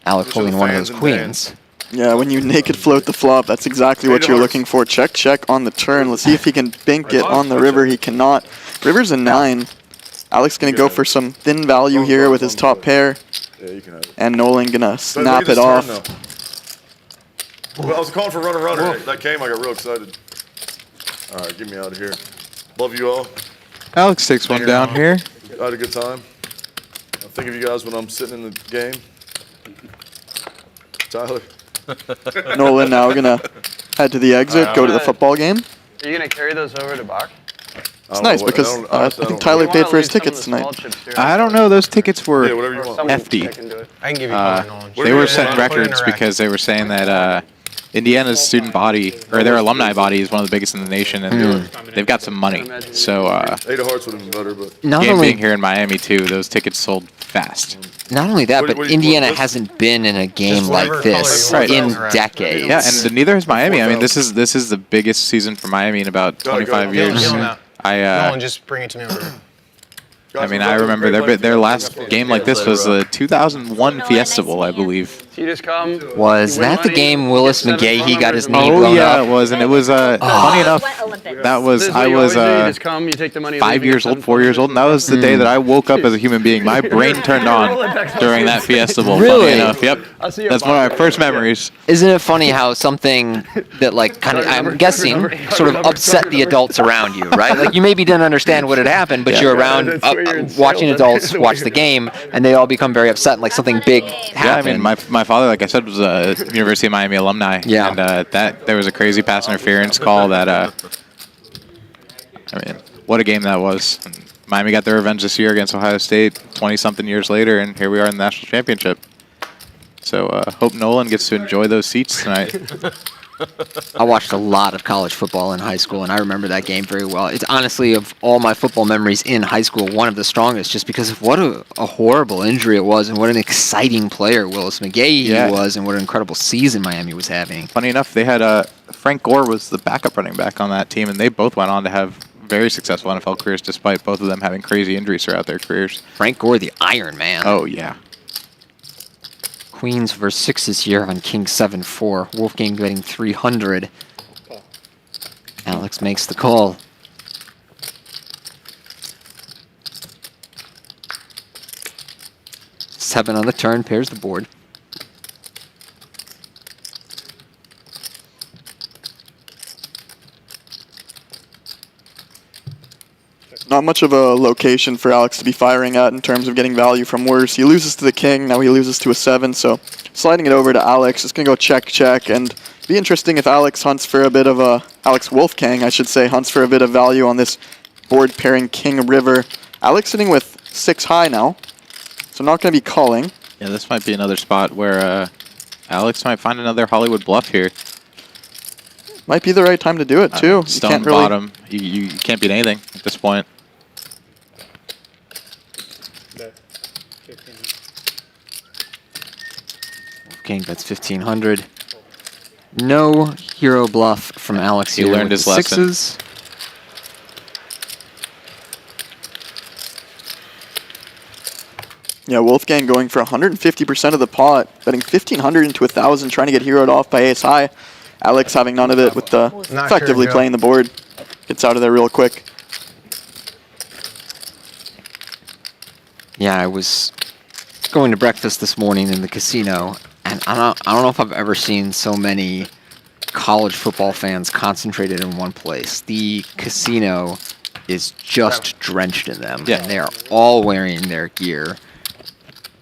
Alex Wish of the holding one of those fans and queens. Yeah, when you naked float the flop, that's exactly what Eight you're hearts. looking for. Check, check on the turn. Let's see if he can bink it on the river. He cannot. River's a 9. Alex gonna go for some thin value here with his top pair, Yeah, you can have it. and Nolan gonna But look snap at this it turn, off. though. Well, I was calling for runner. That came, I got real excited. All right, get me out of here. Love you all. Alex takes one down here. I had a good time. I think of you guys when I'm sitting in the game. Tyler. Nolan now gonna head to the exit, go to the football game. Are you gonna carry those over to Bach? It's nice because I think Tyler paid for his tickets tonight. I don't know, those tickets were Yeah, whatever you want. hefty. I can give you color, Nolan. They were setting Put it in records because they were saying that Indiana's student body, or their alumni body, is one of the biggest in the nation, and they've got some money. So, 8 of hearts would have been better, but Not game only being here in Miami, too, those tickets sold fast. Not only that, but What- Indiana what's- hasn't been in a game Just like whatever this color you in want. decades. Yeah, and neither has Miami. I mean, this is the biggest season for Miami in about Go, 25 go. years. Heal now. I Nolan, just bring it to me over. I mean, I remember their last game like this was the 2001 Fiesta Bowl, I believe. So you just come. Was you win that the money, game Willis get McGahee 700 got his knee Oh blown yeah, up? it was, and it was funny enough. Went Olympics. That was This is I what you was always do, you just come, you take the money. 5 leave, you years get old, 4 years old, and that was the day that I woke up as a human being. My brain turned on during that Fiesta Bowl. Really? Funny enough, yep. I'll see you That's at one of my Bach. first memories. Isn't it funny how something that like kind of, I'm guessing, sort of upset the adults around you, right? Like you maybe didn't understand what had happened, but you're around That's where you're in watching sales. adults watch the game, and they all become very upset, and like something big happened. Yeah, I mean, my father, like I said, was a University of Miami alumni. Yeah. And that there was a crazy pass interference call that, I mean, what a game that was. And Miami got their revenge this year against Ohio State 20-something years later, and here we are in the national championship. So hope Nolan gets to enjoy those seats tonight. I watched a lot of college football in high school, and I remember that game very well. It's honestly, of all my football memories in high school, one of the strongest, just because of what a horrible injury it was, and what an exciting player Willis McGahee was, and what an incredible season Miami was having. Funny enough, they had Frank Gore was the backup running back on that team, and they both went on to have very successful NFL careers, despite both of them having crazy injuries throughout their careers. Frank Gore, the Iron Man. Oh, yeah. Queens versus sixes here on King 7-4. Wolfgang getting 300. Alex makes the call. Seven on the turn, pairs the board. Not much of a location for Alex to be firing at in terms of getting value from worse. He loses to the king, now he loses to a 7, so sliding it over to Alex. It's going to go check, check, and be interesting if Alex hunts for a bit of a, Alex Wolfgang, I should say, hunts for a bit of value on this board pairing King River. Alex sitting with 6 high now. So not going to be calling. Yeah, this might be another spot where Alex might find another Hollywood bluff here. Might be the right time to do it, too. You Stone can't really... bottom. You can't beat anything at this point. King bets 1,500. No hero bluff from Alex He here learned with his the lesson. sixes. Yeah, Wolfgang going for 150% of the pot, betting 1,500 into 1,000, trying to get heroed off by ace high. Alex having none of it with the effectively playing the board. Gets out of there real quick. Yeah, I was going to breakfast this morning in the casino, and I don't know if I've ever seen so many college football fans concentrated in one place. The casino is just drenched in them. Yeah. And they are all wearing their gear.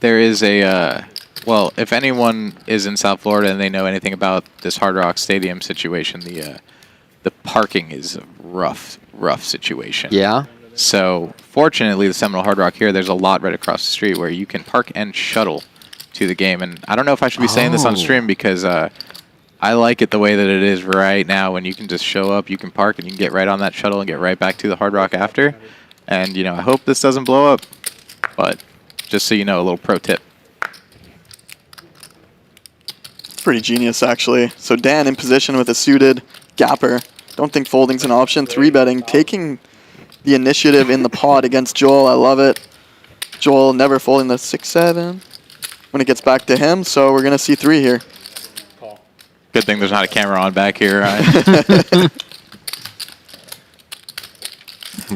There is a, well, if anyone is in South Florida and they know anything about this Hard Rock Stadium situation, the parking is a rough situation. Yeah. So fortunately, the Seminole Hard Rock here, there's a lot right across the street where you can park and shuttle to the game. And I don't know if I should be saying this on stream because I like it the way that it is right now when you can just show up, you can park, and you can get right on that shuttle and get right back to the Hard Rock after. And, you know, I hope this doesn't blow up, but just so you know, a little pro tip. Pretty genius, actually. So Dan in position with a suited gapper. Don't think folding's an option. 3-betting, taking the initiative in the pot against Joel. I love it. Joel never folding the 6-7 when it gets back to him, so we're going to see 3 here. Good thing there's not a camera on back here, Ryan.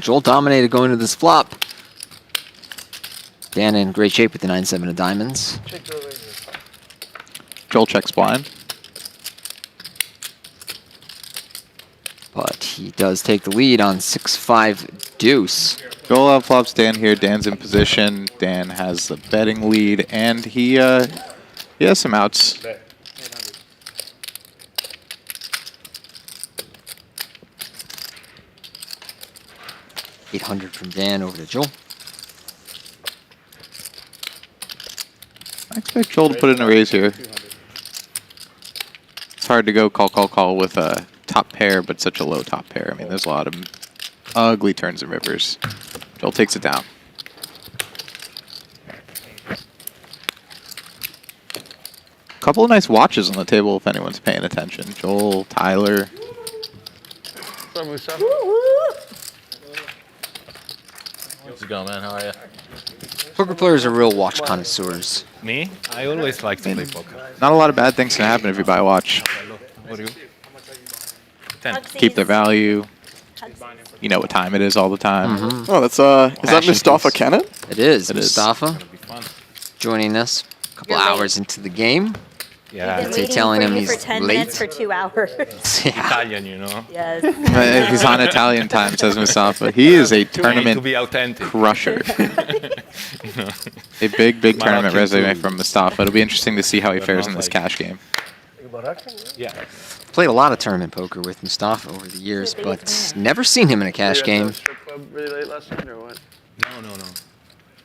Joel dominated going to this flop. Dan in great shape with the 9-7 of diamonds. Joel checks blind. But he does take the lead on 6-5 deuce. Joel outflops Dan here. Dan's in position. Dan has the betting lead, and he has some outs. $800 from Dan over to Joel. I expect Joel to put in a raise here. It's hard to go call with a top pair, but such a low top pair. I mean, there's a lot of ugly turns and rivers. Joel takes it down. Couple of nice watches on the table if anyone's paying attention. Joel, Tyler. What's up, Mustafa? How's it going, man? How are you? Poker players are real watch connoisseurs. Me? I always like to play poker. Not a lot of bad things can happen if you buy a watch. What do you? 10. Keep their value. You know what time it is all the time. Mm-hmm. Oh, that's is that Mustafa Kennett? It is. It is. Mustafa joining us a couple hours into the game. Yeah. I've been waiting telling for him you he's for 10 late. minutes for 2 hours. Yeah. Italian, you know. Yes. He's on Italian time, says Mustafa. He is a To tournament be authentic. crusher. A big tournament resume from Mustafa. It'll be interesting to see how he fares in this cash game. Yeah. Played a lot of tournament poker with Mustafa over the years, but never seen him in a cash game. Strip club really late last night or what? No.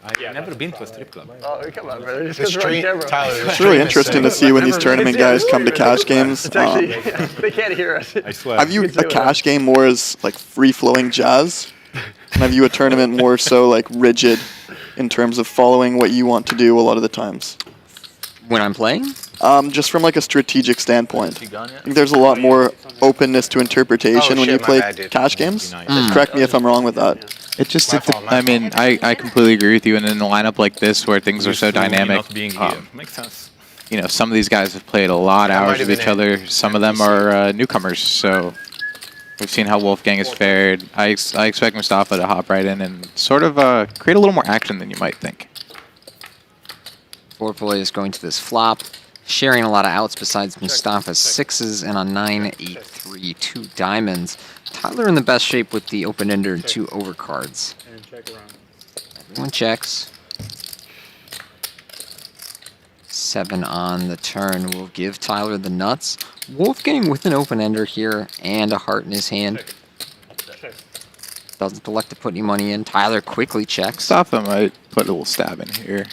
I've never been to a strip club. Oh, come on, brother. Just The 'cause we're on stream, camera. Tyler. It's really interesting to see when these tournament guys come to cash games. It's actually, they can't hear us. I swear. I view a cash game more as like free-flowing jazz, and I view a tournament more so like rigid in terms of following what you want to do a lot of the times. When I'm playing? Just from like a strategic standpoint. I think there's a lot more openness to interpretation when you my play bad, dude. cash games. Correct me if I'm wrong with that. It just, My fault, my I mean, I completely agree with you. And in a lineup like this where things are so dynamic, Not being here. Makes sense. you know, some of these guys have played a lot of That might hours have with each been other. Some of them are newcomers. So we've seen how Wolfgang has fared. I expect Mustafa to hop right in and sort of create a little more action than you might think. 4 players going to this flop, sharing a lot of outs besides Mustafa's 6s and a 9-8-3, 2 diamonds. Tyler in the best shape with the open-ender and 2 overcards. And check around. Everyone checks. 7 on the turn will give Tyler the nuts. Wolfgang with an open-ender here and a heart in his hand. Doesn't elect to put any money in. Tyler quickly checks. Mustafa might put a little stab in here.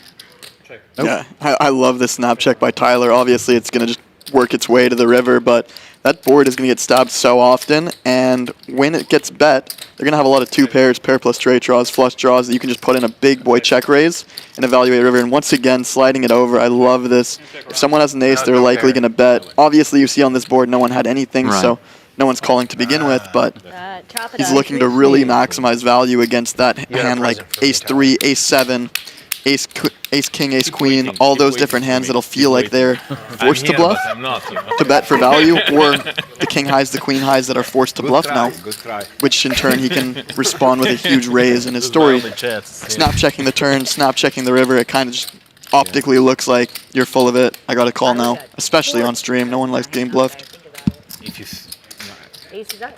Check. Yeah, I love this snap check by Tyler. Obviously, it's going to just work its way to the river, but that board is going to get stabbed so often, and when it gets bet, they're going to have a lot of 2 pairs, pair plus straight draws, flush draws, that you can just put in a big boy check raise and evaluate river. And once again, sliding it over. I love this. If someone has an ace, they're likely going to bet. Obviously, you see on this board, no one had anything, so no one's calling to begin with, but he's looking to really maximize value against that hand like ace 3, ace 7, ace king, ace queen, all those different hands that'll feel like they're forced to bluff, to bet for value, or the king highs, the queen highs that are forced to bluff now, which in turn he can respond with a huge raise in his story. Snap checking the turn, snap checking the river, it kind of just optically looks like you're full of it. I got a call now, especially on stream. No one likes getting bluffed.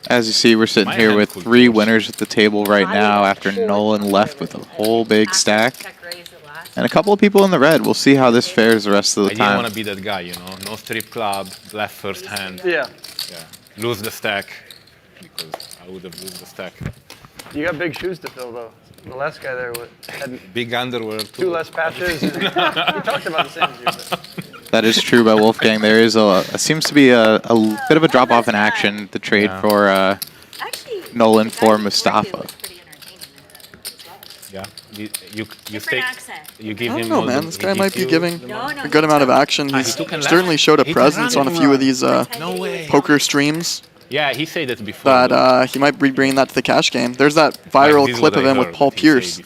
As you see, we're sitting here with 3 winners at the table right now after Nolan left with a whole big stack. And a couple of people in the red. We'll see how this fares the rest of the I time. didn't want to be that guy, you know. No strip club, left first hand. Yeah. Lose the stack, because I would have lost the stack. You got big shoes to fill, though. The last guy there had Big underwear, too. 2 less patches. And we talked about the same as you. But. That is true by Wolfgang. There is seems to be a bit of a drop-off in action, the trade for Nolan for Mustafa. Yeah, you stay. You give I him. don't know, man. This guy might be giving a good amount of action. He's certainly showed a presence on a few of these poker streams. Yeah, he said that before. That he might be bringing that to the cash game. There's that viral clip of him with Paul Pierce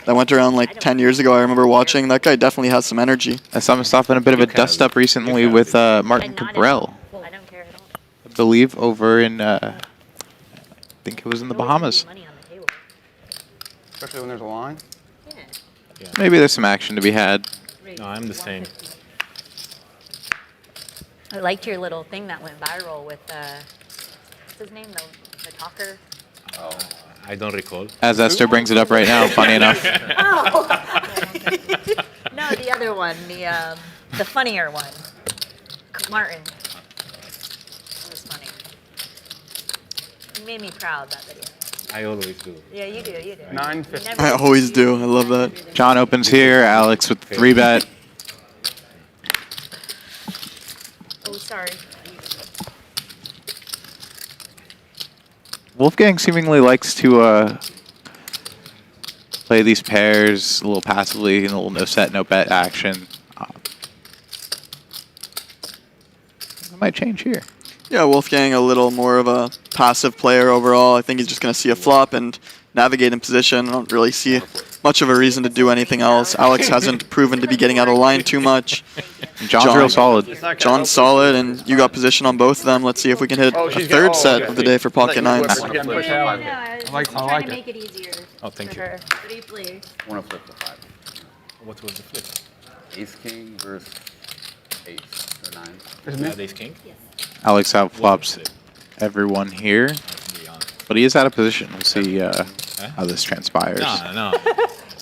that went around like 10 years ago. I remember watching. That guy definitely has some energy. I saw Mustafa in a bit of a dust-up recently with Martin Cabral. I believe over in, I think it was in the Bahamas. Especially when there's a line. Maybe there's some action to be had. No, I'm the same. I liked your little thing that went viral with, what's his name, the talker? Oh, I don't recall. As Esther brings it up right now, funny enough. Oh! No, the other one, the funnier one. Martin. It was funny. It made me proud, that video. I always do. Yeah, you do, you do. 950. I always do. I love that. John opens here. Alex with the 3-bet. Oh, sorry. Wolfgang seemingly likes to play these pairs a little passively, a little no set, no bet action. It might change here. Yeah, Wolfgang a little more of a passive player overall. I think he's just going to see a flop and navigate in position. I don't really see much of a reason to do anything else. Alex hasn't proven to be getting out of line too much. John's real solid. John's solid, and you got position on both of them. Let's see if we can hit a 3rd set of the day for Pocket Nines. I was trying to make it easier. Oh, thank you. What do you play? I want to flip the 5. What was the flip? Ace king versus ace or 9. Isn't that ace king? Yes. Alex outflops everyone here, but he is out of position. We'll see how this transpires. No.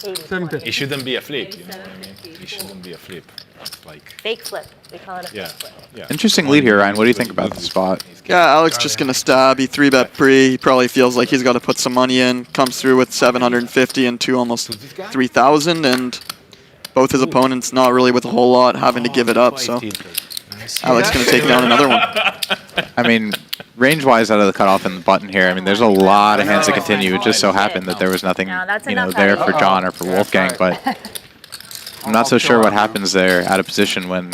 It shouldn't be a flip, you know what I mean? It shouldn't be a flip. It's like Fake flip. We call it a fake flip. yeah. Interesting lead here, Ryan. What do you think about the spot? Yeah, Alex just going to stab. He 3-bet pre. He probably feels like he's got to put some money in. Comes through with 750 and 2 almost 3,000, and both his opponents not really with a whole lot, having to give it up. So Alex going to take down another one. I mean, range-wise out of the cutoff and the button here, I mean, there's a lot of hands to continue. It just so happened that there was nothing, there for John or for Wolfgang, but I'm not so sure what happens there out of position when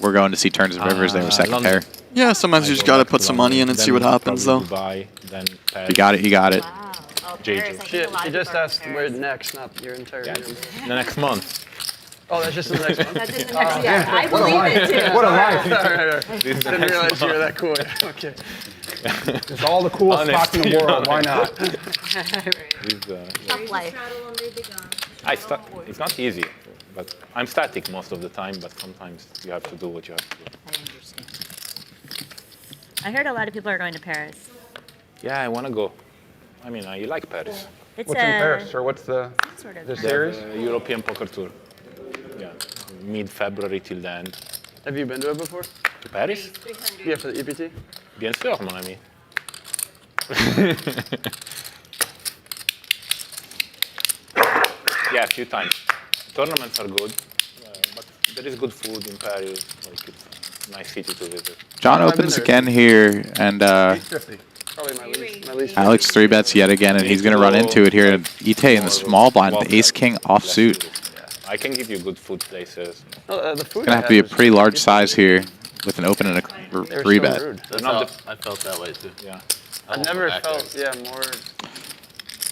we're going to see turns and rivers there with second pair. Yeah, sometimes you just got to put some money in and see what happens, though. You got it, you got it. He just asked where next, not your entire room. The next month. Oh, that's just the next one? That's just the next, yeah. I believe it, too. What a life. Didn't realize you were that cool. Okay. There's all the cool spots in the world. Why not? Tough life. It's not easy, but I'm static most of the time, but sometimes you have to do what you have to do. I understand. I heard a lot of people are going to Paris. Yeah, I want to go. I mean, I like Paris. It's What's in Paris, or what's the sort of series? European Poker Tour. Yeah, mid-February till the end. Have you been to it before? To Paris? Yeah, for the EPT? Bien sûr, mon ami. Yeah, a few times. Tournaments are good, but there is good food in Paris. Like it's a nice city to visit. John opens again here, and Probably my least. Alex 3-bets yet again, and he's going to run into it here. Ite in the small blind with ace-king offsuit. Yeah, I can give you good food places. The food Going to have to be a pretty large size here with an open and a 3-bet. I felt that way too. Yeah. I've never felt, more.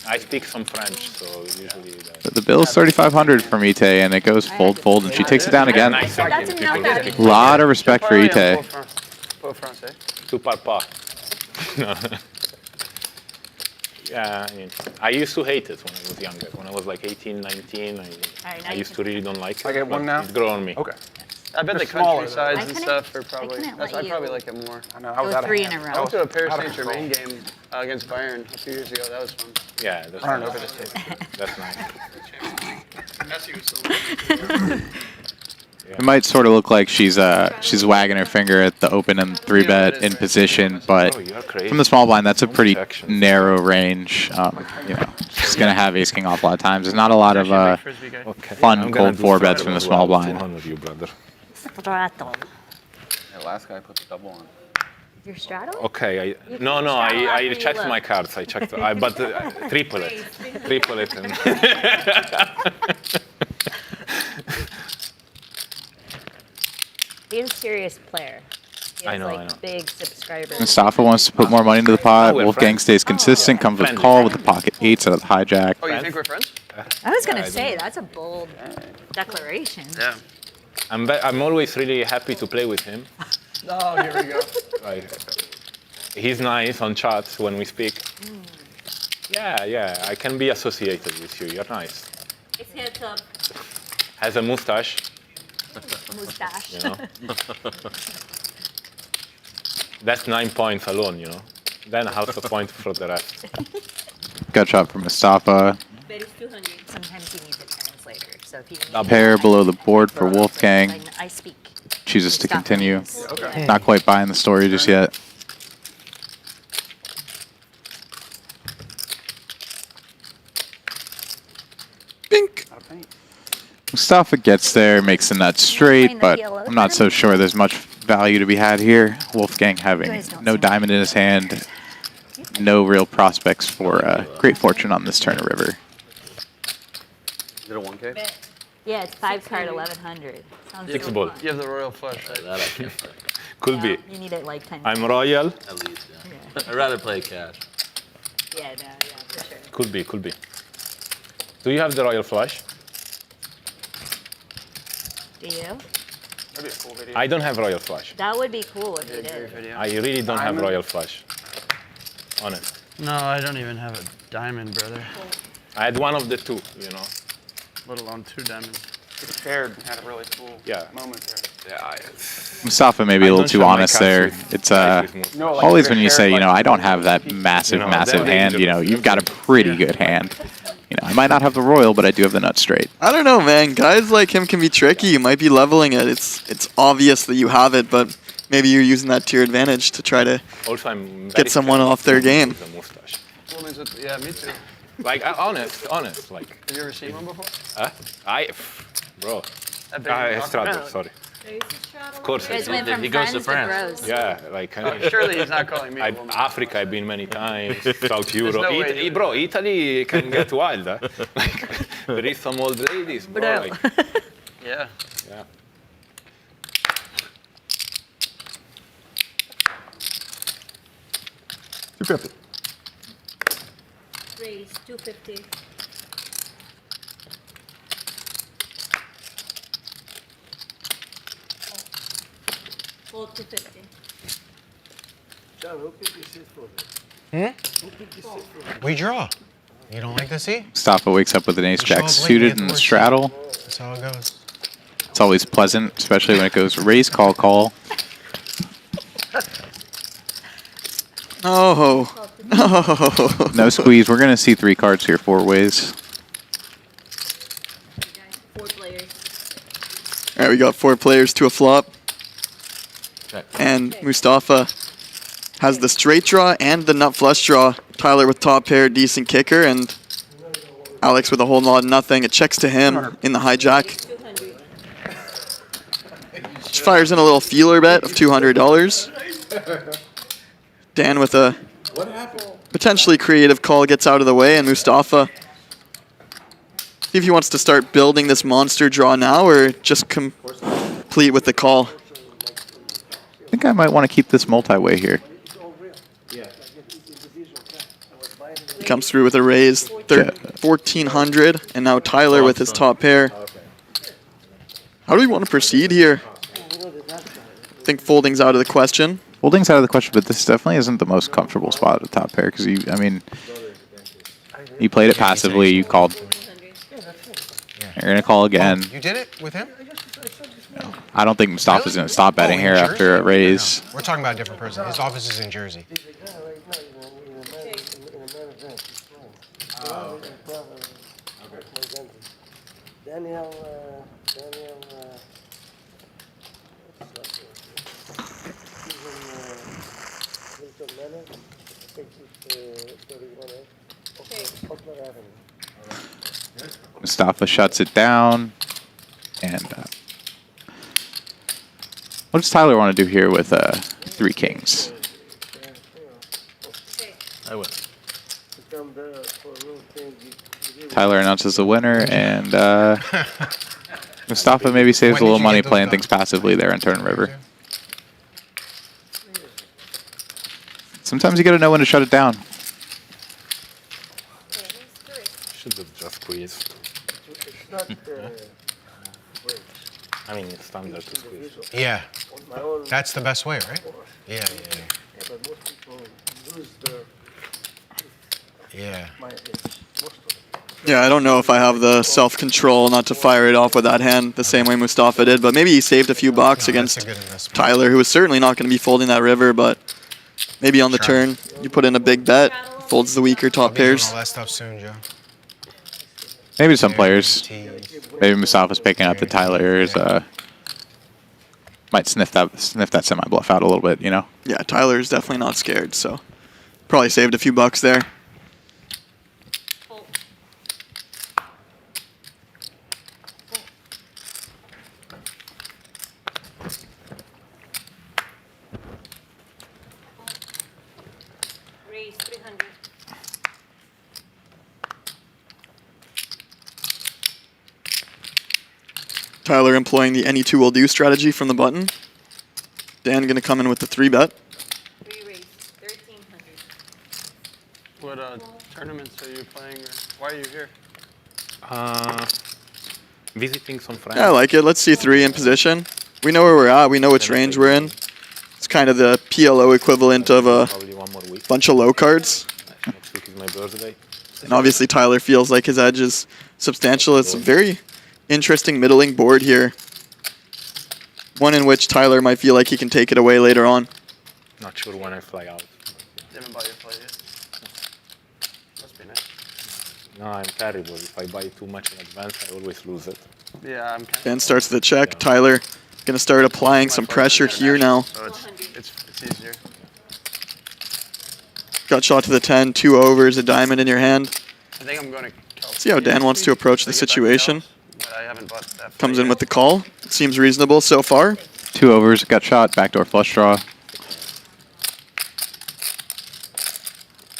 I speak some French, so usually. But the bill's 3,500 from Ite, and it goes fold, and she takes it down again. That's not bad. A lot of respect for Ite. Tu parles pas. Yeah, I used to hate it when I was younger. When I was like 18, 19, I used to really don't like it. I get one now? It's grown on me. Okay. I bet the countrysides and stuff are probably. I probably like it more. I know. I was out of 3 hand. in a I row. went to a Paris Saint-Germain game against Bayern a few years ago. That was fun. Yeah, that's Running nice. over this table. That's nice. It might sort of look like she's wagging her finger at the open and 3-bet in position, but from the small blind, that's a pretty narrow range. You know, she's going to have ace-king off a lot of times. There's not a lot of fun cold 4-bets from the small blind. Straddle. Yeah, last guy put the double on. Your straddle? Okay, I checked my cards. I checked, but triple it. Triple it. He's a serious player. He has I know. big subscribers. Mustafa wants to put more money into the pot. Wolfgang stays consistent, comes with call with the pocket 8s out of the hijack. Oh, you think we're friends? I was going to say, that's a bold declaration. Yeah. I'm always really happy to play with him. Oh, here we go. He's nice on chat when we speak. Yeah, I can be associated with you. You're nice. It's heads up. Has a mustache. Mustache. You know? That's 9 points alone, you know. Then half a point for the rest. Gut shot from Mustafa. Bet is 200. Sometimes he needs a translator. So if he needs Pair below the board for Wolfgang. I speak. Chooses to continue. Okay. Not quite buying the story just yet. Bink. Mustafa gets there, makes the nut straight, but I'm not so sure there's much value to be had here. Wolfgang having no diamond in his hand, no real prospects for great fortune on this turn of river. Is it a 1K? Yeah, it's 5 card 1100. Sounds 6 so ball. fun. You have the royal flush, right? That I can't play. Could be. You need it like 10 I'm royal. At least, yeah. I'd rather play cash. Yeah, for sure. Could be. Do you have the royal flush? Do you? That'd be a cool video. I don't have royal flush. That would be cool if you did. I really don't have royal flush. Honest. No, I don't even have a diamond, brother. I had one of the two, you know. Let alone 2 diamonds. It shared had a really cool moment there. Yeah. Mustafa may be a little too honest there. It's always when you say, you know, I don't have that massive hand, you know, you've got a pretty good hand. You know, I might not have the royal, but I do have the nut straight. I don't know, man. Guys like him can be tricky. You might be leveling it. It's obvious that you have it, but maybe you're using that to your advantage to try to get someone off their game. Yeah, me too. Like, honest, like. Have you ever seen one before? Bro. Estrada, sorry. Of course. You guys went from friends to bros. Yeah, like. Surely he's not calling me a woman. Africa, I've been many times. South Europe. no way. Bro, Italy can get wild. Like, there is some old ladies, bro. Bro. Like, Yeah. yeah. $250. Raise 250. Fold 250. John, who picked this shit for me? Who picked this shit for me? We draw. You don't like to see? Mustafa wakes up with an ace-jack suited in the straddle. That's how it goes. It's always pleasant, especially when it goes raise, call, call. Oh, no. No squeeze. We're going to see 3 cards here 4 ways. 4 players. All right, we got 4 players to a flop. Check. And Mustafa has the straight draw and the nut flush draw. Tyler with top pair, decent kicker, and Alex with a whole lot of nothing. It checks to him in the hijack. Fires in a little feeler bet of $200. Dan with a potentially creative call gets out of the way, and Mustafa, see if he wants to start building this monster draw now or just complete with the call. I think I might want to keep this multi-way here. He comes through with a raise, 1,400, and now Tyler with his top pair. How do we want to proceed here? I think folding's out of the question. Folding's out of the question, but this definitely isn't the most comfortable spot at the top pair because you played it passively, you called. You're going to call again. You did it with him? I don't think Mustafa's going to stop betting here after a raise. We're talking about a different person. His office is in Jersey. Mustafa shuts it down. And what does Tyler want to do here with 3 kings? I will. Tyler announces the winner, and Mustafa maybe saves a little money playing things passively there in turn river. Sometimes you got to know when to shut it down. Should have just squeezed. I mean, it's standard to squeeze. Yeah. That's the best way, right? Yeah. Yeah. Yeah, I don't know if I have the self-control not to fire it off with that hand the same way Mustafa did, but maybe he saved a few bucks against Tyler, who was certainly not going to be folding that river, but maybe on the turn you put in a big bet, folds the weaker top pairs. All that stuff soon, Joe. Maybe some players. Maybe Mustafa's picking up that Tyler's might sniff that semi-bluff out a little bit, you know? Yeah, Tyler's definitely not scared, so probably saved a few bucks there. Raise 300. Tyler employing the any two will do strategy from the button. Dan going to come in with the 3-bet. 3 raise 1,300. What tournaments are you playing? Or why are you here? Visiting some friends. Yeah, I like it. Let's see 3 in position. We know where we're at. We know which range we're in. It's kind of the PLO equivalent of a bunch of low cards. Next week is my birthday. And obviously Tyler feels like his edge is substantial. It's a very interesting middling board here. One in which Tyler might feel like he can take it away later on. Not sure when I fly out. You haven't bought your flight yet? Must be nice. No, I'm terrible. If I buy too much in advance, I always lose it. Yeah, I'm kind Dan starts the check. Tyler going to start applying some pressure here now. So it's easier. Got shot to the 10, 2 overs, a diamond in your hand. I think I'm going to See how Dan wants to approach the situation. but I haven't bought that. Comes in with the call. It seems reasonable so far. 2 overs, got shot, backdoor flush draw.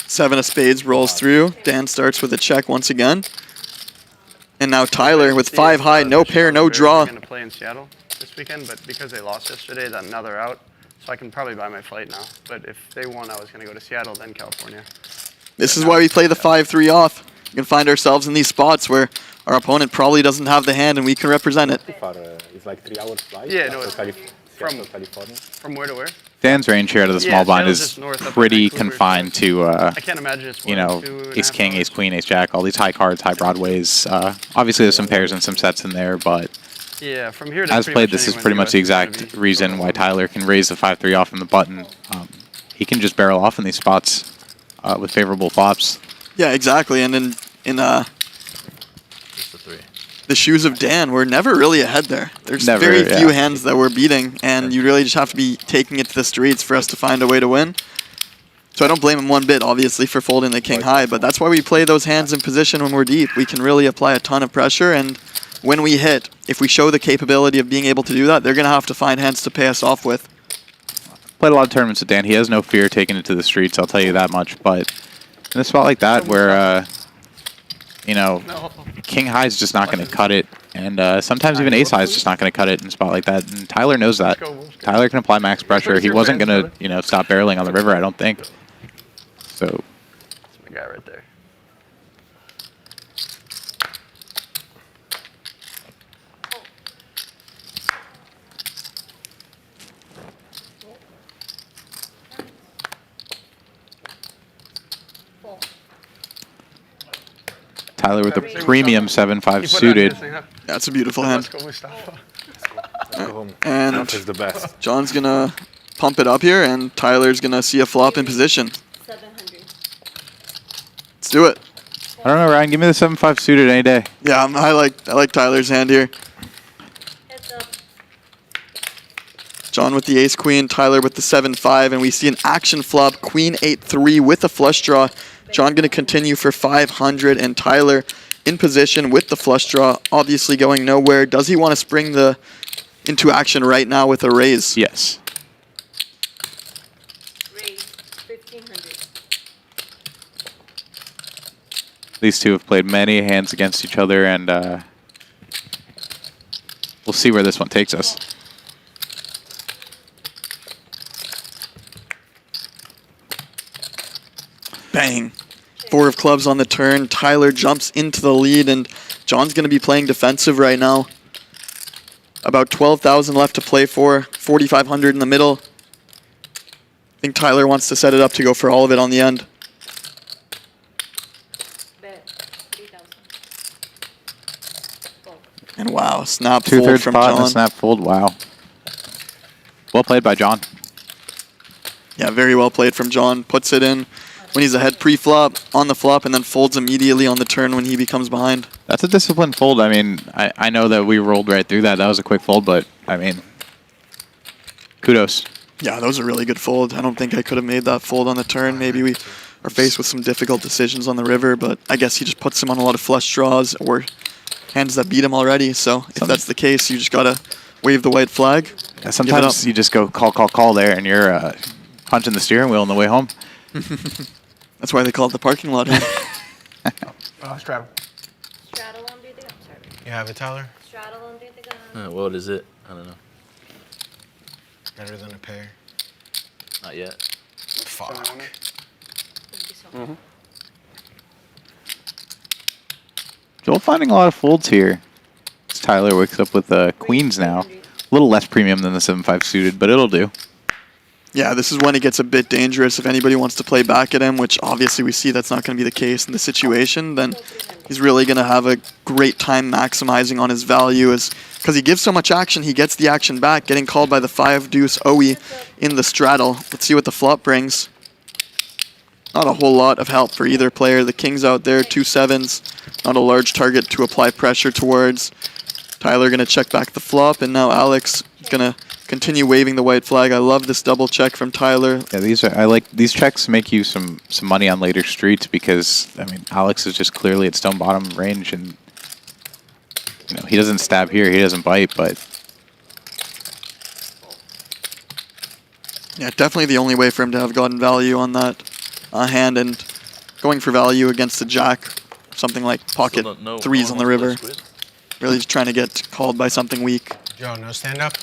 7 of spades rolls through. Dan starts with a check once again. And now Tyler with 5 high, no pair, no draw. I'm going to play in Seattle this weekend, but because they lost yesterday, now they're out. So I can probably buy my flight now. But if they won, I was going to go to Seattle, then California. This is why we play the 5-3 off. We can find ourselves in these spots where our opponent probably doesn't have the hand and we can represent it. It's like 3 hours flight. Yeah, no, it's from California. From where to where? Dan's range here out of the small blind is pretty confined to, I can't imagine it's you know, ace king, ace queen, ace jack, all these high cards, high broadways. Obviously, there's some pairs and some sets in there, but yeah, from here to as played, this is pretty much the exact reason why Tyler can raise the 5-3 off from the button. He can just barrel off in these spots with favorable flops. Yeah, exactly. And in the shoes of Dan, we're never really ahead there. There's very few hands that we're beating, and you really just have to be taking it to the streets for us to find a way to win. So I don't blame him one bit, obviously, for folding the king high, but that's why we play those hands in position when we're deep. We can really apply a ton of pressure, and when we hit, if we show the capability of being able to do that, they're going to have to find hands to pay us off with. Played a lot of tournaments with Dan. He has no fear taking it to the streets, I'll tell you that much. But in a spot like that where, you know, king high is just not going to cut it, and sometimes even ace high is just not going to cut it in a spot like that. And Tyler knows that. Tyler can apply max pressure. He wasn't going to, you know, stop barreling on the river, I don't think. So That's my guy right there. Tyler with a premium 7-5 suited. That's a beautiful hand. Let's go, Mustafa. And That is the best. John's going to pump it up here, and Tyler's going to see a flop in position. 700. Let's do it. I don't know, Ryan. Give me the 7-5 suited any day. Yeah, I like Tyler's hand here. Heads up. John with the ace-queen, Tyler with the 7-5, and we see an action flop, queen 8-3 with a flush draw. John going to continue for 500, and Tyler in position with the flush draw, obviously going nowhere. Does he want to spring into action right now with a raise? Yes. Raise 1,500. These two have played many hands against each other, and we'll see where this one takes us. Bang. 4 of clubs on the turn. Tyler jumps into the lead, and John's going to be playing defensive right now. About 12,000 left to play for. 4,500 in the middle. I think Tyler wants to set it up to go for all of it on the end. Bet 3,000. Fold. And wow, snap fold Two-thirds from pot and a John. snap fold. Wow. Well played by John. Yeah, very well played from John. Puts it in when he's ahead pre-flop, on the flop, and then folds immediately on the turn when he becomes behind. That's a disciplined fold. I mean, I know that we rolled right through that. That was a quick fold, but, I mean, kudos. Yeah, that was a really good fold. I don't think I could have made that fold on the turn. Maybe we are faced with some difficult decisions on the river, but I guess he just puts him on a lot of flush draws or hands that beat him already. So if that's the case, you just got to wave the white flag. Yeah, sometimes you just go call there, and you're punching the steering wheel on the way home. That's why they call it the parking lot. Straddle. Straddle on, do the gun. Sorry. You have it, Tyler? Straddle on, do the gun. What is it? I don't know. Better than a pair. Not yet. Fuck. Joel finding a lot of folds here. As Tyler wakes up with queens now. A little less premium than the 7-5 suited, but it'll do. Yeah, this is when it gets a bit dangerous. If anybody wants to play back at him, which obviously we see that's not going to be the case in the situation, then he's really going to have a great time maximizing on his value. Because he gives so much action, he gets the action back, getting called by the 5-deuce OE in the straddle. Let's see what the flop brings. Not a whole lot of help for either player. The king's out there, 2 7s. Not a large target to apply pressure towards. Tyler going to check back the flop, and now Alex going to continue waving the white flag. I love this double check from Tyler. Yeah, I like these checks make you some money on later streets because I mean Alex is just clearly at stone bottom range, and you know he doesn't stab here, he doesn't bite, but yeah, definitely the only way for him to have gotten value on that hand, and going for value against the jack, something like pocket threes on the river. Really just trying to get called by something weak. Joe, no stand up.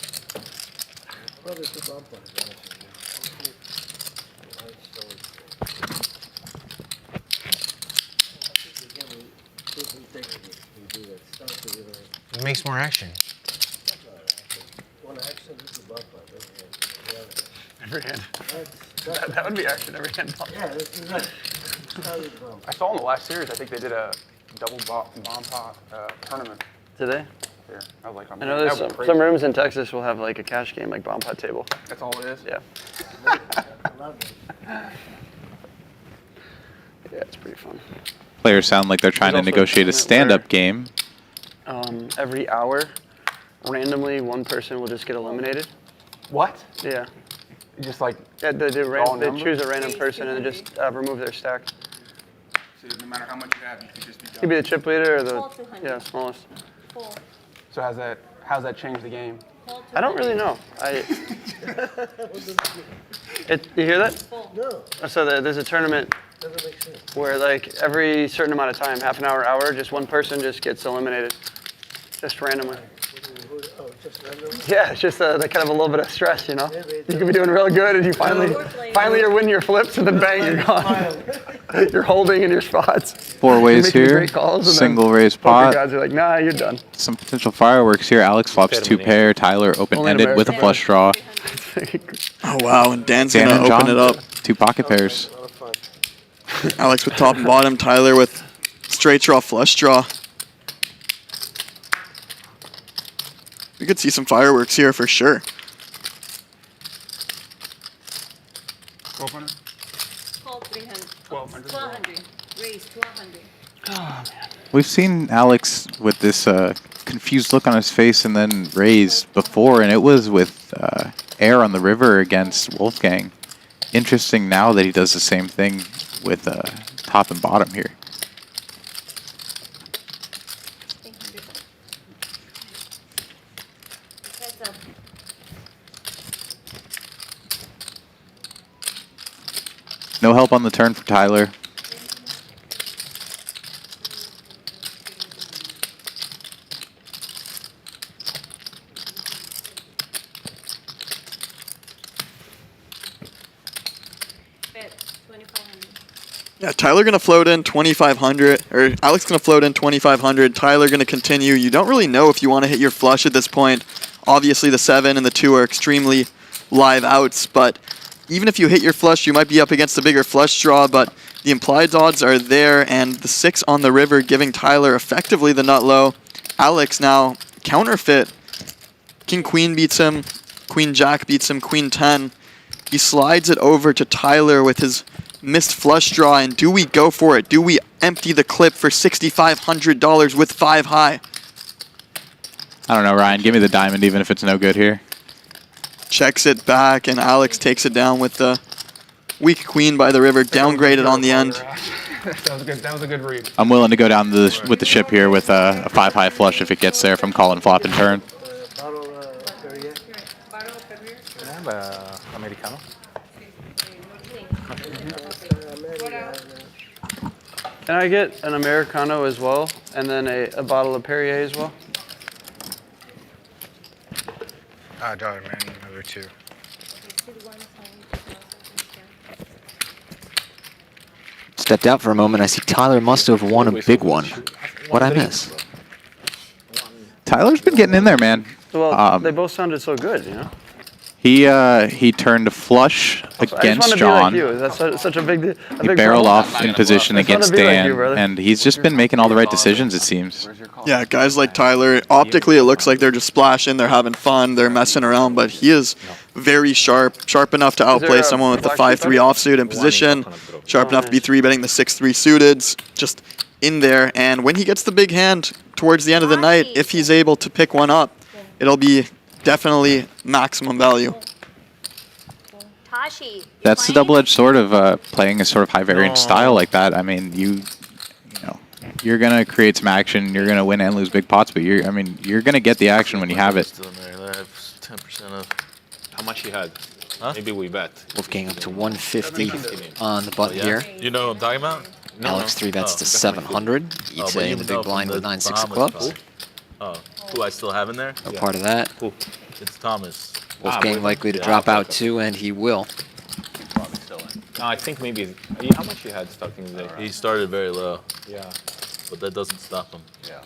It makes more action. Every hand. That would be action every hand. Yeah, this is it. I saw in the last series, I think they did a double bomb pot tournament. Did they? Here, I was like, I know there's some rooms in Texas will have like a cash game, like bomb pot table. That's all it is? Yeah. I love it. Yeah, it's pretty fun. players sound like they're trying to There's also negotiate a tournament stand-up game. Every hour, randomly, one person will just get eliminated. What? Yeah. You just like Yeah, they number? choose a random person and then just remove their stack. So no matter how much you have, you could just be done. Could be the chip leader or the smallest. So how's that changed the game? I don't really know. You hear that? No, So there's a tournament doesn't make sense. where like every certain amount of time, half an hour, hour, just one person just gets eliminated, just randomly. Oh, just randomly? Yeah, it's just that kind of a little bit of stress, you know. You could be doing real good, and you finally you're winning your flips, and then bang, you're gone. You're holding in your spots. 4 ways making here. great calls, and Single then raise poker pot. guys are like, nah, you're done. Some potential fireworks here. Alex flops 2 pair. Tyler open-ended with a flush draw. Oh, wow. And Dan's Dan going to and open John, it up. 2 pocket pairs. Alex with top and bottom. Tyler with straight draw, flush draw. We could see some fireworks here for sure. 1200? Call 300. 1200. 1200. Raise 1200. Oh, man. We've seen Alex with this confused look on his face and then raise before, and it was with air on the river against Wolfgang. Interesting now that he does the same thing with top and bottom here. No help on the turn for Tyler. Yeah, Tyler going to float in 2,500, or Alex going to float in 2,500. Tyler going to continue. You don't really know if you want to hit your flush at this point. Obviously, the 7 and the 2 are extremely live outs, but even if you hit your flush, you might be up against a bigger flush draw, but the implied odds are there, and the 6 on the river giving Tyler effectively the nut low. Alex now counterfeit. King Queen beats him. Queen Jack beats him. Queen 10. He slides it over to Tyler with his missed flush draw, and do we go for it? Do we empty the clip for $6,500 with 5 high? I don't know, Ryan. Give me the diamond even if it's no good here. Checks it back, and Alex takes it down with the weak queen by the river, downgraded on the end. That was a good read. I'm willing to go down with the ship here with a 5 high flush if it gets there from call and flop and turn. Can I have Americano? Can I get an Americano as well, and then a bottle of Perrier as well? Dollar man, another 2. Stepped out for a moment. I see Tyler must have won a big one. What'd I miss? Tyler's been getting in there, man. Well, they both sounded so good, you know? He turned a flush against John. Be like you. That's such a big He barreled off in position against Dan, like and he's just been making all the right decisions, it seems. Yeah, guys like Tyler, optically it looks like they're just splashing, they're having fun, they're messing around, but he is very sharp enough to outplay someone with the 5-3 offsuit in position, sharp enough to be 3-betting the 6-3 suiteds, just in there. And when he gets the big hand towards the end of the night, if he's able to pick one up, it'll be definitely maximum value. That's the double-edged sword of playing a sort of high variance style like that. I mean, you're gonna create some action, you're gonna win and lose big pots, but you're gonna get the action when you have it. Still in there. I have 10% of. How much he had? Huh? Maybe we bet. Wolfgang up to 150 on the button here. You know what I'm talking about? Alex 3-bets to 700. Ite in the big blind with 9-6 of clubs. Oh, who I still have in there? No part of that. It's Thomas. Wolfgang likely to drop out too, and he will. No, I think maybe. How much he had starting the day? He started very low. Yeah. But that doesn't stop him. Yeah.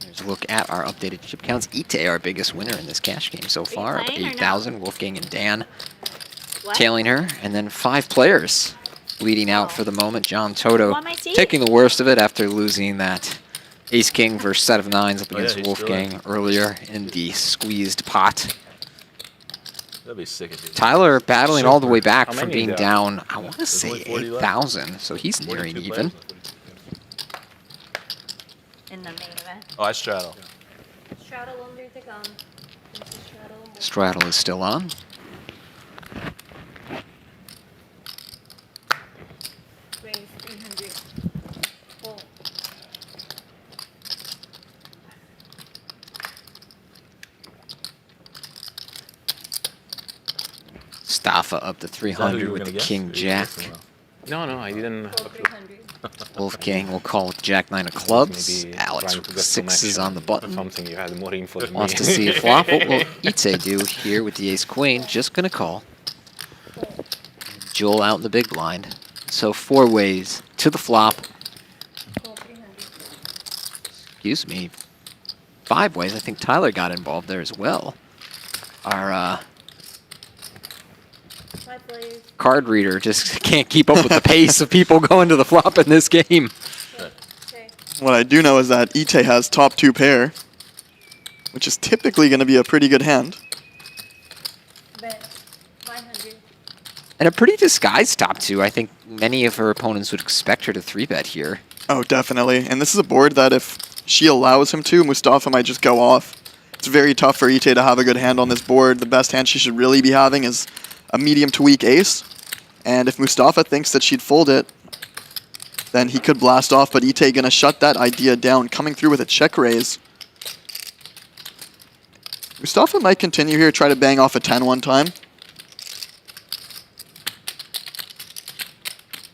Here's a look at our updated chip counts. Ite, our biggest winner in this cash game so far, up 8,000. Wolfgang and Dan tailing her, and then 5 players bleeding out for the moment. John Toto taking the worst of it after losing that ace-king versus set of 9s up against Wolfgang earlier in the squeezed pot. That'd be sick if he Tyler battling all the way back from being down, I want to say 8,000, so he's nearing even. In the main event. Oh, I straddle. Straddle under to come. Straddle is still on. Raise 300. Fold. Mustafa up to 300 with the King Jack. No, I didn't. Fold 300. Wolfgang will call with Jack 9 of clubs. Alex with sixes on the button. Something you had more info than Wants me. to see a flop. What will Ite do here with the ace queen? Just gonna call. Joel out in the big blind. So 4 ways to the flop. Fold 300. Excuse me. 5 ways. I think Tyler got involved there as well. Our 5 plays. card reader just can't keep up with the pace of people going to the flop in this game. Okay. What I do know is that Ite has top 2 pair, which is typically going to be a pretty good hand. Bet 500. And a pretty disguised top 2. I think many of her opponents would expect her to 3-bet here. Oh, definitely. And this is a board that if she allows him to, Mustafa might just go off. It's very tough for Ite to have a good hand on this board. The best hand she should really be having is a medium to weak ace. And if Mustafa thinks that she'd fold it, then he could blast off, but Ite gonna shut that idea down, coming through with a check raise. Mustafa might continue here, try to bang off a 10 one time.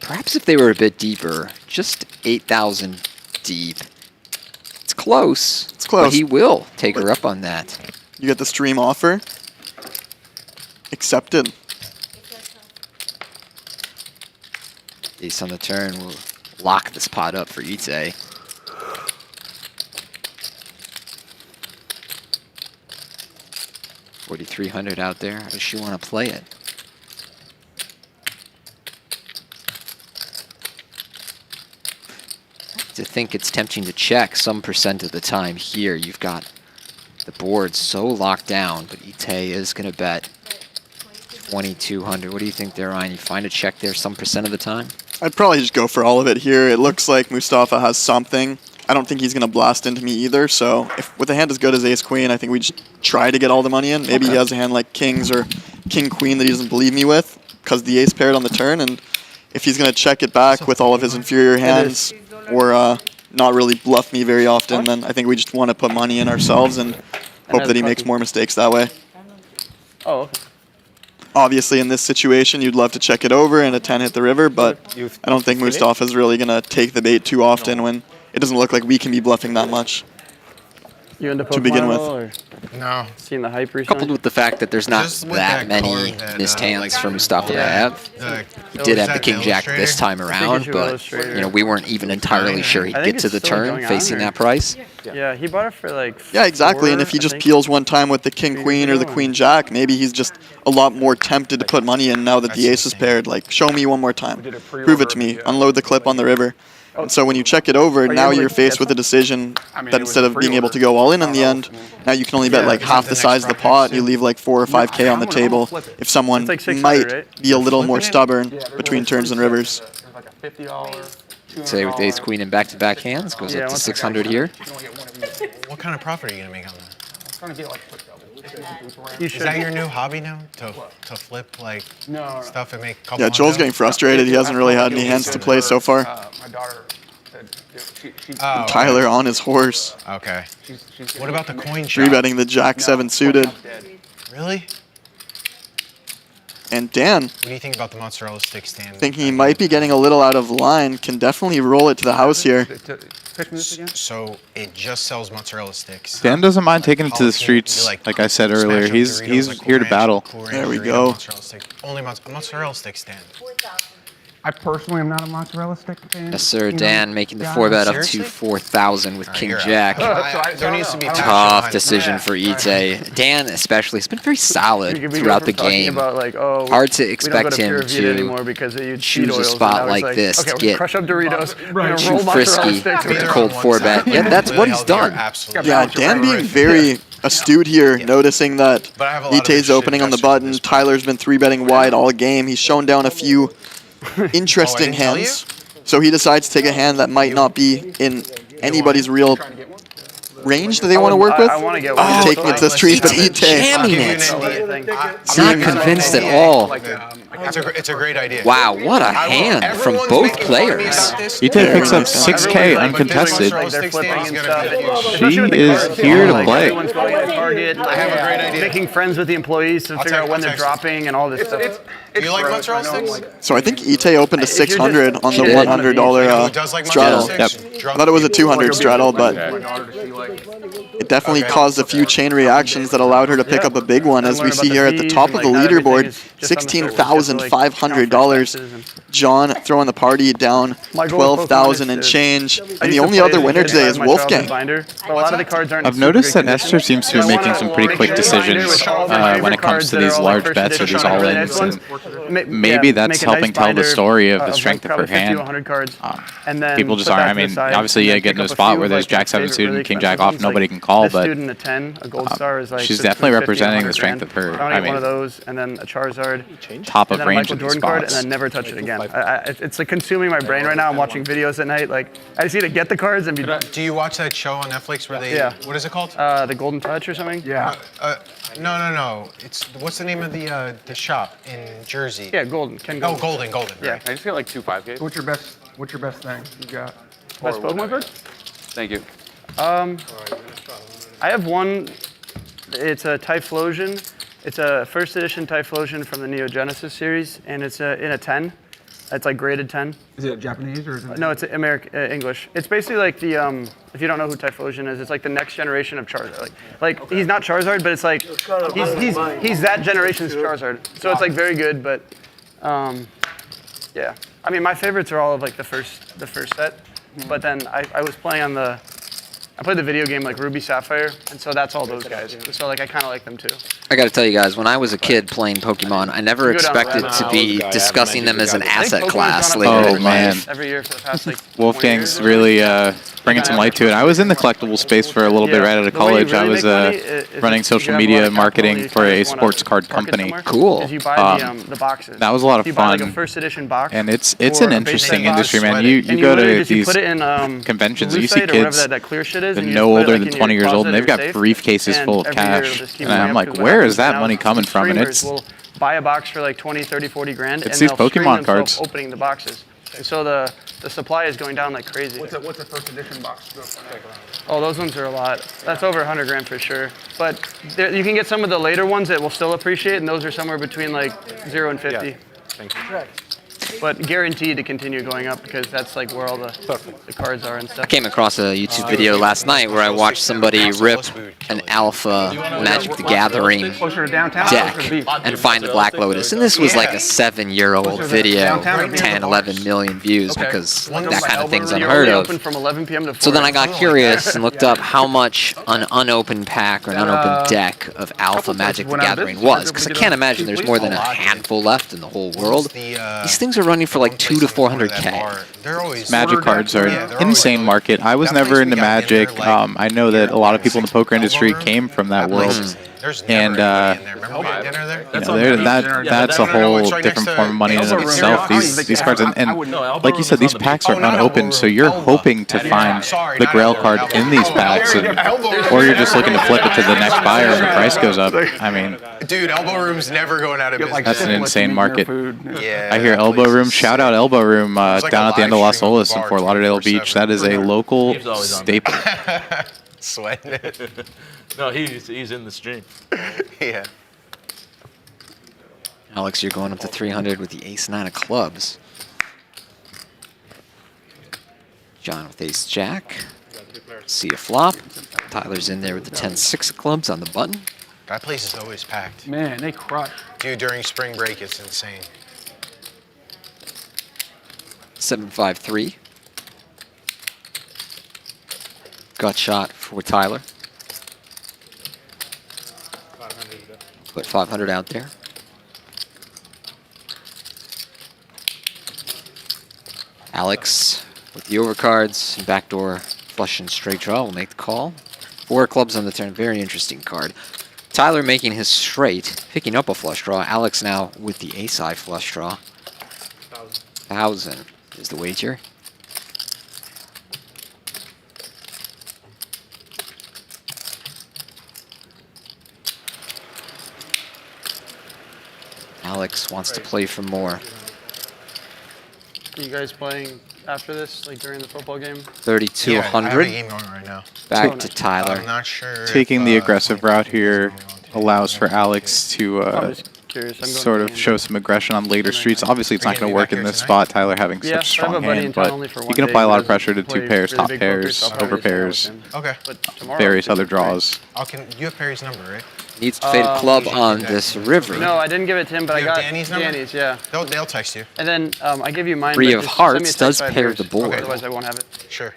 Perhaps if they were a bit deeper, just 8,000 deep. It's close. It's close. But he will take her up on that. You get the stream offer. Accepted. Ace on the turn will lock this pot up for Ite. $4,300 out there. How does she want to play it? To think it's tempting to check some percent of the time here. You've got the board so locked down, but Ite is going to bet 2,200. What do you think there, Ryan? You find a check there some percent of the time? I'd probably just go for all of it here. It looks like Mustafa has something. I don't think he's going to blast into me either, so if with a hand as good as ace-queen, I think we just try to get all the money in. Maybe he has a hand like kings or king-queen that he doesn't believe me with, because the ace paired on the turn, and if he's going to check it back with all of his inferior hands, or not really bluff me very often, then I think we just want to put money in ourselves and hope that he makes more mistakes that way. Oh, okay. Obviously, in this situation, you'd love to check it over and a 10 hit the river, but I don't think Mustafa's really going to take the bait too often when it doesn't look like we can be bluffing that much. You into to begin with. Or no. Seeing the hype recently? Coupled with the fact that there's not Just with that that many card that, missed hands like, for Mustafa to have. He Was did have that the King Jack this illustrator? time around, but you know we weren't even entirely sure he'd I think get to it's the still turn going on facing there. that price. Yeah, he bought it for like. Yeah, exactly. And if he 4, just I think. peels one time with the king-queen or the queen-jack, maybe he's just a lot more tempted to put money in now that the ace is paired. Like, show me one more time. Prove it to me. Unload the clip on the river. And so when you check it over, now you're faced with a decision that instead of being able to go all in the end, now you can only bet like half the size of the pot. You leave like 4 or 5K on the table if someone might be a little more stubborn between turns and rivers. Say with ace queen and back-to-back hands goes up to 600 here. What kind of profit are you gonna make on that? Trying to get like quick double. Is that your new hobby now? To flip like stuff and make a couple Yeah, Joel's hundred? getting frustrated. He hasn't really had any hands to play so far. My daughter said Oh, Tyler on his horse. Okay. What about the coin shop? 3-betting the Jack 7 suited. Really? And Dan, What do you think about the mozzarella stick stand? thinking he might be getting a little out of line, can definitely roll it to the house here. So it just sells mozzarella sticks. Dan doesn't mind taking it to the streets. Like Like I said earlier, smash up he's Doritos, like here to Cool battle. Ranch, Cool Ranch There we Dorito go. mozzarella stick. Only mozzarella stick stand. I personally am not a mozzarella stick fan. Yes, sir. you know, Dan making the guy. 4-bet up to Seriously? 4,000 with King you're out. Jack. There needs to be passion Tough behind it. decision for Ite. Dan especially has been very solid We throughout go the from talking game. about, like, oh, Hard to we don't expect go to him Pure Vita to anymore because they use choose seed a oils, spot and now like it's this okay, to we're get gonna crush up Doritos. We're gonna too roll mozzarella frisky sticks. with the cold 4-bet. Yeah, that's what he's done. Absolutely. Yeah, Dan being very astute here, noticing that But I have a lot of Ite's this opening shit on the invested in button. this Tyler's been 3-betting wide all game. He's shown down a few interesting didn't tell hands. So he decides to take a hand that might not be in anybody's real range that they want to work with. I want to get Oh, taking it to the street, but Ite. jamming it. Not convinced at all. It's a great idea. Wow, what a hand from both players. Ite picks up 6K uncontested. She is here to play. Everyone's going to Target. I have a great idea. Making friends with the employees to figure out when they're dropping and all this stuff. Do you like mozzarella sticks? So I think Ite opened to 600 on the $100 straddle. Yep. I thought it was a 200 straddle, but it definitely caused a few chain reactions that allowed her to pick up a big one, as we see here at the top of the leaderboard, $16,500. John throwing the party down 12,000 and change, and the only other winner today is Wolfgang. I've noticed that Esther seems to be making some pretty quick decisions when it comes to these large bets or these all-ins. Maybe that's helping tell the story of the strength of her hand. People just aren't. I mean, obviously, you get into a spot where there's Jack 7 suited and King Jack off, nobody can call, but she's definitely representing the strength of her. I mean, one of those, and then a Charizard, top of range in these spots, and spots. then never touch it again. It's like consuming my brain right now. I'm watching videos at night. Like I just need to get the cards and be done. Do you watch that show on Netflix where they? Yeah. What is it called? The Golden Touch or something. Yeah. No. It's what's the name of the shop in Jersey? Yeah, Golden. Ken Golden. Oh, Golden. Yeah. I just got like 2 5Ks. What's your best thing you got? Best Pokemon card? Thank you. I have one. It's a Typhlosion. It's a first edition Typhlosion from the Neo Genesis series, and it's in a 10. It's like graded 10. Is it Japanese or is it? No, it's English. It's basically like the if you don't know who Typhlosion is, it's like the next generation of Charizard. Like he's not Charizard, but it's like he's that generation's Charizard. So it's like very good, but yeah. I mean, my favorites are all of like the first set, but then I was playing on I played the video game like Ruby Sapphire, and so that's all those guys. So like I kind of like them too. I gotta tell you guys, when I was a kid playing Pokemon, I never expected to be discussing them as an asset class later in life. Every year for the past like Wolfgang's really bringing some light to it. I was in the collectible space for a little bit right out of college. I was running social media marketing for a sports card company. Cool. You buy the boxes. That was a lot of you buy fun. like a first edition box. And it's an interesting industry, man. You go to these conventions and you see kids that are no older than 20 years old, and they've got briefcases full of cash. And I'm like, where is that money coming from? And it's buy a box for like 20, 30, 40 grand, it's and these Pokemon cards opening the boxes. And so the supply is going down like crazy. What's a first edition box? Oh, those ones are a lot. That's over 100 grand for sure. But you can get some of the later ones that will still appreciate, and those are somewhere between like 0 and 50. Yeah. Thank you. But guaranteed to continue going up because that's like where all the cards are and stuff. I came across a YouTube video last night where I watched somebody rip an alpha Magic the Gathering deck and find a Black Lotus. And this was like a 7-year-old video, 10, 11 million views because that kind of thing's unheard of. So then I got curious and looked up how much an unopened pack or an unopened deck of alpha Magic the Gathering was, because I can't imagine there's more than a handful left in the whole world. These things are running for like 200 to 400K. Magic cards are an insane market. I was never into Magic. I know that a lot of people in the poker industry came from that world. And that's a whole different form of money in and of itself. These cards, and like you said, these packs are unopened, so you're hoping to find the Grail card in these packs, or you're just looking to flip it to the next buyer and the price goes up. I mean, dude, Elbow Room's never going out of business. That's an insane market. Yeah, I hear Elbow Room. Shout out Elbow Room down at the end of Las Olas in Fort Lauderdale Beach. That is a local staple. Sweating it. No, he's in the stream. Yeah. Alex, you're going up to 300 with the ace-9 of clubs. John with ace-jack. See a flop. Tyler's in there with the 10-6 of clubs on the button. That place is always packed. Man, they crush. Dude, during spring break, it's insane. 7-5-3. Gut shot for Tyler. Put 500 out there. Alex with the overcards and backdoor flush and straight draw will make the call. 4 clubs on the turn. Very interesting card. Tyler making his straight, picking up a flush draw. Alex now with the ace-high flush draw. 1,000 is the wager. Alex wants to play for more. Are you guys playing after this, like during the football game? 3,200. I have a game going right now. Back to Tyler. I'm not sure. Taking the aggressive route here allows for Alex to sort of show some aggression on later streets. Obviously, it's not going to work in this spot, Tyler having such strong hand, but he can apply a lot of pressure to 2 pairs, top pairs, over pairs, various other draws. You have Perry's number, right? Needs to fade a club on this river. No, I didn't give it to him, but I got Danny's number? Danny's, yeah. They'll text you. And then I give you mine. 3 but of just send me a hearts text does by pair yours. the board. Otherwise, I won't have it. Sure.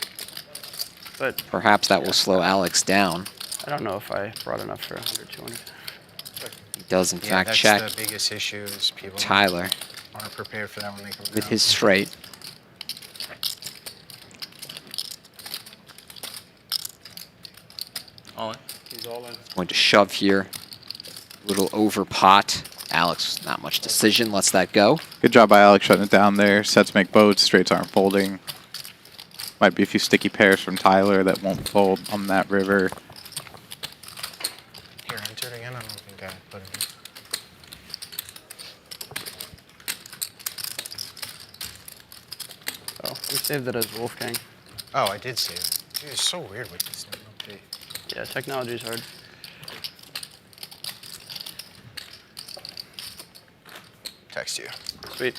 But Perhaps that will slow Alex down. I don't know if I brought enough for 100, 200. He does, in fact, that's check the biggest issue is people Tyler aren't prepared for that when they come with down. his straight. All in. He's all in. Going to shove here. Little over pot. Alex, not much decision, lets that go. Good job by Alex shutting it down there. Sets make boats, straights aren't folding. Might be a few sticky pairs from Tyler that won't fold on that river. Here, enter it again. I don't think I put it in. Oh, we saved it as Wolfgang. Oh, I did save it. Dude, it's so weird with this new update. Yeah, technology's hard. Text you. Sweet.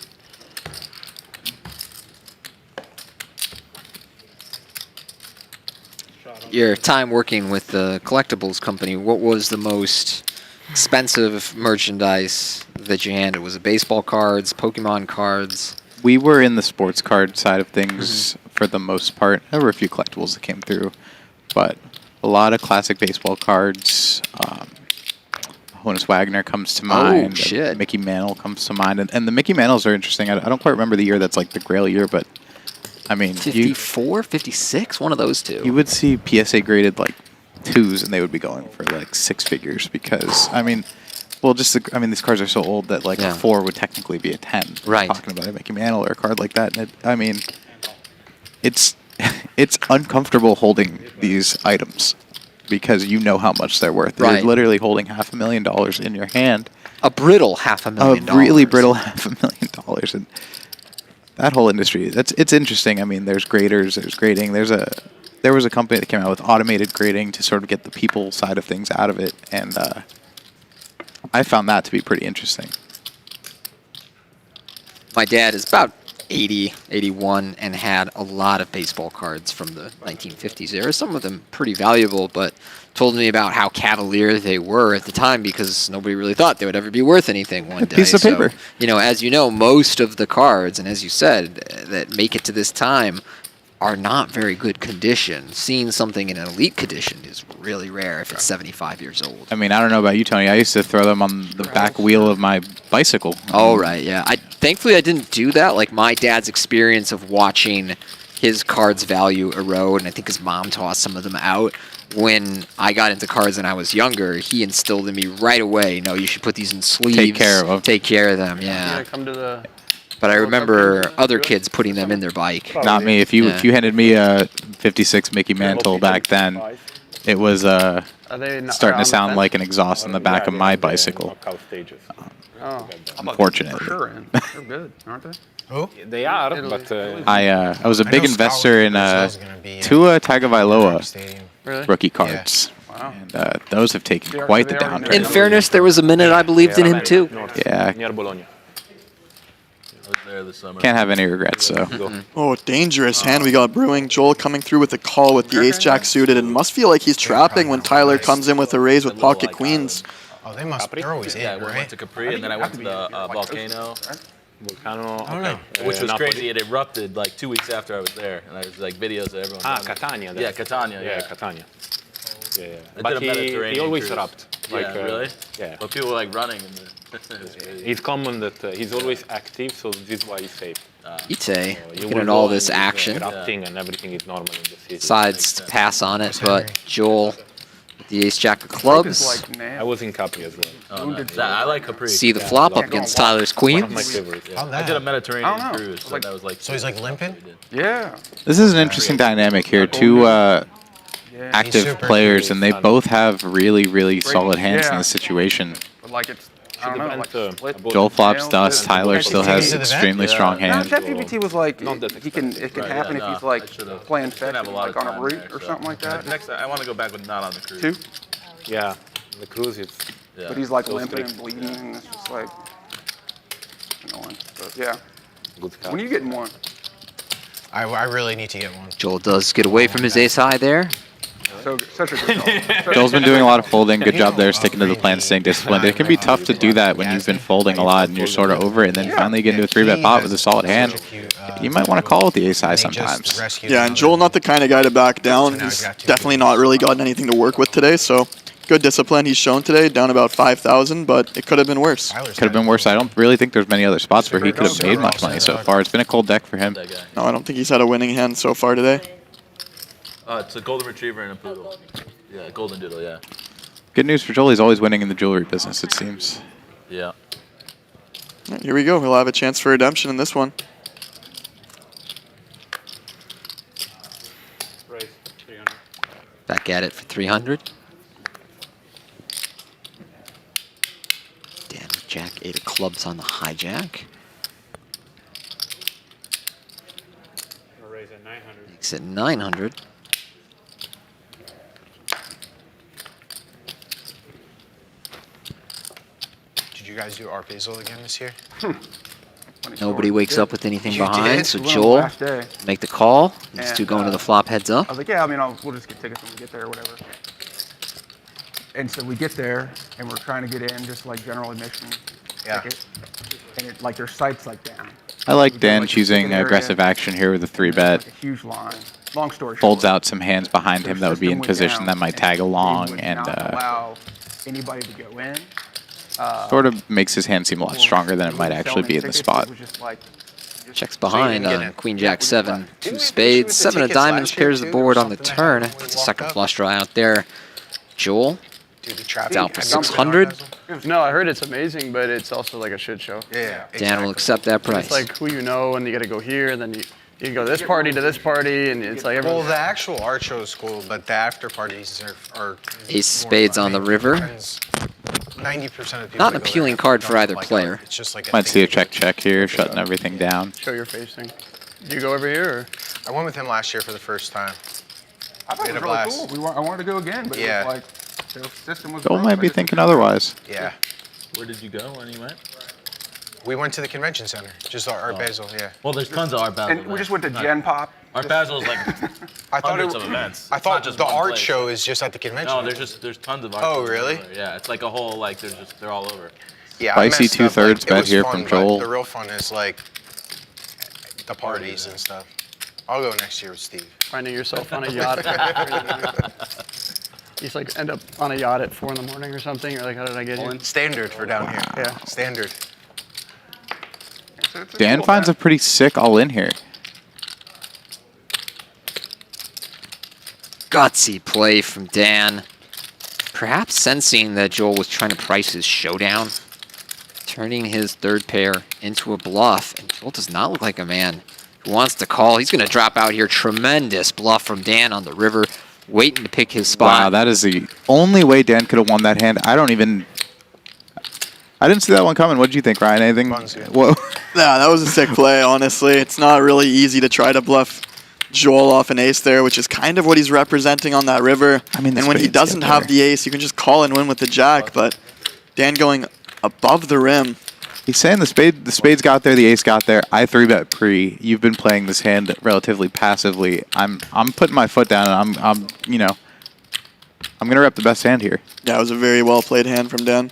Your time working with the collectibles company, what was the most expensive merchandise that you handled? Was it baseball cards, Pokemon cards? We were in the sports card side of things for the most part. There were a few collectibles that came through, but a lot of classic baseball cards. Honus Wagner comes to mind. Shit. Mickey Mantle comes to mind. And the Mickey Mantles are interesting. I don't quite remember the year that's like the Grail year, but I mean, 54, 56, one of those two. You would see PSA graded like 2s, and they would be going for like 6 figures because I mean, well, just these cards are so old that like a 4 would technically be a 10. Right. Talking about a Mickey Mantle or a card like that, and I mean, it's it's uncomfortable holding these items because you know how much they're worth. Right. You're literally holding $500,000 in your hand. A brittle $500,000. A really brittle $500,000, and that whole industry, it's interesting. I mean, there's graders, there's grading. There was a company that came out with automated grading to sort of get the people side of things out of it, and I found that to be pretty interesting. My dad is about 80, 81, and had a lot of baseball cards from the 1950s era. Some of them pretty valuable, but told me about how cavalier they were at the time because nobody really thought they would ever be worth anything one day. Piece of paper. So, as you know, most of the cards, and as you said, that make it to this time are not very good condition. Seeing something in an elite condition is really rare if it's 75 years old. I mean, I don't know about you, Tony. I used to throw them on the back wheel of my bicycle. Oh, right, yeah. Thankfully, I didn't do that. Like, my dad's experience of watching his cards' value erode, and I think his mom tossed some of them out. When I got into cards when I was younger, he instilled in me right away, no, you should put these in sleeves. Take care of them. Take care of them, yeah. Come to the... But I remember other kids putting them in their bike. Not me. If you handed me a 56 Mickey Mantle back then, it was starting to sound like an exhaust on the back of my bicycle. Unfortunately. They're good, aren't they? Who? They are, but... I was a big investor in Tua Tagovailoa rookie cards. And those have taken quite the downturn. In fairness, there was a minute I believed in him too. Yeah. Near Bologna. There this summer. Can't have any regrets, so. Oh, dangerous hand we got brewing. Joel coming through with a call with the ace-jack suited, and must feel like he's trapping when Tyler comes in with a raise with pocket queens. Oh, they're always in, I went to Capri, and then I went to the volcano. Volcano, okay. Which was crazy. It erupted like 2 weeks after I was there, and there's like videos of everyone. Catania. Yeah, Catania. Yeah, Catania. Yeah. I But did a Mediterranean he always cruise. erupt. Yeah, really? Yeah. But people were like running. It's common that he's always active, so this is why he's safe. Ite, looking at all this action. Erupting and everything is normal in the city. Decides to pass on it, but Joel, with the ace-jack of clubs. I was in Capri as well. Oh, nice. I like Capri. See the flop up against Tyler's One of my queens. favorites. Yeah. I did a Mediterranean cruise, so that was like. So he's like limping? Yeah. This is an interesting dynamic here. Two active players, and they both have really, really solid hands in this situation. But like it's I don't know, like split. Joel flops nails, dust. but- Tyler still has extremely strong No, hand. WPT was like, Not that it can Right, happen yeah, if he's no, like I should've- playing Gonna have fetch a lot like of on a time root there, or so. something like that. Next, I want to go back with not on the cruise. 2, Yeah, the cruise is. Yeah. but he's like So limping strict. and bleeding, and it's just like annoying. But yeah, Good when are you getting one? I really need to get one. Joel does get away from his ace high there. So such a good call. Joel's been doing a lot of folding. Good job there, sticking to the plan, staying disciplined. It can be tough to do that when you've been folding a lot and you're sort of over it, and then finally get into a 3-bet pot with a solid hand. You might want to call with the ace high sometimes. Yeah, and Joel not the kind of guy to back down. He's definitely not really gotten anything to work with today, so good discipline he's shown today, down about 5,000, but it could have been worse. Could have been worse. I don't really think there's many other spots where he could have made much money so far. It's been a cold deck for him. No, I don't think he's had a winning hand so far today. It's a golden retriever and a poodle. Yeah, golden doodle. Yeah. Good news for Joel, he's always winning in the jewelry business, it seems. Yeah. Right, here we go. He'll have a chance for redemption in this one. Raise 300. Back at it for 300. Dan with Jack 8 of clubs on the hijack. Gonna raise at 900. Makes it 900. Did you guys do Art Basel again this year? Nobody wakes up with anything You behind, did? so We went on the Joel last day. make the call. These And, two going to the flop heads up. I was like, yeah, I mean, we'll just get tickets when we get there or whatever. And so we get there, and we're trying to get in, just like general admission ticket. And it, like their site's like down. I like We Dan like, choosing ticket area, aggressive action here with a and there's, like, 3-bet. a huge line. Long story short. Folds out some hands behind him that would be Their in system went position down, that might and tag they along would and not allow anybody to go in. sort of makes his hand seem a lot stronger than it might actually be in the spot. Checks behind get on it. Queen Jack 7, 2 we spades, shoot the 7 of tickets diamonds, last year pairs the too, board or on the something? turn. They Puts a walk second up? flush draw out there. Joel, Dude, the trap. it's out for I dumped it. 600. No, I heard it's amazing, but it's also like a shit show. Yeah. Dan will accept that price. It's like who you know, and you got to go here, and then you go this party to this party, and it's like Well, everyone. the actual art show is cool, but the after parties are Ace spades on the river. 90% of people. Not an that go there appealing card for don't either like player. art. It's just like a Might thing see a to do. check here, shutting everything down. Show your face thing. Do you go over here? Or? I went with him last year for the first time. I thought We it had was a really blast. cool. I wanted to go again, but Yeah. it was like their system was. Joel broke. might I be just- thinking otherwise. Yeah. Where did you go when you went? We went to the convention center, just Art Basel, yeah. Well, there's tons of Art Basel. And we just went to Gen Pop. Art Basel is like I thought hundreds of events. I It's thought not just the one art place. show is just at the convention. No, there's tons of art. Oh, shows really? everywhere. Yeah, it's like a whole like they're all over. Yeah, Spicy I messed up, 2/3 it bet was here fun, from but Joel. The real fun is like the parties and stuff. I'll go next year with Steve. Finding yourself on a yacht. You just like end up on a yacht at 4 in the morning or something. You're like, how did I get here? Standard for down here. Yeah. Standard. It's a Dan cool finds a event. pretty sick all-in here. Gutsy play from Dan. Perhaps sensing that Joel was trying to price his showdown. Turning his third pair into a bluff. And Joel does not look like a man who wants to call. He's going to drop out here. Tremendous bluff from Dan on the river. Waiting to pick his spot. Wow, that is the only way Dan could have won that hand. I didn't see that one coming. What did you think, Ryan? Anything? Whoa. Yeah, that was a sick play, honestly. It's not really easy to try to bluff Joel off an ace there, which is kind of what he's representing on that river. I mean, the and when he spades doesn't get have there. the ace, you can just call and win with the jack, but Dan going above the rim. He's saying the spades got there, the ace got there. I 3-bet pre. You've been playing this hand relatively passively. I'm putting my foot down, and I'm gonna rep the best hand here. Yeah, it was a very well played hand from Dan.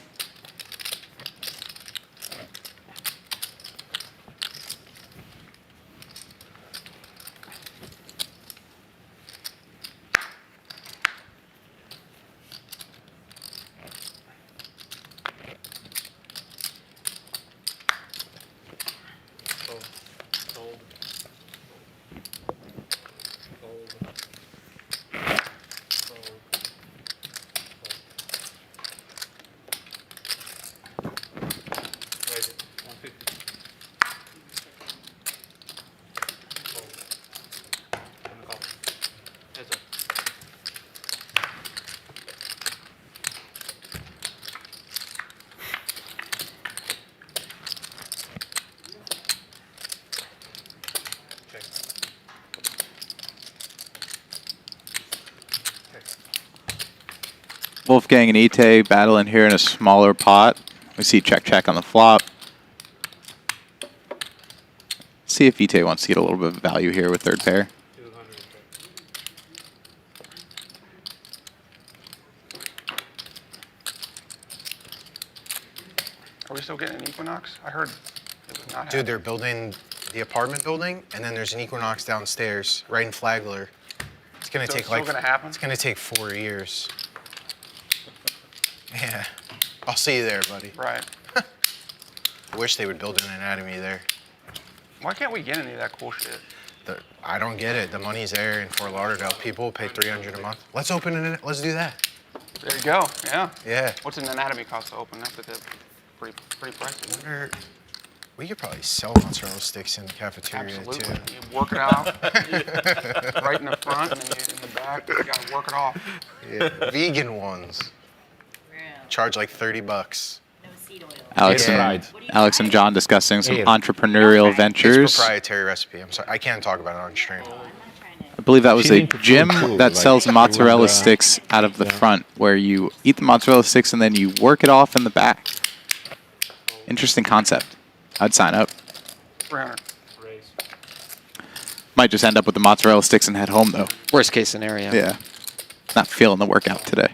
Wolfgang and Ite battling here in a smaller pot. We see check on the flop. See if Ite wants to get a little bit of value here with third pair. Are we still getting an Equinox? I heard it was not. Dude, they're building the apartment building, and then there's an Equinox downstairs, right in Flagler. It's gonna So take it's still like gonna happen? It's gonna take 4 years. Yeah, I'll see you there, buddy. Right. I wish they would build an anatomy there. Why can't we get any of that cool shit? I don't get it. The money's there in Fort Lauderdale. People pay $300 a month. Let's open it. Let's do that. There you go. Yeah. Yeah. What's an anatomy cost to open? That's pretty pricey. We could probably sell mozzarella sticks in the cafeteria Absolutely. too. You work it out right in the front and then in the back. You gotta work it off. Yeah. Vegan ones. Charge like $30. Alex and John discussing some entrepreneurial It's ventures. proprietary recipe. I'm sorry, I can't talk about it on stream. I believe that was She a didn't gym prove that like sells it mozzarella was, sticks out of the front, where you eat the mozzarella sticks and then you work it off in the back. Interesting concept. I'd sign up. 300. Might just end up with the mozzarella sticks and head home though. Worst case scenario. Yeah. Not feeling the workout today.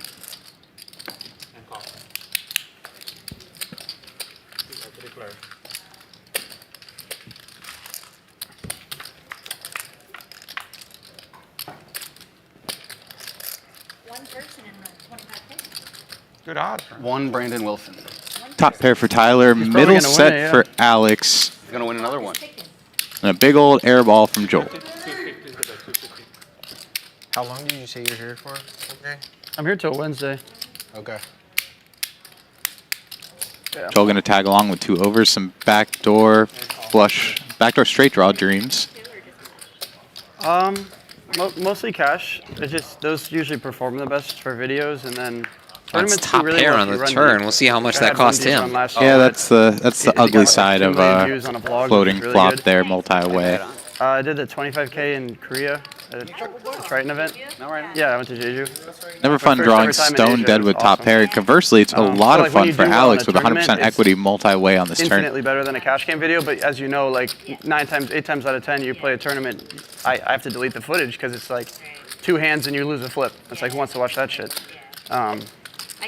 One person in the 25K. Good odds. One Brandon Wilson. Top pair for Tyler, probably middle gonna set win it, yeah. for Alex, He's gonna win another one. and a big old air ball from Joel. How long did you say you're here for? Okay. I'm here till Wednesday. Okay. Yeah. Joel gonna tag along with 2 overs, some backdoor flush, backdoor straight draw dreams. Mostly cash. It's just those usually perform the best for videos, and then That's tournaments top do really pair well on if you the run turn. deep. We'll see how much I that had one cost deep him. on last Yeah, year. that's the It ugly got side 2 of million views on a blog, which floating is really flop good. there, multi-way. I did the 25K in Korea at a Triton event. Yeah, I went to Jeju. Never My fun first drawing ever time in stone Asia. dead It with was top awesome. pair. Conversely, it's a lot So, of like, when fun you for do well in Alex a with 100% tournament, it's equity multi-way on this turn. Infinitely better than a cash game video, but as you know, like 8 times out of 10, you play a tournament, I have to delete the footage because it's like 2 hands and you lose a flip. It's like who wants to watch that shit? I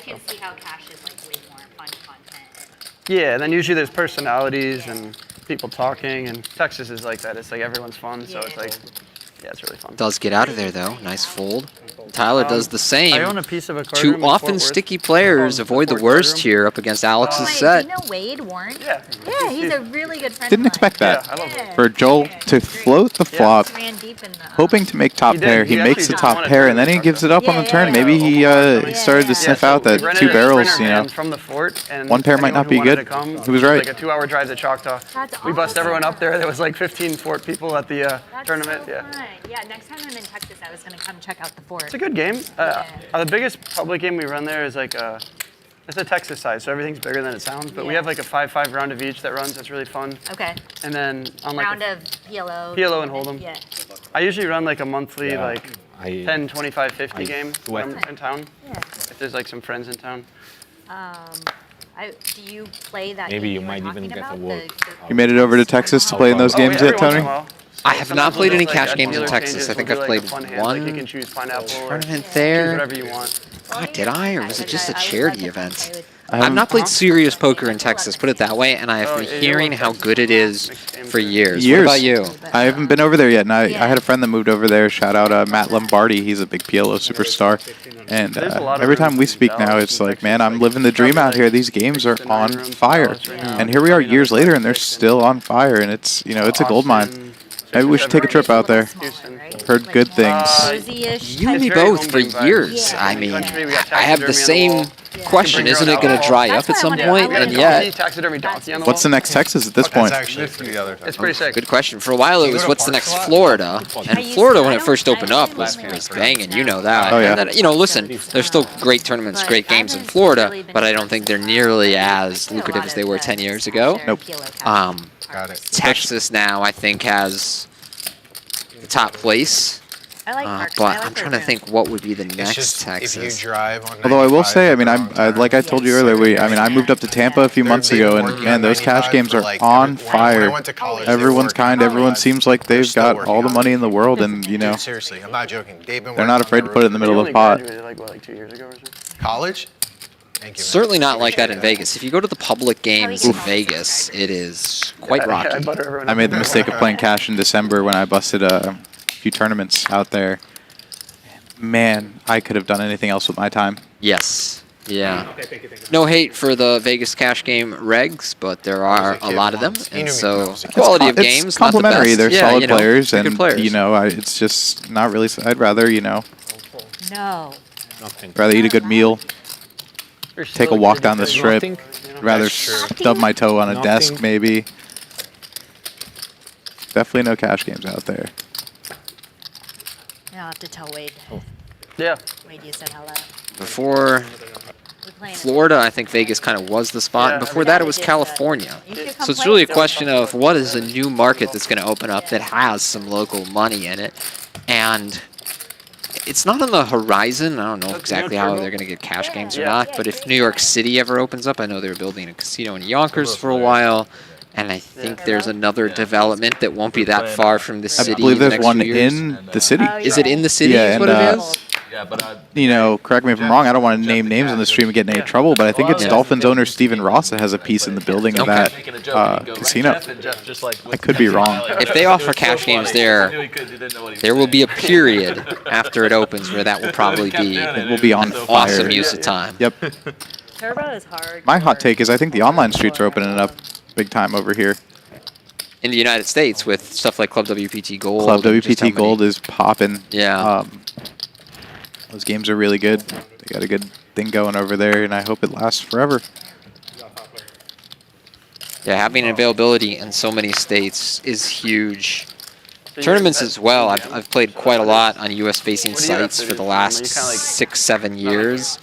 can see how cash is like way more fun content. Yeah, and then usually there's personalities and people talking, and Texas is like that. It's like everyone's fun, so it's like, yeah, it's really fun. Does get out of there though. Nice fold. Tyler does the same. I own a piece of a card Two room in often Fort Worth. sticky players avoid the worst here up against Alex's Wait, set. do you know Wade Warren? Yeah. Yeah, he's a really good friend Didn't of mine. expect that. Yeah, I love it. For Joel to float the flop, Ran deep in the, hoping to make top He did. pair. He He makes actually the did top want a pair, and then he tournament gives it up on the Yeah, turn. yeah, Maybe he started to yeah. sniff out that We rented 2 a barrels, sprinter you know. van from the fort, and One pair might anyone not who be wanted good. to come, He was it right. Like a 2-hour drive to Choctaw. That's We bust awesome. everyone up there. There was like 15 fort people at the That's tournament. so Yeah. fun. Yeah, next time I'm in Texas, I was going to come check out the fort. It's a good game. The biggest public game we run there is like it's a Texas size, so everything's bigger than it sounds. But we Yeah. have like a 5-5 round of each that runs. That's really fun. Okay. And then on like Round of PLO. PLO and Hold'em. Yeah. I usually run like a monthly Yeah. like I- 10, 25, 50 I game when I'm sweat. in town. Yeah. If there's like some friends in town. Do you play that Maybe game you were might even talking get the about, work. You made it over to Texas to play in those games yeah, yet, every once in Tony? a while. I have not Sometimes played we'll any do, cash as games in dealer Texas. changes, I think we'll I've do, like, played a fun hand, like you one can choose pineapple or tournament choose there. whatever you want. God, did I? Or was it just a I was charity like, event? I I've not played serious poker in Texas, put it that way, and I've Oh, been yeah, you're hearing one how Texas. good it is for years. Years. What about you? I haven't been over there yet, and I Yeah. had a friend that moved over there. Shout out Matt Lombardi. He's a big PLO superstar. And There's a lot of every time we rooms in speak now, Dallas it's and like, Texas, man, I'm like, living the dream probably out here. like These games are 6 to 9 on rooms in fire. Dallas right now. And here we are Probably years another later, and they're 5, 6. still on fire. And it's, you know, it's a gold mine. Austin, Maybe we should take a trip out there. Houston. Heard good things. Cozy-ish You and me It's very both for home game vibe. years. Yeah. I mean, Country, we got I have the taxidermy on the same wall. question. Bring your Isn't own it going to alcohol. dry That's up at what I some wanted- point? I We got a And wanted donkey, yet, taxidermy donkey on the What's the wall. next Texas at this That's point? actually This is the other It's pretty sick. good question. For a while, it you was go to what's the Parks next a lot? Florida? I And used Florida, to- when I it first don't- opened I up, don't was really banging. You know that. Oh, yeah. And then, you know, listen, there's still great tournaments, But great I games in haven't Florida, really been but I don't think they're nearly as I do a lucrative lot as they of were the 10 years ago. share Nope. PLO cash Got it. Texas now, I think, has the top place I like Park. But I'm trying to think what would be the next Texas. If you drive on Although I will 95 say, I mean, at the wrong time, like I told you earlier, I moved up to Tampa a few months ago, and man, those cash games are on fire. Everyone's kind. Everyone seems like they've got all the money in the world, and you know, Dude, seriously, I'm not joking. they're not afraid to put it in the middle of the pot. Like what, like 2 years ago or something? College? Thank you, man. Certainly not like that in Vegas. If you go to the public games in Vegas, it is quite rocky. I made the mistake of playing cash in December when I busted a few tournaments out there. Man, I could have done anything else with my time. Yes. Yeah. No hate for the Vegas cash game regs, but there are a lot of them, and so the quality of games It's complimentary. not the best. They're Yeah, solid you know, players, they're good and players. you know, it's just not really. I'd rather, you know, No. rather eat a good meal, take a walk down the strip, rather stub my toe on a desk maybe. Definitely no cash games out there. I'll have to tell Wade. Yeah. Wade, you said hello. Before Florida, I think Vegas kind of was the spot. And before that, it was California. So it's really a question of what is a new market that's going to open up that has some local money in it. And it's not on the horizon. I don't know exactly how they're going to get cash games or not. But if New York City ever opens up, I know they were building a casino in Yonkers for a while. And I think there's another development that won't be that far from the city. I believe in the there's next one few years. in the city. Is it in the city? Yeah, is what and, it is? Yeah, but you know, correct me if I'm wrong. I don't want to name names on the stream and get in any trouble, but I think it's Dolphins owner Steven Ross that has a piece in the building of that casino. I could be wrong. If they offer cash games there, there will be a period after it opens where that will probably be. It will be on fire. Awesome use of time. Yep. Turbo is hard. My hot take is I think the online streets are opening it up big time over here. In the United States with stuff like ClubWPT Gold. ClubWPT Gold is popping. Yeah. Those games are really good. They got a good thing going over there, and I hope it lasts forever. Yeah, having availability in so many states is huge. Tournaments as well. I've played quite a lot on US-facing sites for the last 6-7 years,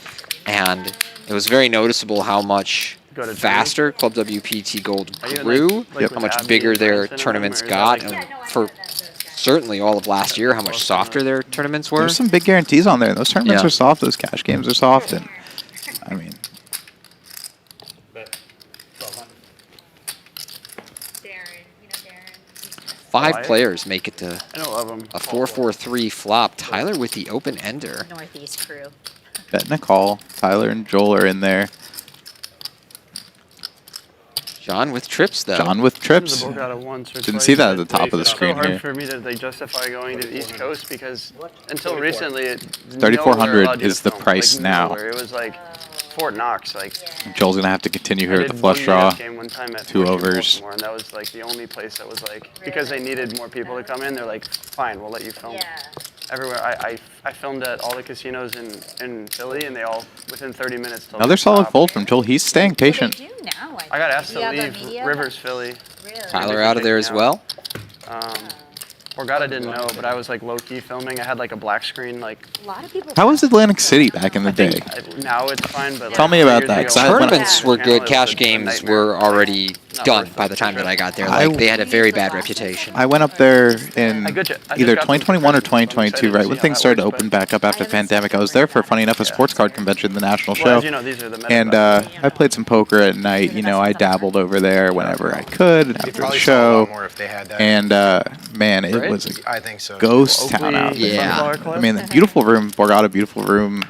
and it was very noticeable how much faster ClubWPT Gold grew, how much bigger their tournaments got, and for certainly all of last year, how much softer their tournaments were. There's some big guarantees on there. Those tournaments are soft. Those cash games are soft, and I mean, five players make it to a 4-4-3 flop. Tyler with the open ender. Northeast crew. Bet Nicole, Tyler, and Joel are in there. John with trips, though. John with trips. Didn't see that at the top of the screen It's so hard here. for me to like justify going to the East Coast because until recently, it 3,400 is the price now. It was like Fort Knox. Like Joel's gonna have to continue here I with the did flush one draw. meetup game one time at 2 Fort overs. Baltimore, and that was like the only place that was like because they needed more people to come in. They're like, fine, we'll let you film. Everywhere. I filmed at all the casinos in Philly, and they all within 30 minutes. Told Another me to solid stop. fold from Joel. He's staying patient. I got asked to leave Rivers, Philly. Tyler out of there as well. Borgata didn't know, but I was like low-key filming. I had like a black screen. Like a lot of people. How was Atlantic City back in the day? Now it's fine, but Tell like, me 2 about years that, ago, 'cause I- Tournaments were good. it Cash was a games nightmare. were already done by the time that I got there. Like they had a very bad reputation. I went up there in I just either got 2021 or some 2022, right when things started to open back up after the pandemic. I was there for, funny enough, a sports card convention, the national Well, show. as you know, these are the meta And I played some poker at night. You know, I dabbled over there whenever I could after the probably saw a lot show. more if they had that. And man, it was a I think so. ghost town out there. Yeah. I mean, the beautiful room, Borgata, beautiful room.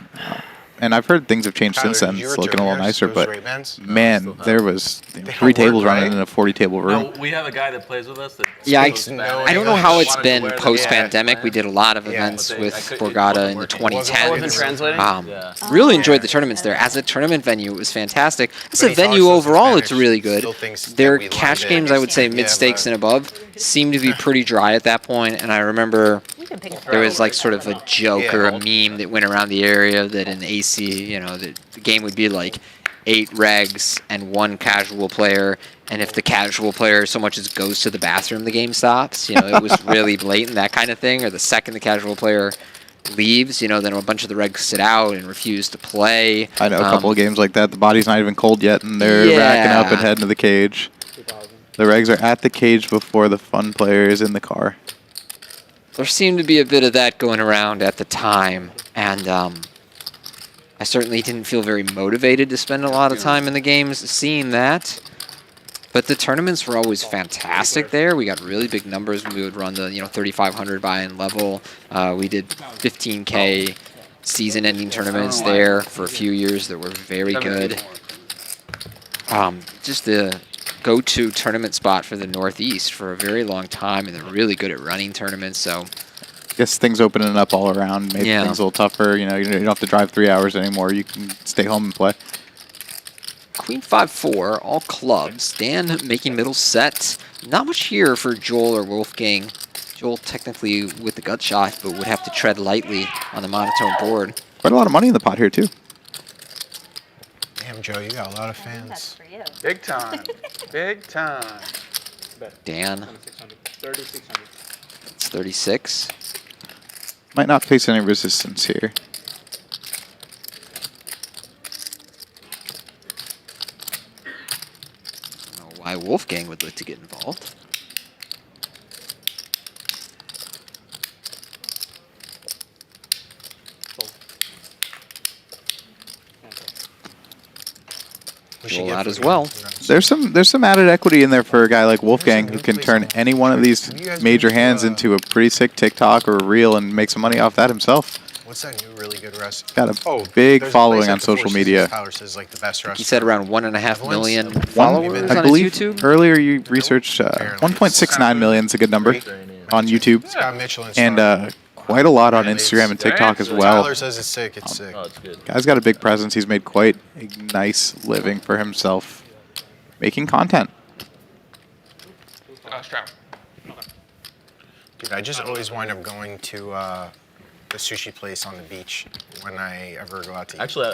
And I've heard things have changed Tyler, since then. did you It's ever looking a little join yours, nicer, those but Ray-Bans? man, there was They 3 don't tables work, running right? in a 40-table room. No, we have a guy that plays with us. That Yeah, goes back. I don't know how it's been Wanted to wear them. post-pandemic. We did a lot of events but they- with I couldn't- it Borgata wasn't in the working. 2010s. wasn't translating? Really enjoyed the tournaments there. As a tournament venue, it was fantastic. As But a he venue talks to us in overall, it's Spanish, really good. still thinks that Their we cash love it. games, I would say Yeah, mid-stakes but- and above, seem to be pretty dry at that point. And I remember there was like sort of a joke or a meme that went around the area that in AC, you know, the game would be like 8 regs and 1 casual player, and if the casual player so much as goes to the bathroom, the game stops. You know, it was really blatant, that kind of thing. Or the second the casual player leaves, you know, then a bunch of the regs sit out and refuse to play. I know a couple of games like that. The body's not even cold yet, and they're racking up and heading to the cage. The regs are at the cage before the fun player is in the car. there seemed to be a bit of that going around at the time, and I certainly didn't feel very motivated to spend a lot of time in the games seeing that. But the tournaments were always fantastic there. We got really big numbers when we would run the 3,500 buy-in level. We did 15K season-ending tournaments there for a few years that were very good. Just the go-to tournament spot for the Northeast for a very long time, and they're really good at running tournaments. So, I guess things opening up all around made things a little tougher. You don't have to drive 3 hours anymore. You can stay home and play. Queen 5-4, all clubs. Dan making middle set. Not much here for Joel or Wolfgang. Joel technically with the gut shot, but would have to tread lightly on the monotone board. Quite a lot of money in the pot here, too. Damn, Joe, you got a lot of fans. Big time. Big time. Dan. 3,600. It's 36. Might not face any resistance here. I don't know why Wolfgang would like to get involved. Joel out as well. There's some added equity in there for a guy like Wolfgang who can turn any one of these major hands into a pretty sick TikTok or a reel and make some money off that himself. What's that new really good restaurant? Got a big following on social media. Tyler says like the best restaurant. He said around 1.5 million followers I on believe his YouTube. earlier you researched 1.69 million is a good number on YouTube, and quite a lot on Instagram and TikTok as well. Tyler says it's sick. It's sick. Oh, it's good. Guy's got a big presence. He's made quite a nice living for himself making content. Dude, I just always wind up going to the sushi place on the beach when I ever go out to eat. Actually,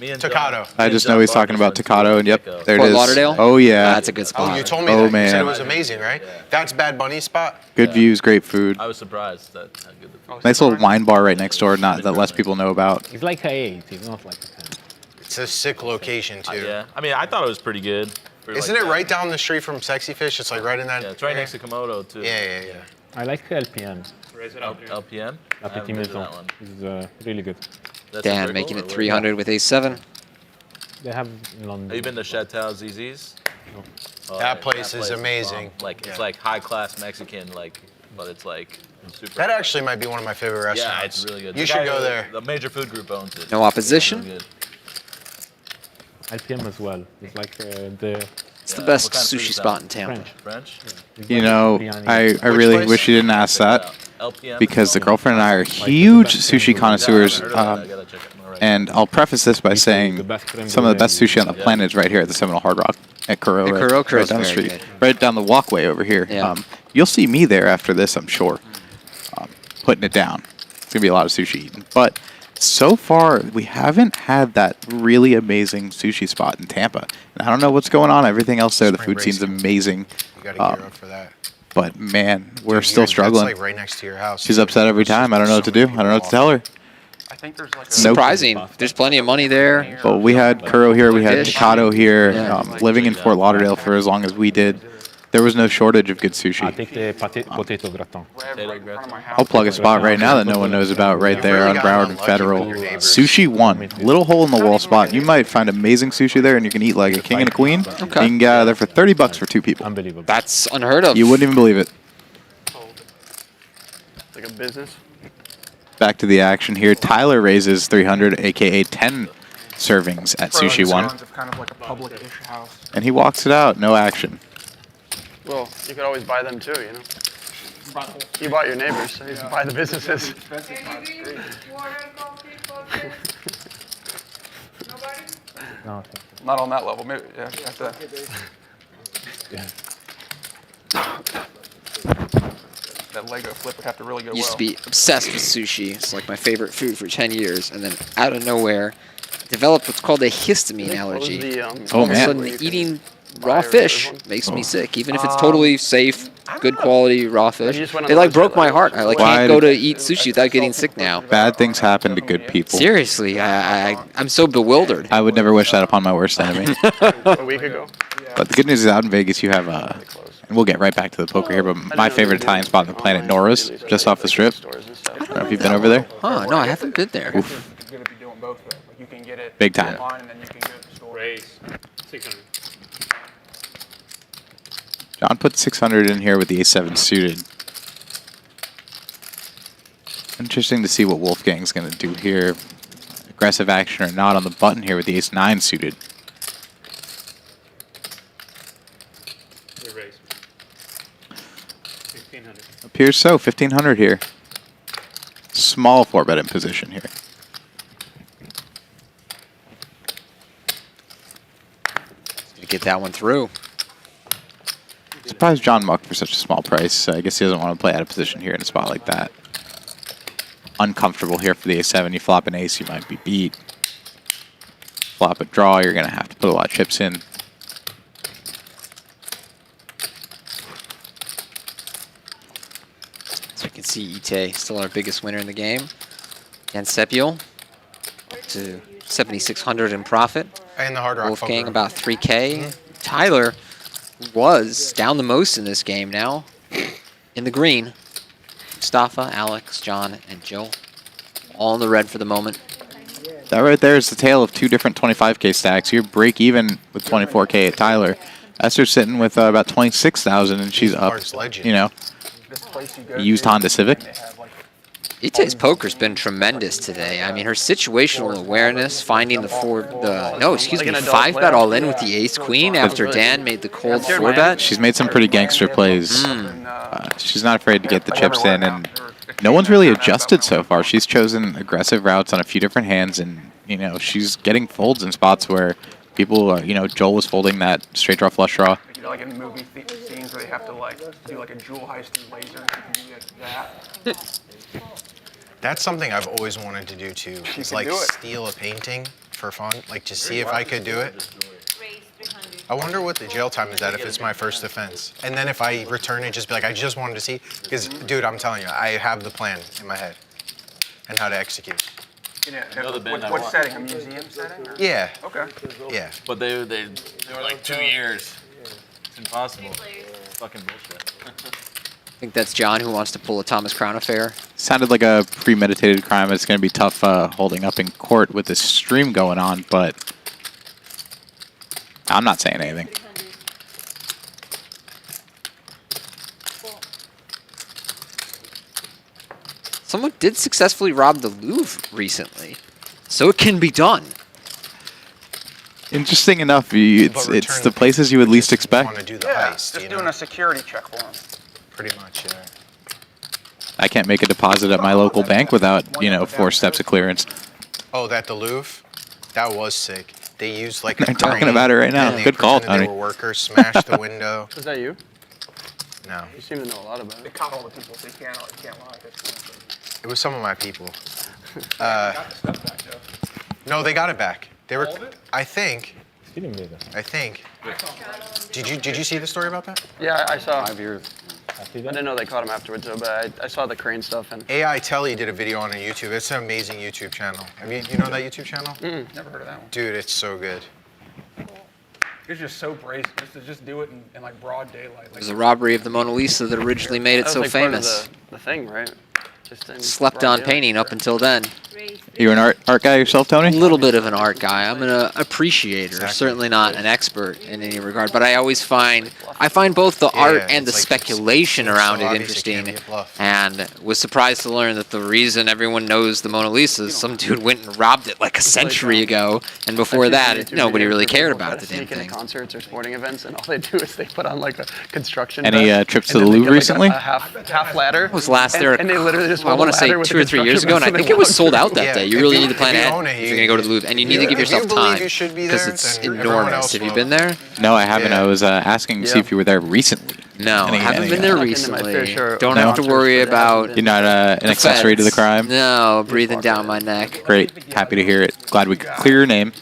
me and Tocado. I just know he's talking about Tocado, and yep, there it Fort is. Lauderdale? Oh yeah, That's a good spot. Oh, you told me Oh, that. man. You said it was amazing, right? That's Bad Bunny's spot. good views, great food. I was surprised that how good the food. Nice little wine bar right next door, not that less people know about. It's like a 8, it's not like a 10. It's a sick location too. Yeah, I mean, I thought it was pretty good. Isn't it right down the street from Sexy Fish? It's like right in that. Yeah, it's right next to Komodo too. Yeah. I like LPM. Raise it up. LPM. I WPT haven't been to that Maison. one. It's really good. That's Dan in making Bristol, it or where? 300 with Ace-7. They have in London. Have you been to Chateau ZZ's? No. Oh, That place is amazing. bomb. Like Yeah. it's like high class Mexican, like, but it's like super. That actually might be one of my favorite restaurants. Yeah, it's really good. You The should guy go who- there. The major food group owns it. No opposition? Really good. LPM as well. It's like It's the best sushi spot in Tampa. French. You know, I really wish you didn't ask that because the girlfriend and I are huge sushi connoisseurs. And I'll preface this by saying some of the best sushi on the planet is right here at the Seminole Hard Rock at Kuro, The right, Kuro right is down the very street, good. right down the walkway over here. Yeah. You'll see me there after this, I'm sure, putting it down. It's gonna be a lot of sushi eating, but so far we haven't had that really amazing sushi spot in Tampa. And I don't know what's going on. Everything else there, the food seems amazing. You gotta gear up for that. But man, we're Dude, still struggling. That's like right next to your house. She's upset every time. I don't know what to do. I don't know what to tell her. I think there's like Surprising. There's plenty of money there. But we had Kuro here, we had Fish. Tocado here. Yeah. Living in Fort Lauderdale for as long as we did, there was no shortage of good I sushi. take the potato gratin. I'll plug a spot right now that no one knows about right there on Broward and Federal. Sushi One, little hole in the wall spot. You might find amazing sushi there, and you can eat like a king and a queen. Okay. You can get out of there for $30 for 2 people. Unbelievable. That's unheard of. You wouldn't even believe it. It's like a business. Back to the action here. Tyler raises 300, aka 10 servings at Sushi One, It's kind of like a public-ish house. and he walks it out. No action. Well, you could always buy them too, you know. You bought your neighbors, so you can buy the businesses. No, Not on that level. Maybe, yeah. That Lego flip would have to really go Used well. to be obsessed with sushi. It's like my favorite food for 10 years. And then out of nowhere, developed what's called a histamine allergy. Oh, All of a man. sudden, eating raw fish makes me sick. Even if it's totally safe, good quality raw fish. It like broke my heart. I like can't go to eat sushi without getting sick now. Bad things happen to good people. Seriously, I'm so bewildered. I would never wish that upon my worst enemy. A week ago. But the good news is out in Vegas, you have And we'll get right back to the poker here, but my favorite Italian spot on the planet, Nora's, just off the strip. I don't know if you've been over there. Huh, no, I haven't been there. Oof. You're going to be doing both, though. Like, you can get it Big time. online, and then you can get it at the store. Raise 600. John put 600 in here with the ace-7 suited. Interesting to see what Wolfgang's going to do here. Aggressive action or not on the button here with the ace-9 suited. The raise. 1500. Appears so, 1500 here. Small 4-bet in position here. Get that one through. Surprised John mucked for such a small price. I guess he doesn't want to play out of position here in a spot like that. Uncomfortable here for the ace-7. You flop an ace, you might be beat. Flop a draw, you're going to have to put a lot of chips in. So we can see Ite still our biggest winner in the game. Against Sepiol to 7,600 in profit. And the Hard Rock Wolfgang poker. about 3K. Tyler was down the most in this game now. In the green. Mustafa, Alex, John, and Joe. All in the red for the moment. That right there is the tale of two different 25K stacks. You break even with 24K at Tyler. Esther's sitting with about 26,000 and she's up, you know, used Honda Civic. Ite's poker's been tremendous today. I mean, her situational awareness, finding the 5-bet all in with the ace-queen after Dan made the cold 4-bet. She's made some pretty gangster plays. She's not afraid to get the chips in, and no one's really adjusted so far. She's chosen aggressive routes on a few different hands, and, you know, she's getting folds in spots where people, you know, Joel was folding that straight draw, flush draw. You know, like in movie scenes where they have to, like, do, like, a jewel heist through laser, and you can do that. That's something I've always wanted to do too. Is like steal a painting for fun, like to see if I could do it. I wonder what the jail time is at if it's my first offense. And then if I return it, just be like, I just wanted to see. Because, dude, I'm telling you, I have the plan in my head and how to execute. What setting? A museum setting? Or? Yeah. Okay. Yeah. But they were like 2 years. It's impossible. It's fucking bullshit. I think that's John who wants to pull a Thomas Crown affair. Sounded like a premeditated crime. It's going to be tough holding up in court with this stream going on, but I'm not saying anything. Someone did successfully rob the Louvre recently, so it can be done. Interesting enough, it's the places you would least expect. Want to do the Yeah, heist, just you doing know? a security check for them. Pretty much, yeah. I can't make a deposit at my local bank without, you know, 4 steps of clearance. Oh, that the Louvre? That was sick. They used like They're talking about it right now. Good call, Tony. They were workers, smashed the window. Is that you? No. You seem to know a lot about They it. caught all the people, so you can't lie. It was some of my people. No, they got it back. They were. I think. I think. Did you see the story about that? Yeah, I saw. 5 years. I didn't know they caught him afterwards, though, but I saw the crane stuff. And AI Telly did a video on YouTube. It's an amazing YouTube channel. You know that YouTube channel? Never heard of that one. Dude, it's so good. It's just so brazen just to just do it in like broad daylight. Like, It was a robbery of the Mona Lisa that originally made it that was so like part of famous. the thing, right? Just in Slept broad on daylight. painting up until then. You're an art guy yourself, Tony? A little bit of an art guy. I'm an appreciator, certainly not an expert in any regard. But I find both the art and the speculation around it interesting. And was surprised to learn that the reason everyone knows the Mona Lisa is some dude went and robbed it like a century ago, and before that, nobody really cacared about the damn Sneak into thing. concerts or sporting events, and all they do is they put on like a construction. Any vest, trips and to the then they Louvre get, like, recently? A half ladder. I was last there. And they literally just I want to say 2 or 3 years ago, and I think it was sold out that day. You really need to plan ahead if you're going to go to the Louvre, and you need to give yourself time because it's enormous. Have you been there? No, I haven't. I was asking to see if you were there recently. No, I haven't been there recently. Don't No? have to worry about. You're not an accessory to the crime? No, breathing down my neck. Great. Happy to hear it. Glad we could clear your name.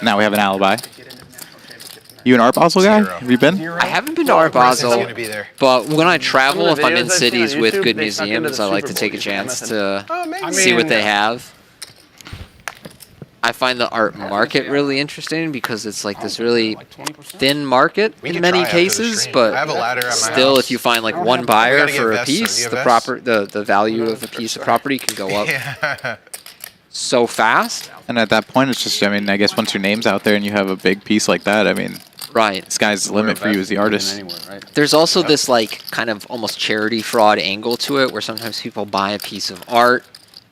Now we have an alibi. You an Art Basel guy? Have you been? I haven't been to Art Basel, but when I travel, if I'm in cities with good museums, I like to take a chance to see what they have. I find the art market really interesting because it's like this really thin market in many cases, but I have a ladder at my still, house. if you find like one buyer gotta get for a vests, though. Do piece, you the have vests? the value of a piece of property can go up Yeah. so fast. And at that point, it's just, I mean, I guess once your name's out there and you have a big piece like that, I mean, Right. sky's the limit for you as the artist. There's also this like kind of almost charity fraud angle to it, where sometimes people buy a piece of art,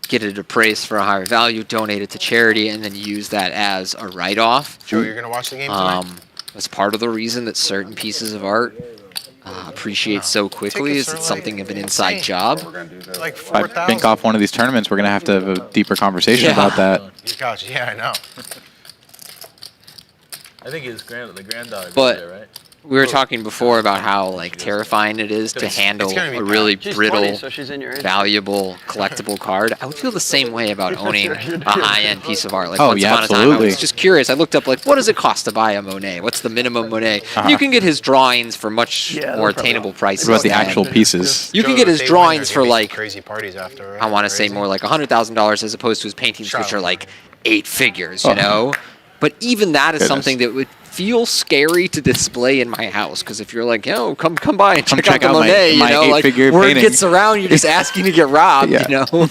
get it appraised for a higher value, donate it to charity, and then use that as a write-off. Joe, you're gonna watch the game tonight? That's part of the reason that certain pieces of art appreciate so quickly is it's something of an inside job. Like If I 4,000. think off one of these tournaments, we're going to have a deeper conversation Yeah. about that. Gosh, yeah, I know. I think his the granddaughter But- did it, right? We were talking before about how like terrifying it is to handle gonna be a really She's brittle, 20, so she's in your age. valuable, collectible card. I would feel the same way about owning a high-end piece of art. Like Oh, once yeah, upon a time, I absolutely. was just curious. I looked up like, what does it cost to buy a Monet? What's the minimum Monet? You can get his drawings for much more attainable prices. What about the than- actual pieces? You can Joe, get if his they win, drawings there's for gonna be some like, crazy parties after. Right? I want to say Crazy. more like $100,000 as opposed to his paintings, which are like 8 figures, you Oh. know? But even that is Goodness. something that would feel scary to display in my house, because if you're like, yo, come by and check check out the out my- Monet, my you know, like 8-figure word painting. gets around, you're just asking to get robbed, Yeah. you know?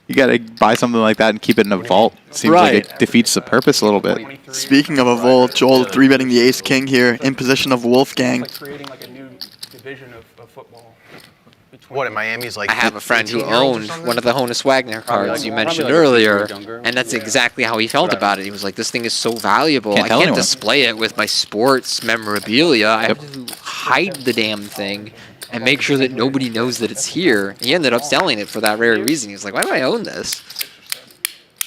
You got to buy something like that and keep it in a vault. Seems like it defeats the purpose a little bit. Speaking of a vault, Joel 3-betting the ace king here in position of Wolfgang. It's like creating like a new division of football. What in Miami's like? I have a friend who 18-year-olds or owned something? one of the Honus Wagner cards you mentioned earlier, and that's exactly how he felt about it. He was like, this thing is so valuable, Can't I tell can't anyone." display it with my sports memorabilia. I have to hide the damn thing and make sure that nobody knows that it's here. He ended up selling it for that very reason. He was like, why do I own this?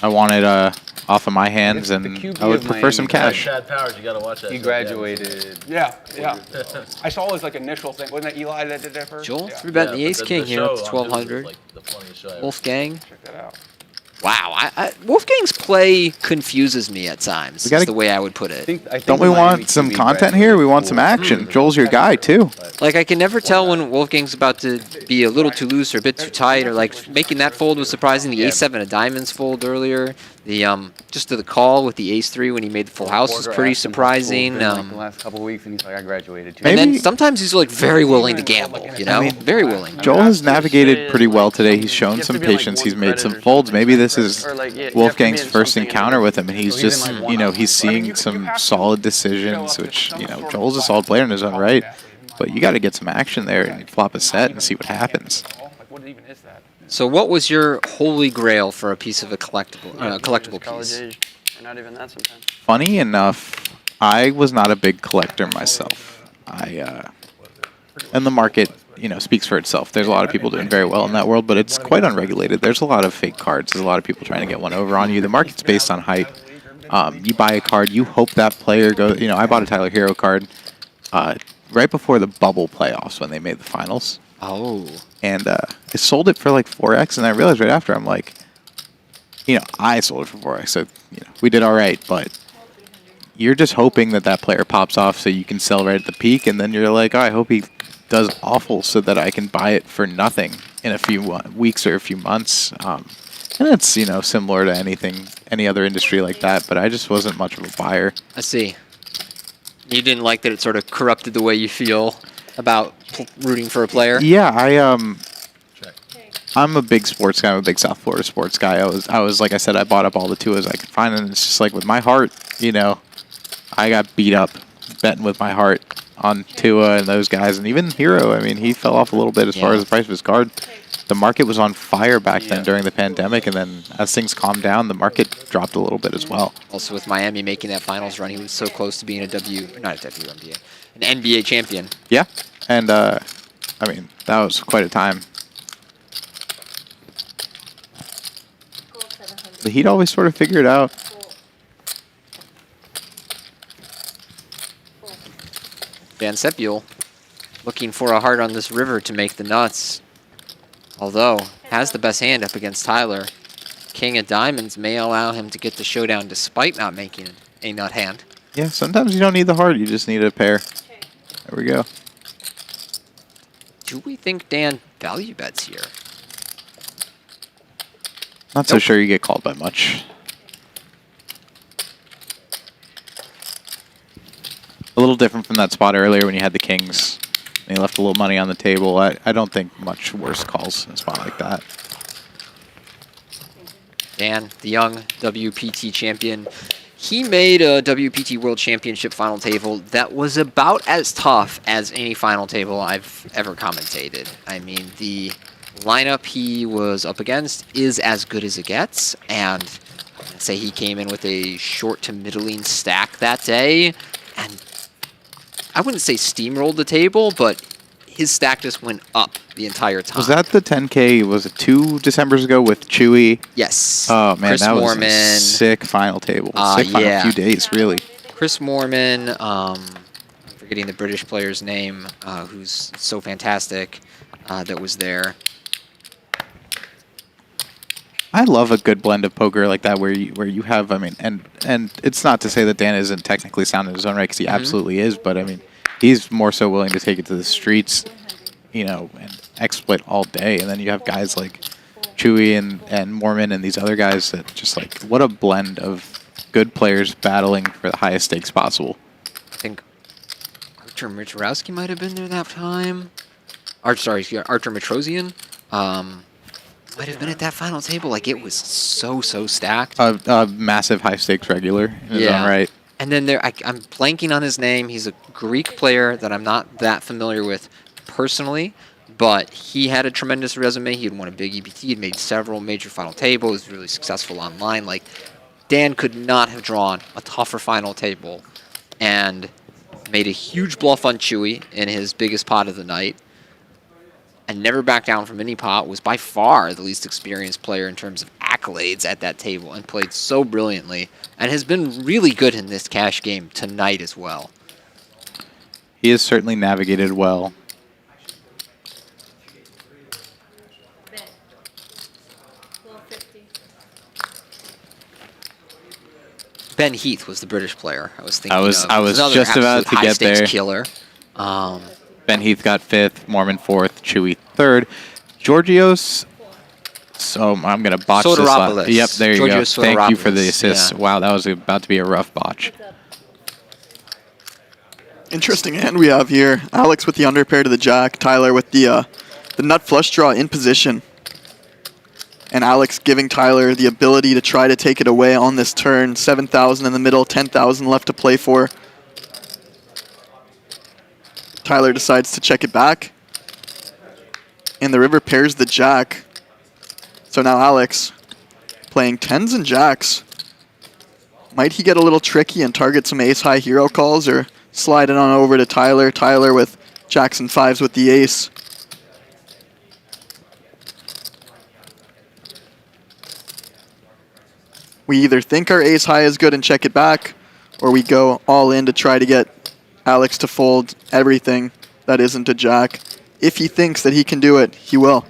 I want it off of my hands, and I would prefer some cash. Chad Powers, you gotta watch that. He show. graduated. Yeah. I saw his like initial thing. Wasn't that Eli that did that first? Joel, Yeah. 3-betting the but ace king here at the show on Disney 1200. was, like, the funniest show ever. Wolfgang. Check that out. Wow, Wolfgang's play confuses me at times, is the way I would put it. Don't we want some content here? We want some action. Joel's your guy, too. Like, I can never tell when Wolfgang's about to be a little too loose or a bit too tight, or like making that fold was surprising. The ace-7 of diamonds fold earlier. The just to the call with the ace-3 when he made the full house was pretty surprising. The last couple weeks, and he's like, I graduated too. And then sometimes he's like very willing to gamble, you know, very willing. Joel has navigated pretty well today. He's shown some patience. He's made some folds. Maybe this is Wolfgang's first encounter with him, and he's just, you know, he's seeing some solid decisions, which, you know, Joel's a solid player in his own right. But you got to get some action there and flop a set and see what happens. Like what even is that? So what was your holy grail for a piece of a collectible College piece? age, or not even that sometimes. Funny enough, I was not a big collector myself. And the market, you know, speaks for itself. There's a lot of people doing very well in that world, but it's quite unregulated. There's a lot of fake cards. There's a lot of people trying to get one over on you. The market's based on hype. You buy a card, you hope that player goes. You know, I bought a Tyler Hero card right before the bubble playoffs when they made the finals. Oh. And I sold it for like 4x, and I realized right after, I'm like, you know, I sold it for 4x, so, you know, we did all right, but you're just hoping that that player pops off so you can sell right at the peak, and then you're like, oh, I hope he does awful so that I can buy it for nothing in a few weeks or a few months. And it's, you know, similar to any other industry like that, but I just wasn't much of a buyer. I see. You didn't like that it sort of corrupted the way you feel about rooting for a player? Yeah, I'm a big sports guy. I'm a big South Florida sports guy. I was like I said, I bought up all the Tuas I could find, and it's just like with my heart, you know, I got beat up betting with my heart on Tua and those guys, and even Hero. I mean, he fell off a little bit as far as the price of his card. The market was on fire back then during the pandemic, and then as things calmed down, the market dropped a little bit as well. Also, with Miami making that finals run, he was so close to being an NBA champion. Yeah, and I mean, that was quite a time. The Heat always sort of figure it out. Van Sepiol looking for a heart on this river to make the nuts. Although, has the best hand up against Tyler. King of Diamonds may allow him to get the showdown despite not making a nut hand. Yeah, sometimes you don't need the heart, you just need a pair. There we go. Do we think Dan value bets here? Not so sure you get called by much. A little different from that spot earlier when you had the kings. And he left a little money on the table. I don't think much worse calls in a spot like that. Dan, the young WPT champion, he made a WPT World Championship final table that was about as tough as any final table I've ever commentated. I mean, the lineup he was up against is as good as it gets, and I'm going to say he came in with a short to middling stack that day, and I wouldn't say steamrolled the table, but his stack just went up the entire time. Was that the 10K, was it 2 Decembers ago with Chewy? Yes. Oh, man, Chris that Moorman. was a sick final table. Sick final few days, really. Chris Moorman, I'm forgetting the British player's name, who's so fantastic, that was there. I love a good blend of poker like that where you have, I mean, and it's not to say that Dan isn't technically sound in his own right, because he absolutely is, but I mean, he's more so willing to take it to the streets, you know, and exploit all day. And then you have guys like Chewy and Mormon and these other guys that just like, what a blend of good players battling for the highest stakes possible. I think Archer Mitrowski might have been there that time. Archer Mitrosian might have been at that final table. Like, it was so stacked. A massive high stakes regular in his own right. And then I'm blanking on his name. He's a Greek player that I'm not that familiar with personally, but he had a tremendous resume. He had won a big EPT. He had made several major final tables. He was really successful online. Like, Dan could not have drawn a tougher final table and made a huge bluff on Chewy in his biggest pot of the night and never backed down from any pot. Was by far the least experienced player in terms of accolades at that table and played so brilliantly and has been really good in this cash game tonight as well. He has certainly navigated well. Ben Heath was the British player I was thinking I was just about to get there. Killer. Ben Heath got 5th, Mormon 4th, Chewy 3rd. Georgios, so I'm going to botch this last. Yep, there you go. Thank you for the assist. Yeah. Wow, that was about to be a rough botch. Interesting hand we have here. Alex with the underpair to the jack, Tyler with the nut flush draw in position. And Alex giving Tyler the ability to try to take it away on this turn. 7,000 in the middle, 10,000 left to play for. Tyler decides to check it back. And the river pairs the jack. So now Alex playing 10s and jacks. Might he get a little tricky and target some ace-high hero calls, or slide it on over to Tyler? Tyler with jacks and 5s with the ace. We either think our ace-high is good and check it back, or we go all in to try to get Alex to fold everything that isn't a jack. If he thinks that he can do it, he will.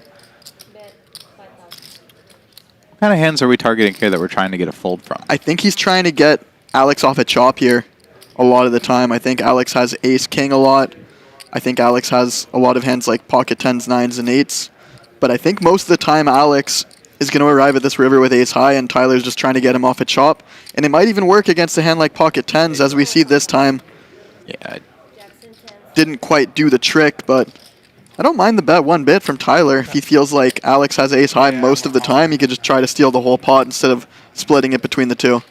What kind of hands are we targeting here that we're trying to get a fold from? I think he's trying to get Alex off a chop here a lot of the time. I think Alex has ace-king a lot. I think Alex has a lot of hands like pocket 10s, 9s, and 8s. But I think most of the time Alex is going to arrive at this river with ace-high, and Tyler's just trying to get him off a chop. And it might even work against a hand like pocket 10s, as we see this time. Yeah. Didn't quite do the trick, but I don't mind the bet one bit from Tyler. If he feels like Alex has ace-high most of the time, he could just try to steal the whole pot instead of splitting it between the two.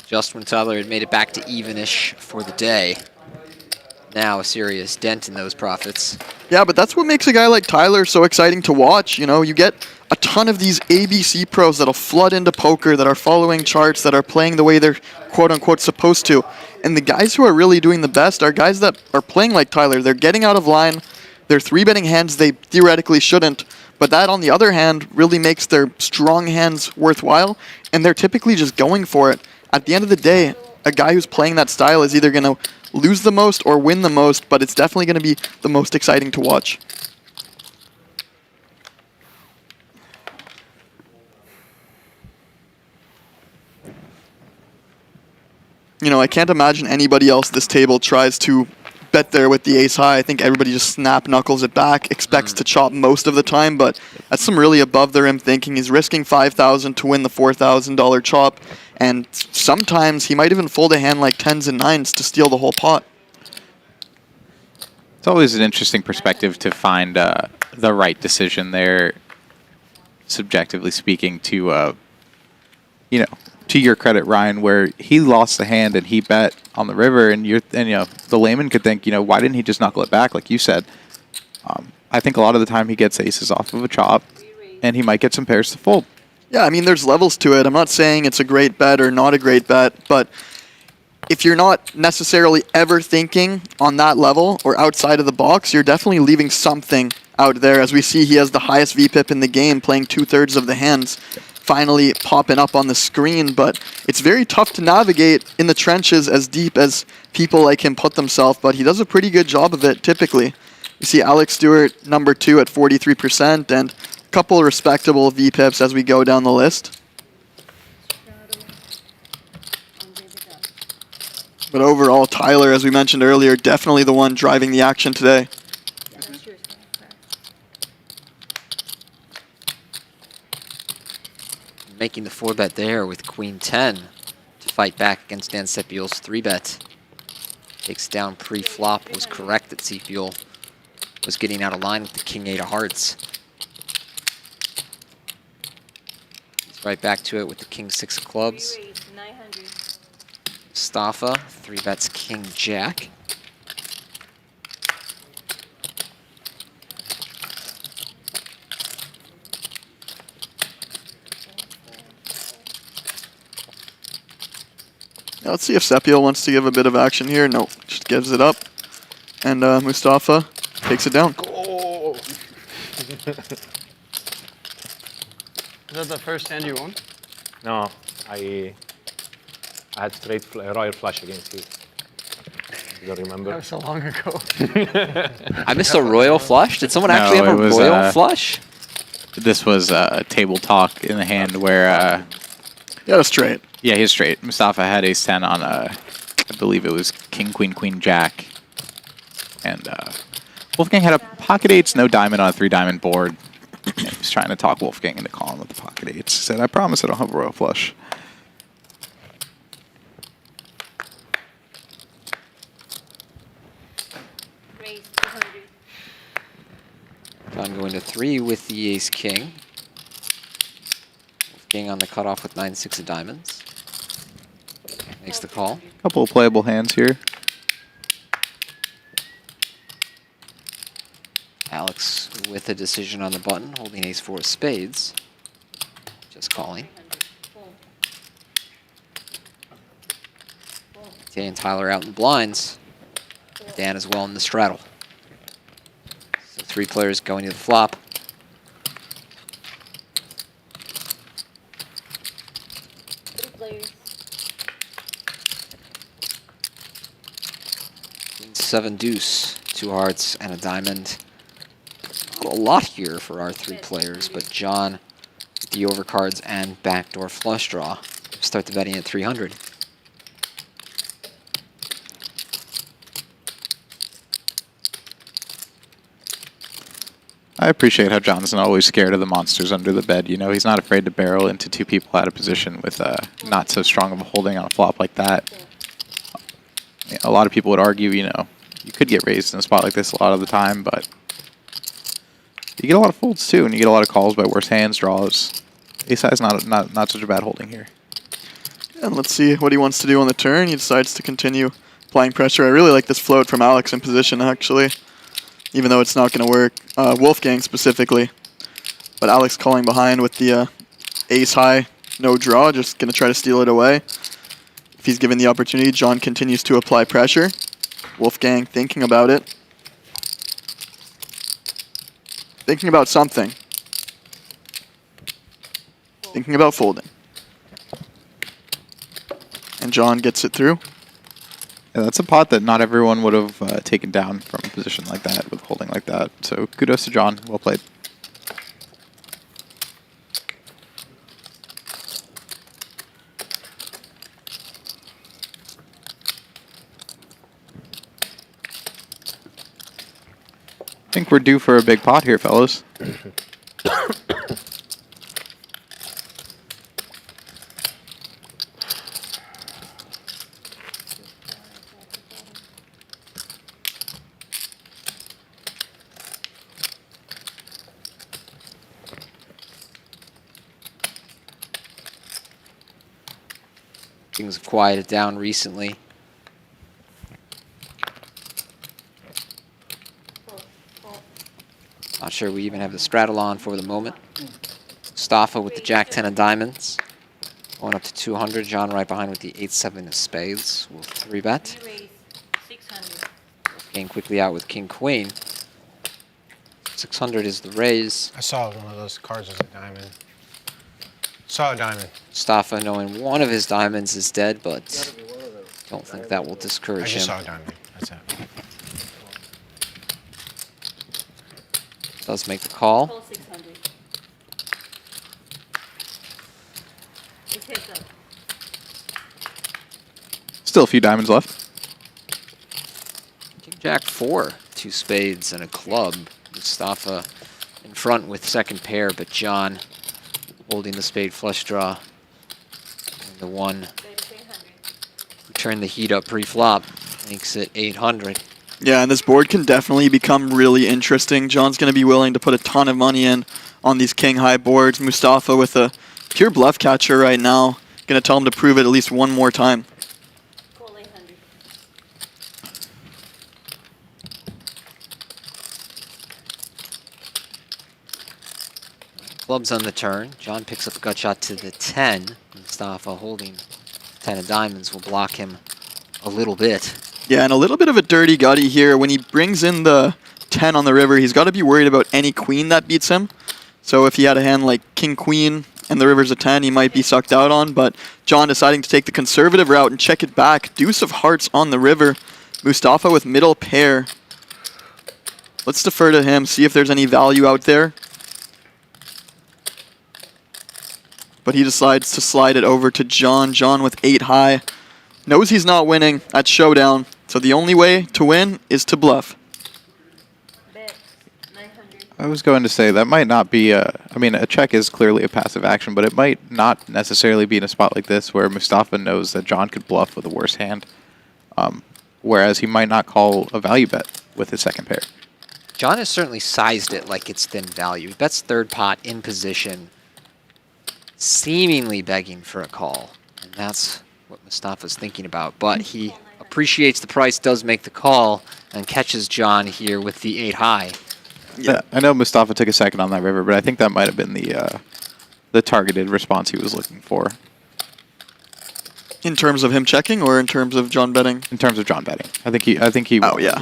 Just when Tyler had made it back to evenish for the day. Now a serious dent in those profits. Yeah, but that's what makes a guy like Tyler so exciting to watch. You know, you get a ton of these ABC pros that'll flood into poker, that are following charts, that are playing the way they're quote-unquote supposed to. And the guys who are really doing the best are guys that are playing like Tyler. They're getting out of line. They're 3-betting hands they theoretically shouldn't. But that, on the other hand, really makes their strong hands worthwhile. And they're typically just going for it. At the end of the day, a guy who's playing that style is either going to lose the most or win the most, but it's definitely going to be the most exciting to watch. You know, I can't imagine anybody else at this table tries to bet there with the ace high. I think everybody just snap knuckles it back, expects to chop most of the time, but that's some really above the rim thinking. He's risking $5,000 to win the $4,000 chop, and sometimes he might even fold a hand like 10s and 9s to steal the whole pot. It's always an interesting perspective to find the right decision there, subjectively speaking, to, you know, to your credit, Ryan, where he lost the hand and he bet on the river, and you know, the layman could think, you know, why didn't he just knuckle it back, like you said? I think a lot of the time he gets aces off of a chop, and he might get some pairs to fold. Yeah, I mean, there's levels to it. I'm not saying it's a great bet or not a great bet, but if you're not necessarily ever thinking on that level or outside of the box, you're definitely leaving something out there. As we see, he has the highest VPIP in the game, playing 2/3 of the hands, finally popping up on the screen, but it's very tough to navigate in the trenches as deep as people like him put themselves, but he does a pretty good job of it typically. You see Alex Stewart, number 2 at 43%, and a couple respectable VPIPs as we go down the list. But overall, Tyler, as we mentioned earlier, definitely the one driving the action today. Making the 4-bet there with Queen 10 to fight back against Dan Sepiol's 3-bet. Takes down pre-flop, was correct that Sepiol was getting out of line with the King 8 of hearts. He's right back to it with the King 6 of clubs. Mustafa, 3-bets King Jack. Now let's see if Sepiol wants to give a bit of action here. No, just gives it up. And Mustafa takes it down. Oh. Is that the first hand you won? No, I had straight royal flush against you. You don't remember? That was so long ago. I missed a royal flush? Did someone actually have a royal flush? This was a table talk in the hand where... he had a straight. Yeah, he was straight. Mustafa had ace-10 on, I believe it was king, queen, queen, jack. And Wolfgang had a pocket eights, no diamond on a 3-diamond board. And he was trying to talk Wolfgang into calling with the pocket eights. He said, I promise I don't have a royal flush. John going to 3 with the ace-king. Wolfgang on the cutoff with 9-6 of diamonds. Makes the call. Couple of playable hands here. Alex with a decision on the button, holding ace-4 of spades. Just calling. Tay and Tyler out in the blinds. Dan as well in the straddle. So 3 players going to the flop. Queen 7 deuce, 2 hearts and a diamond. Not a lot here for our 3 players, but John with the overcards and backdoor flush draw. Start the betting at 300. I appreciate how John's not always scared of the monsters under the bed. You know, he's not afraid to barrel into 2 people out of position with not so strong of a holding on a flop like that. Yeah, a lot of people would argue, you know, you could get raised in a spot like this a lot of the time, but you get a lot of folds too, and you get a lot of calls by worse hands, draws. Ace-high is not such a bad holding here. And let's see what he wants to do on the turn. He decides to continue applying pressure. I really like this float from Alex in position, actually, even though it's not going to work. Wolfgang specifically. But Alex calling behind with the ace-high, no draw, just going to try to steal it away. If he's given the opportunity, John continues to apply pressure. Wolfgang thinking about it. Thinking about something. Thinking about folding. And John gets it through. Yeah, that's a pot that not everyone would have taken down from a position like that with holding like that. So kudos to John. Well played. think we're due for a big pot here, fellas. Things have quieted down recently. Not sure we even have the straddle on for the moment. Mustafa with the Jack-10 of diamonds. Going up to 200. John right behind with the 8-7 of spades. We'll 3-bet. Wolfgang quickly out with King-Queen. 600 is the raise. I saw one of those cards was a diamond. Saw a diamond. Mustafa knowing one of his diamonds is dead, but don't think that will discourage I him. just saw a diamond. That's it. Does make the call. Still a few diamonds left. King Jack 4, 2 spades and a club. Mustafa in front with second pair, but John holding the spade flush draw. And the one who turned the heat up pre-flop makes it 800. Yeah, and this board can definitely become really interesting. John's going to be willing to put a ton of money in on these king-high boards. Mustafa with a pure bluff catcher right now. Going to tell him to prove it at least one more time. Clubs on the turn. John picks up a gut shot to the 10. Mustafa holding 10 of diamonds will block him a little bit. Yeah, and a little bit of a dirty gutty here. When he brings in the 10 on the river, he's got to be worried about any queen that beats him. So if he had a hand like king-queen and the river's a 10, he might be sucked out on. But John deciding to take the conservative route and check it back. Deuce of hearts on the river. Mustafa with middle pair. Let's defer to him, see if there's any value out there. But he decides to slide it over to John. John with 8 high. Knows he's not winning at showdown. So the only way to win is to bluff. I was going to say that might not be I mean, a check is clearly a passive action, but it might not necessarily be in a spot like this where Mustafa knows that John could bluff with a worse hand, whereas he might not call a value bet with his second pair. John has certainly sized it like it's thin value. He bets third pot in position, seemingly begging for a call. And that's what Mustafa's thinking about. But he appreciates the price, does make the call, and catches John here with the 8 high. Yeah, I know Mustafa took a second on that river, but I think that might have been the targeted response he was looking for. In terms of him checking or in terms of John betting? In terms of John betting. I think he Oh, yeah.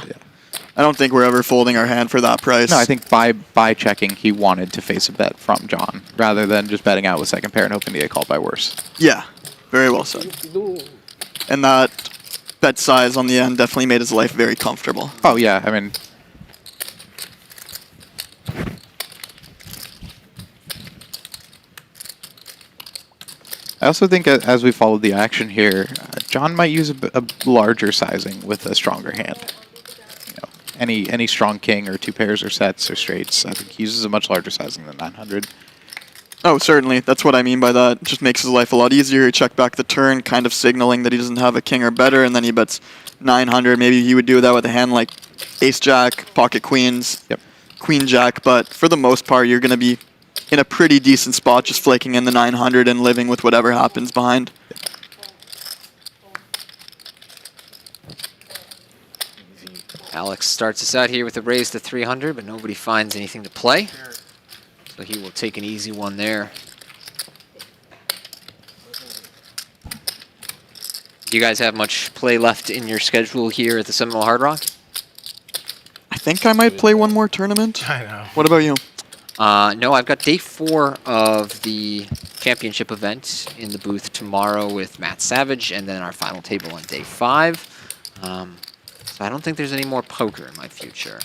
I don't think we're ever folding our hand for that price. No, I think by checking, he wanted to face a bet from John, rather than just betting out with second pair and hoping to get called by worse. Yeah, very well said. And that bet size on the end definitely made his life very comfortable. Oh, yeah, I mean... I also think as we followed the action here, John might use a larger sizing with a stronger hand. You know, any strong king or 2 pairs or sets or straights, I think he uses a much larger sizing than 900. Oh, certainly. That's what I mean by that. It just makes his life a lot easier. He check back the turn, kind of signaling that he doesn't have a king or better, and then he bets 900. Maybe he would do that with a hand like ace-jack, pocket queens, queen-jack, but for the most part, you're going to be in a pretty decent spot, just flaking in the 900 and living with whatever happens behind. Alex starts us out here with a raise to 300, but nobody finds anything to play. So he will take an easy one there. Do you guys have much play left in your schedule here at the Seminole Hard Rock? I think I might play one more tournament. I know. What about you? No, I've got day 4 of the championship event in the booth tomorrow with Matt Savage, and then our final table on day 5. So I don't think there's any more poker in my future.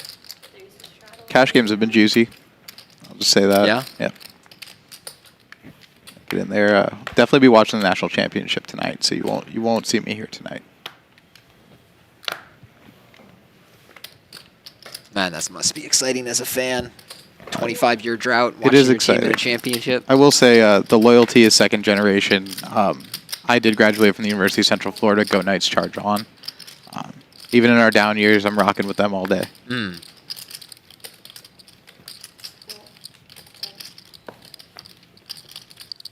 Cash games have been juicy. I'll just say that. Yeah? Yeah. Get in there. Definitely be watching the national championship tonight, so you won't see me here tonight. Man, that must be exciting as a fan. 25-year drought. It is watching your team exciting. in a championship. I will say the loyalty is second generation. I did graduate from the University of Central Florida. Go Knights, charge on. Even in our down years, I'm rocking with them all day. Mm.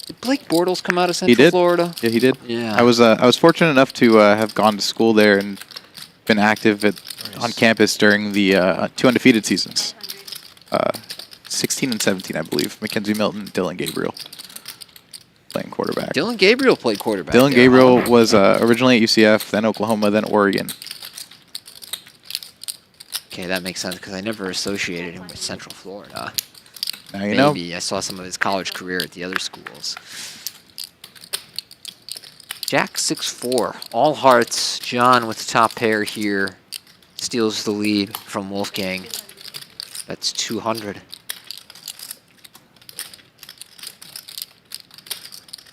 Did Blake Bortles come out of Central He did. Florida? Yeah, he did. Yeah. I was fortunate enough to have gone to school there and been active on campus during the 2 undefeated seasons. 16 and 17, I believe. Mackenzie Milton, Dylan Gabriel playing quarterback. Dylan Gabriel played quarterback. Dylan there, Gabriel huh? was originally at UCF, then Oklahoma, then Oregon. Okay, that makes sense because I never associated him with Central Florida. Now you know. Maybe I saw some of his college career at the other schools. Jack 6-4, all hearts. John with the top pair here steals the lead from Wolfgang. That's 200.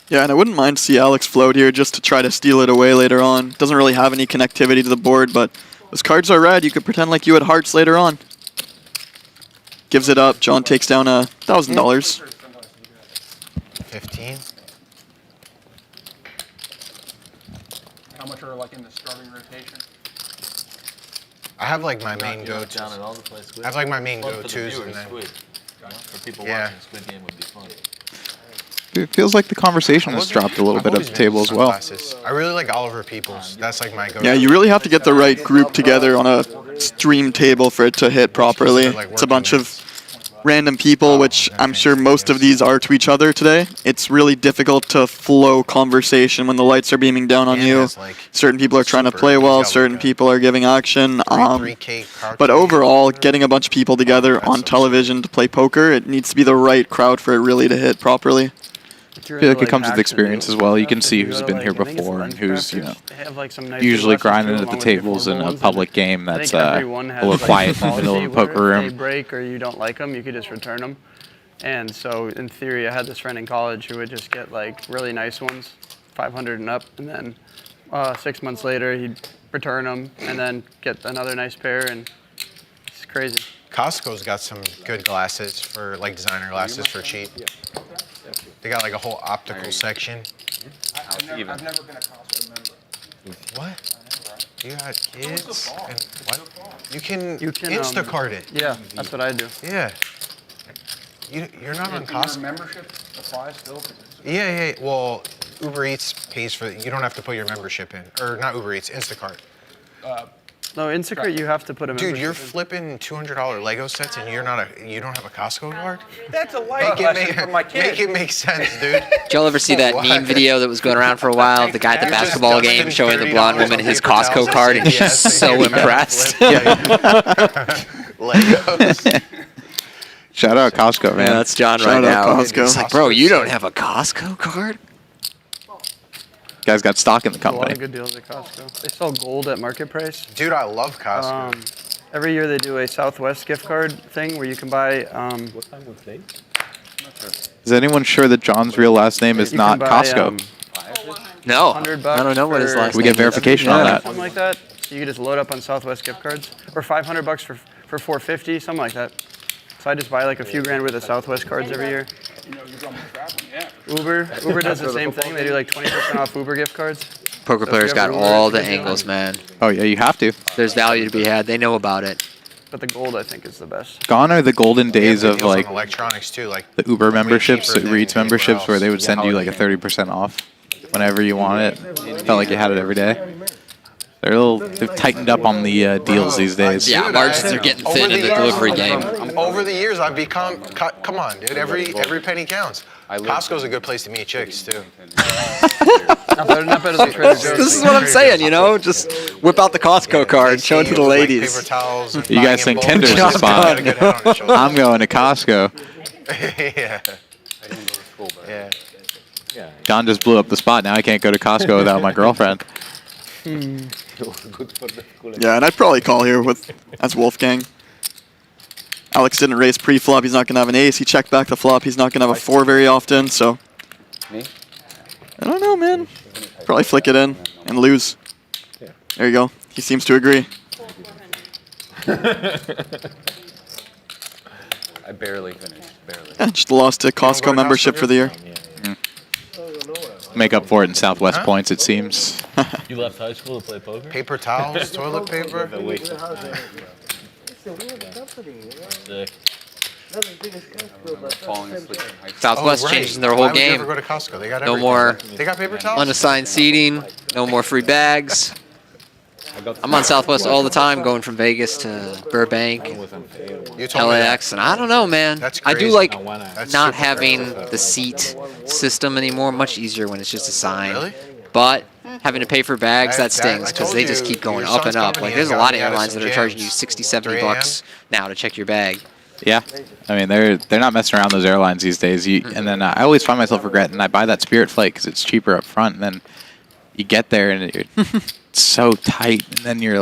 Yeah, and I wouldn't mind to see Alex float here just to try to steal it away later on. Doesn't really have any connectivity to the board, but those cards are red. You could pretend like you had hearts later on. Gives it up. John takes down $1,000. 15. How much are like in the starting rotation? I have like my main go-tos. Down at all the place. I have like my main Fun for the go-tos viewers, and then. Squid. You know, for people Yeah. watching, Squid Game would be fun. It feels like the conversation has dropped a little bit at the table as well. I really like Oliver Peoples. That's like my go-to. Yeah, you really have to get the right group together on a stream table for it to hit properly. It's a bunch of random people, which I'm sure most of these are to each other today. It's really difficult to flow conversation when the lights are beaming down on you. Certain people are trying to play well, certain people are giving action. But overall, getting a bunch of people together on television to play poker, it needs to be the right crowd for it really to hit properly. I feel like it comes with experience as well. You can see who's been here before and who's, usually grinding at the tables in a public game that's a little quiet in the middle of a poker room. If they break or you don't like them, you could just return them. And so in theory, I had this friend in college who would just get like really nice ones, 500 and up, and then 6 months later he'd return them and then get another nice pair, and it's crazy. Costco's got some good glasses for like designer glasses for cheap. They got like a whole optical section. I've never been a Costco member. What? You got kids? And what? You can Instacart it. Yeah, that's what I do. Yeah. You're not on Your Costco. membership applies still? Yeah. Well, Uber Eats pays for it. You don't have to put your membership in. Or not Uber Eats, Instacart. No, Instacart, you have to put a membership Dude, you're in. flipping $200 Lego sets and you don't have a Costco card? That's a life lesson for my kids. Make it make sense, dude. Did y'all ever see that meme video that was going around for a while? The guy at the basketball game showing the blonde woman his Costco card, and he's so impressed. Legos. Shout out Costco, man. Yeah, that's John right now. He's like, bro, you don't have a Costco card? Guys got stock in the A lot of company. good deals at Costco. They sell gold at market price. Dude, I love Costco. Every year they do a Southwest gift card thing where you can buy. What time was they? Is anyone sure that John's real last name is you not can buy, Costco? No. $100 I don't know what his last We name get verification is. on that. Something like that. So you can just load up on Southwest gift cards, or $500 for $450, something like that. So I just buy like a few grand worth of Southwest cards every year. Uber does the same thing. They do like 20% off Uber gift cards. Poker So if players you got have Uber, all the it's a good angles, deal. man. Oh, yeah, you have to. There's value to be had. They know about it. But the gold, I think, is the best. Gone are the golden days They have of deals on like electronics too, like the Uber memberships, cheaper the than Eats memberships, where they would send you like a 30% off whenever you want it. Felt like you had it every day. They've tightened up on the deals these days. Yeah, margins are getting thin in the delivery game. Over the years, I've become. Come on, dude. Every penny counts. Costco's a good place to meet chicks too. Not better than Trader Joe's. This is what I'm saying, you know? Just whip out the Costco card, show it to the ladies. Paper towels. You guys think Tinder's the spot? I'm going to Costco. Yeah. John just blew up the spot. Now I can't go to Costco without my girlfriend. Yeah, and I'd probably call here as Wolfgang. Alex didn't raise pre-flop. He's not going to have an ace. He checked back the flop. He's not going to have a 4 very often, so... I don't know, man. Probably flick it in and lose. There you go. He seems to agree. I barely finished. Barely. Yeah, just lost a Costco membership for the year. Make up for it in Southwest points, it seems. You left high school to play poker? Paper towels, toilet paper. Sick. Falling asleep. Southwest Oh, right. changing their Why whole would you game. ever go to Costco? They got No everything. more They got paper towels? unassigned seating, no more free bags. I'm on Southwest all the time, going from Vegas to Burbank, You told me LAX, and I don't know, man. That's I do crazy. like That's not super having crazy. the seat system anymore. Much easier when it's just assigned. Really? But having to pay for bags, that That- stings I because told they just you, keep going your up and son's up. company Like there's a has lot got of me out of airlines some that are charging you jams. 60, 70 3 a.m. bucks now to check your bag. Yeah, I mean they're not messing around those airlines these days. And then I always find myself regretting I buy that Spirit flight because it's cheaper up front, and then you get there and it's so tight, and then you're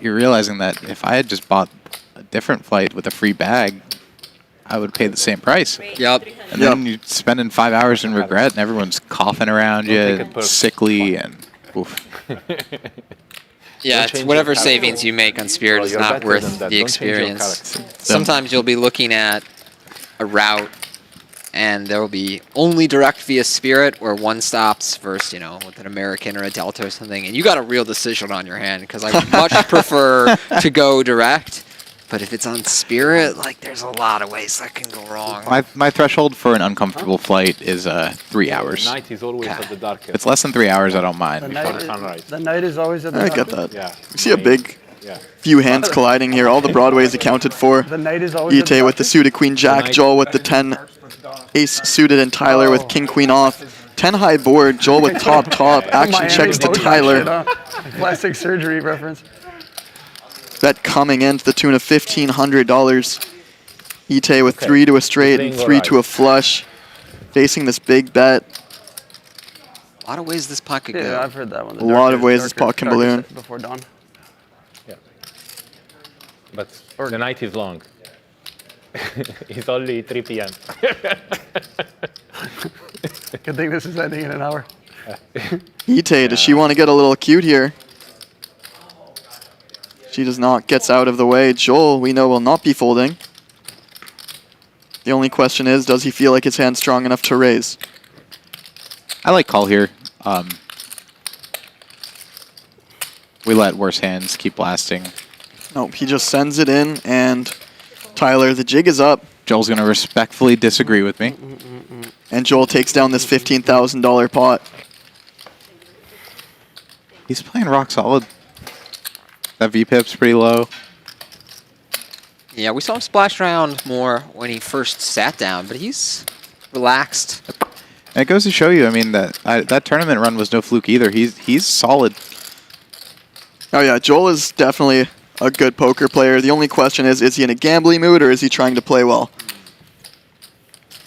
realizing that if I had just bought a different flight with a free bag, I would pay the same price. Yep. And then you're spending 5 hours in regret, and everyone's coughing around you, sickly, and oof. Yeah, it's whatever savings you make on Spirit is not worth the experience. Sometimes you'll be looking at a route and there will be only direct via Spirit or one stops versus, with an American or a Delta or something. And you got a real decision on your hand because I would much prefer to go direct. But if it's on Spirit, there's a lot of ways that can go wrong. My threshold for an uncomfortable flight is 3 hours. The night is always at the darkest. If it's less than 3 hours, I don't mind. The night is always at the I get darkest. that. Yeah. We see a big few hands colliding here. All the Broadways accounted for. The night is always at the Ite with the suited Queen Jack, Joel with the 10 Ace suited, and Tyler with King Queen off. 10 high board, Joel with top. Action Miami checks to Boat Tyler. shit, huh? Plastic surgery reference. Bet coming in to the tune of $1,500. Ite with 3 to a straight and 3 to a flush. Facing this big bet. A lot of ways this pot could Yeah, go. I've heard that one. A lot of ways this pot can balloon. Before dawn. But the night is long. It's only 3 p.m. Good thing this is ending in an hour. Ite, does she want to get a little cute here? She does not, gets out of the way. Joel, we know, will not be folding. The only question is, does he feel like his hand's strong enough to raise? I like call here. We let worse hands keep blasting. Nope, he just sends it in, and Tyler, the jig is up. Joel's going to respectfully disagree with me. And Joel takes down this $15,000 pot. He's playing rock solid. That VPIP's pretty low. Yeah, we saw him splash around more when he first sat down, but he's relaxed. And it goes to show you, I mean, that tournament run was no fluke either. He's solid. Oh yeah, Joel is definitely a good poker player. The only question is he in a gambling mood or is he trying to play well?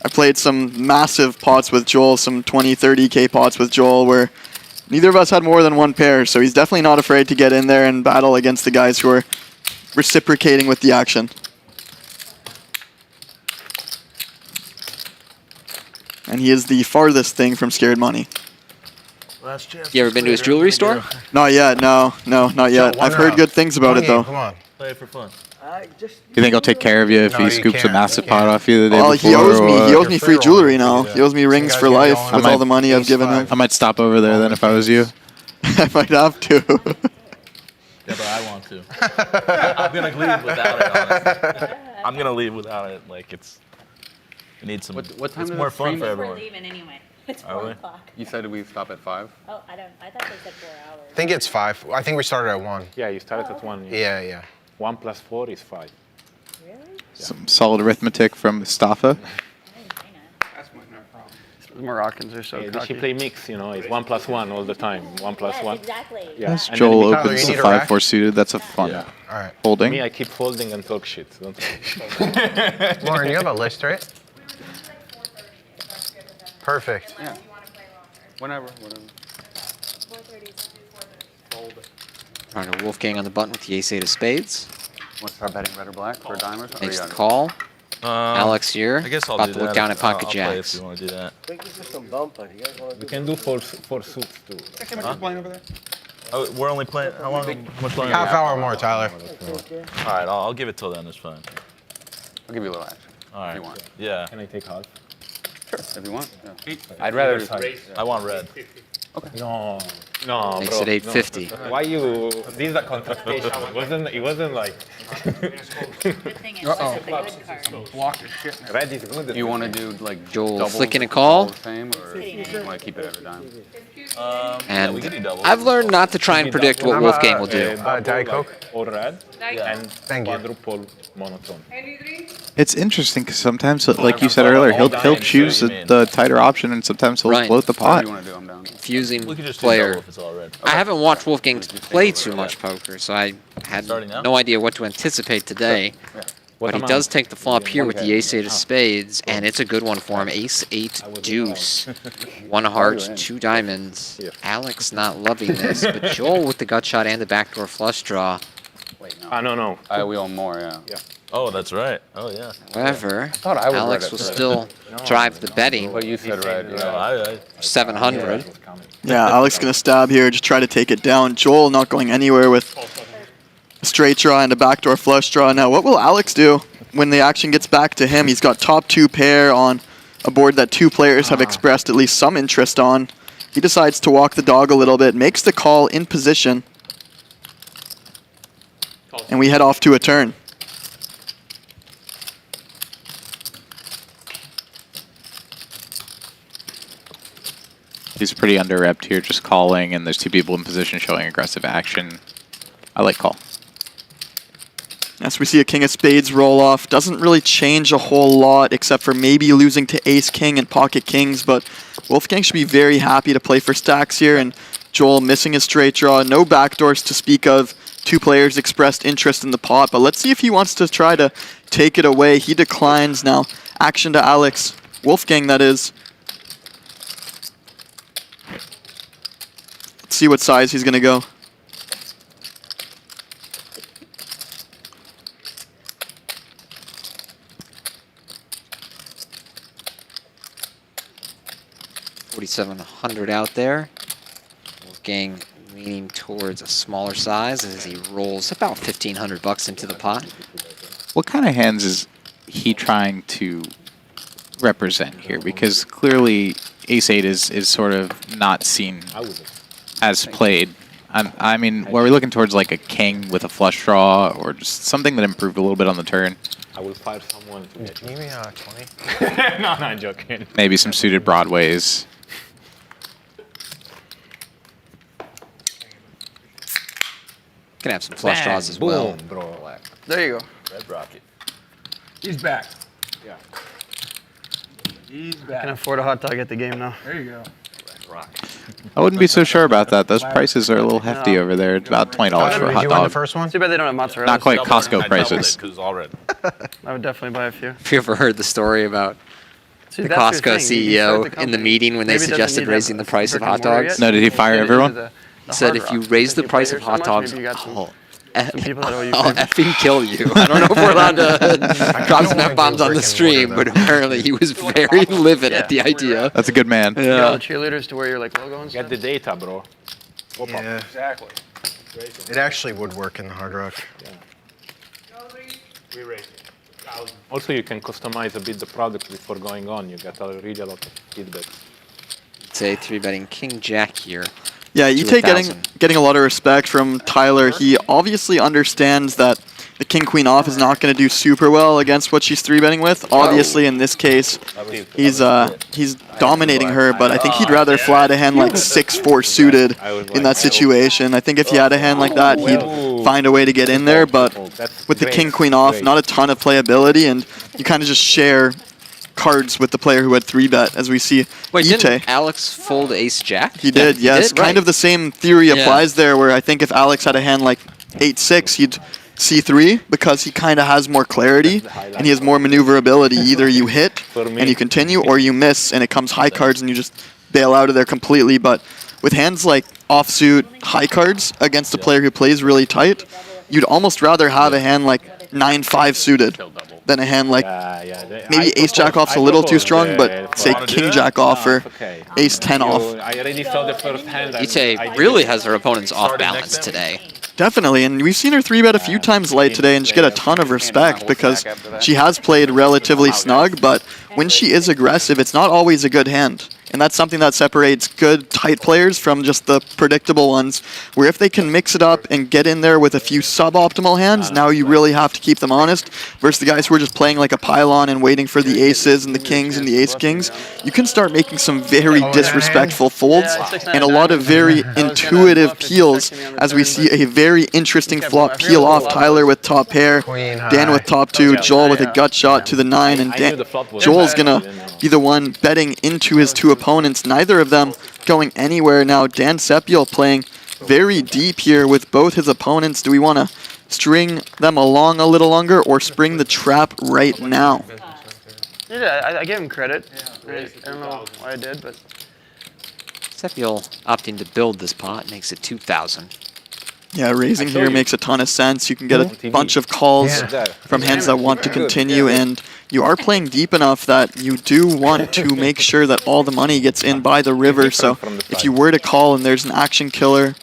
I played some massive pots with Joel, some 20, 30K pots with Joel where neither of us had more than one pair, so he's definitely not afraid to get in there and battle against the guys who are reciprocating with the action. And he is the farthest thing from scared money. You ever been to his jewelry store? Not yet, no, not yet. I've heard good things about it though. Come on. Play it for fun. You think he'll take care of you if he scoops a massive pot off you the day Well, before? he owes me or free jewelry now. He owes me rings for life with all the money I've given him. I might stop over there then if I was you. I might have to. Yeah, but I want to. I'm gonna leave without it. Honestly. I'm gonna leave without it. We need some. What time it's is more the fun stream? for We're everyone. leaving anyway. It's Are 4 we? o'clock. You said we stop at 5? Oh, I thought they said 4 hours. I think it's 5. I think we started at 1. Yeah, you started at 1. Yeah. 1 plus 4 is 5. Some solid arithmetic from Mustafa. Moroccans are so She cocky. play mix, it's 1 plus 1 all the time. 1 plus Yes, 1. exactly. Yeah. As And Joel then it opens becomes- the 5-4 suited, that's a fun All right. holding. Me, I keep folding and talk shit. Don't Lauren, you have a list, right? Perfect. Yeah. Whenever. Trying to Wolfgang on the button with the ace-8 of spades. Want to start betting red or black for a dime or something? Makes the call. Alex here. I guess I'll about do to look that. down at pocket I'll play jacks. if you want to do that. Thank you for some bumper. You guys want to We can do four suits too. Playing over there? Oh, we're only playing. How long? How much longer? Half hour more, Tyler. All right, I'll give it till then. It's fine. I'll give you a little action. All right. If you want. Yeah. Can I take half? Sure. If you want. Yeah. I'd rather. I want red. Okay. No, no, Makes bro. it 850. No. Why you? These are contrastation. It wasn't like. Good thing is, this is a good card. Block the shit. Now. Red is good. Do you want to do like Joel doubles flicking a of call? the same, or you want to keep it every time? Yeah, we can do And doubles. I've learned not to try and predict what Wolfgang will do. Diet Coke? Or red. And Thank you. quadruple monotone. It's interesting because sometimes, like you said earlier, he'll choose the tighter option, and sometimes he'll Right. float the What pot. do you want to do? I'm down. Fusing We could just do double player. if it's all red. I haven't watched Wolfgang play too much poker, so I had Starting now? no idea what to anticipate today. But he does take the flop here with the ace-8 of spades, and it's a good one for him. Ace-8 deuce. One heart, two diamonds. Alex not loving this, but Joel with the gut shot and the backdoor flush draw. Wait, no. No. We own more, yeah. Oh, that's right. Oh, yeah. However, thought I was Alex right will at first. still drive the betting. But you said red. No, Yeah. 700. Yeah, Alex gonna stab here, just try to take it down. Joel not going anywhere with a straight draw and a backdoor flush draw. Now, what will Alex do when the action gets back to him? He's got top 2 pair on a board that 2 players have expressed at least some interest on. He decides to walk the dog a little bit, makes the call in position, and we head off to a turn. He's pretty under-repped here, just calling, and there's 2 people in position showing aggressive action. I like call. As we see a king of spades roll off, doesn't really change a whole lot except for maybe losing to ace king and pocket kings, but Wolfgang should be very happy to play for stacks here, and Joel missing his straight draw, no backdoors to speak of. 2 players expressed interest in the pot, but let's see if he wants to try to take it away. He declines now. Action to Alex. Wolfgang, that is. Let's see what size he's going to go. $4,700 out there. Wolfgang leaning towards a smaller size as he rolls about $1,500 into the pot. What kind of hands is he trying to represent here? Because clearly ace-8 is sort of not seen as played. I mean, were we looking towards like a king with a flush draw or just something that improved a little bit on the turn? I will fire someone to get Give me 20. No, I'm joking. Maybe some suited broadways. Can have some flush draws as well. Boom, bro. There you go. Red rocket. He's back. Yeah. He's back. Can afford a hot dog at the game now. There you go. Red rocket. I wouldn't be so sure about that. Those prices are a little hefty over there. It's about $20 for a Did hot you win the dog. first one? Too bad they don't have mozzarella. Not quite Double it. Costco I doubled prices. it 'cause it's all red. I would definitely buy a few. Have you ever heard the story about See, the that's your Costco thing. You start CEO the in the company. meeting when they Maybe it doesn't suggested need to have raising the price of brick hot and mortar dogs? yet. No, did he fire Maybe everyone? the He said Hard if you Rock. raise the If you price play of here so hot much, dogs, maybe you got some people I'll that owe you favors. effing kill you. I don't know if we're allowed to drop some wanna F-bombs do on the brick and stream, mortar, but apparently he was very livid at the idea. That's a good man. You get all Yeah. the cheerleaders to wear your like logo and Get stuff. the data, bro. Yeah, Exactly. it actually would work in the Hard Rock. We raise it. Also, you can customize a bit the product before going on. You get really a lot of feedback. Say 3-betting King Jack here. Yeah, to Ite 1,000. getting a lot of respect from Tyler. He obviously understands that the king-queen off is not going to do super well against what she's 3-betting with. Obviously, in this case, he's dominating her, but I think he'd rather flat a hand like 6-4 suited in that situation. I think if he had a hand like that, he'd find a way to get in there, but with the king-queen off, not a ton of playability, and you kind of just share cards with the player who had 3-bet, as we see Wait, Ite. didn't Alex fold Ace-Jack? He did, yes. Kind of the same theory Yeah. applies there, where I think if Alex had a hand like 8-6, he'd C3 because he kind of has more clarity and he has more maneuverability. Either you hit and you continue, or you miss and it comes high cards and you just bail out of there completely. But with hands like offsuit high cards against a player who plays really tight, you'd almost rather have a hand like 9-5 suited than a hand like maybe I ace-jack off's a little too strong, but say king-jack off or ace-10 off. I already saw the first hand. Ite really has her opponents off balance today. Definitely, and we've seen her 3-bet a few times late today and just get a ton of respect because she has played relatively snug, but when she is aggressive, it's not always a good hand. And that's something that separates good, tight players from just the predictable ones, where if they can mix it up and get in there with a few suboptimal hands, now you really have to keep them honest, versus the guys who are just playing like a pylon and waiting for the aces and the kings and the ace-kings. You can start making some very disrespectful folds and a lot of very intuitive peels, as we see a very interesting flop peel off. Tyler with top pair, Dan with top 2, Joel with a gut shot to the 9, and Joel's gonna be the one betting into his 2 opponents, neither of them going anywhere now. Dan Sepiol playing very deep here with both his opponents. Do we want to string them along a little longer or spring the trap right now? Yeah, I give him credit. I don't know why I did, but... Sepiol opting to build this pot makes it 2,000. Yeah, raising here makes a ton of sense. You can get a bunch of calls from hands that want to continue, and you are playing deep enough that you do want to make sure that all the money gets in by the river. So if you were to call and there's an action killer,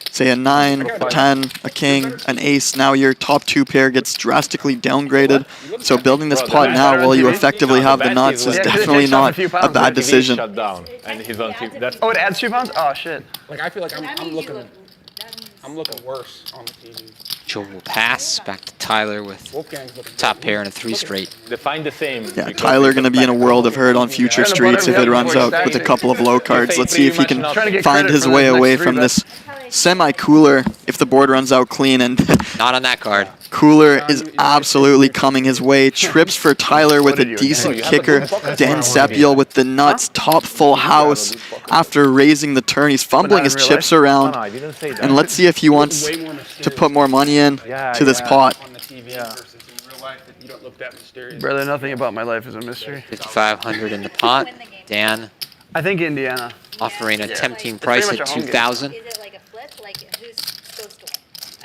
say a 9, a 10, a king, an ace, now your top 2 pair gets drastically downgraded. So building this pot now while you effectively have the nuts is definitely not a bad decision. Oh, it adds 2 pounds? Oh, shit. Like, I feel like I'm looking worse on the TV. Joel will pass back to Tyler with top pair and a 3 straight. They find the same. Yeah, Tyler going to be in a world of hurt on future streets if it runs out with a couple of low cards. Let's see if he can find his way away from this semi-cooler if the board runs out clean. And not on that card. Cooler is absolutely coming his way. Trips for Tyler with a decent kicker. Dan Sepiol with the nuts, top full house after raising the turn. He's fumbling his chips around. And let's see if he wants to put more money in to this pot. Brother, nothing about my life is a mystery. 5,500 in the pot. Dan. I think Indiana. Offering a tempting price at 2,000.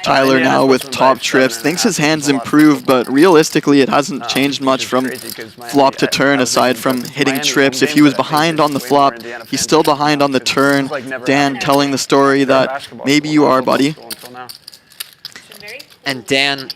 Tyler now with top trips, thinks his hands improved, but realistically it hasn't changed much from flop to turn aside from hitting trips. If he was behind on the flop, he's still behind on the turn. Dan telling the story that maybe you are, buddy. And Dan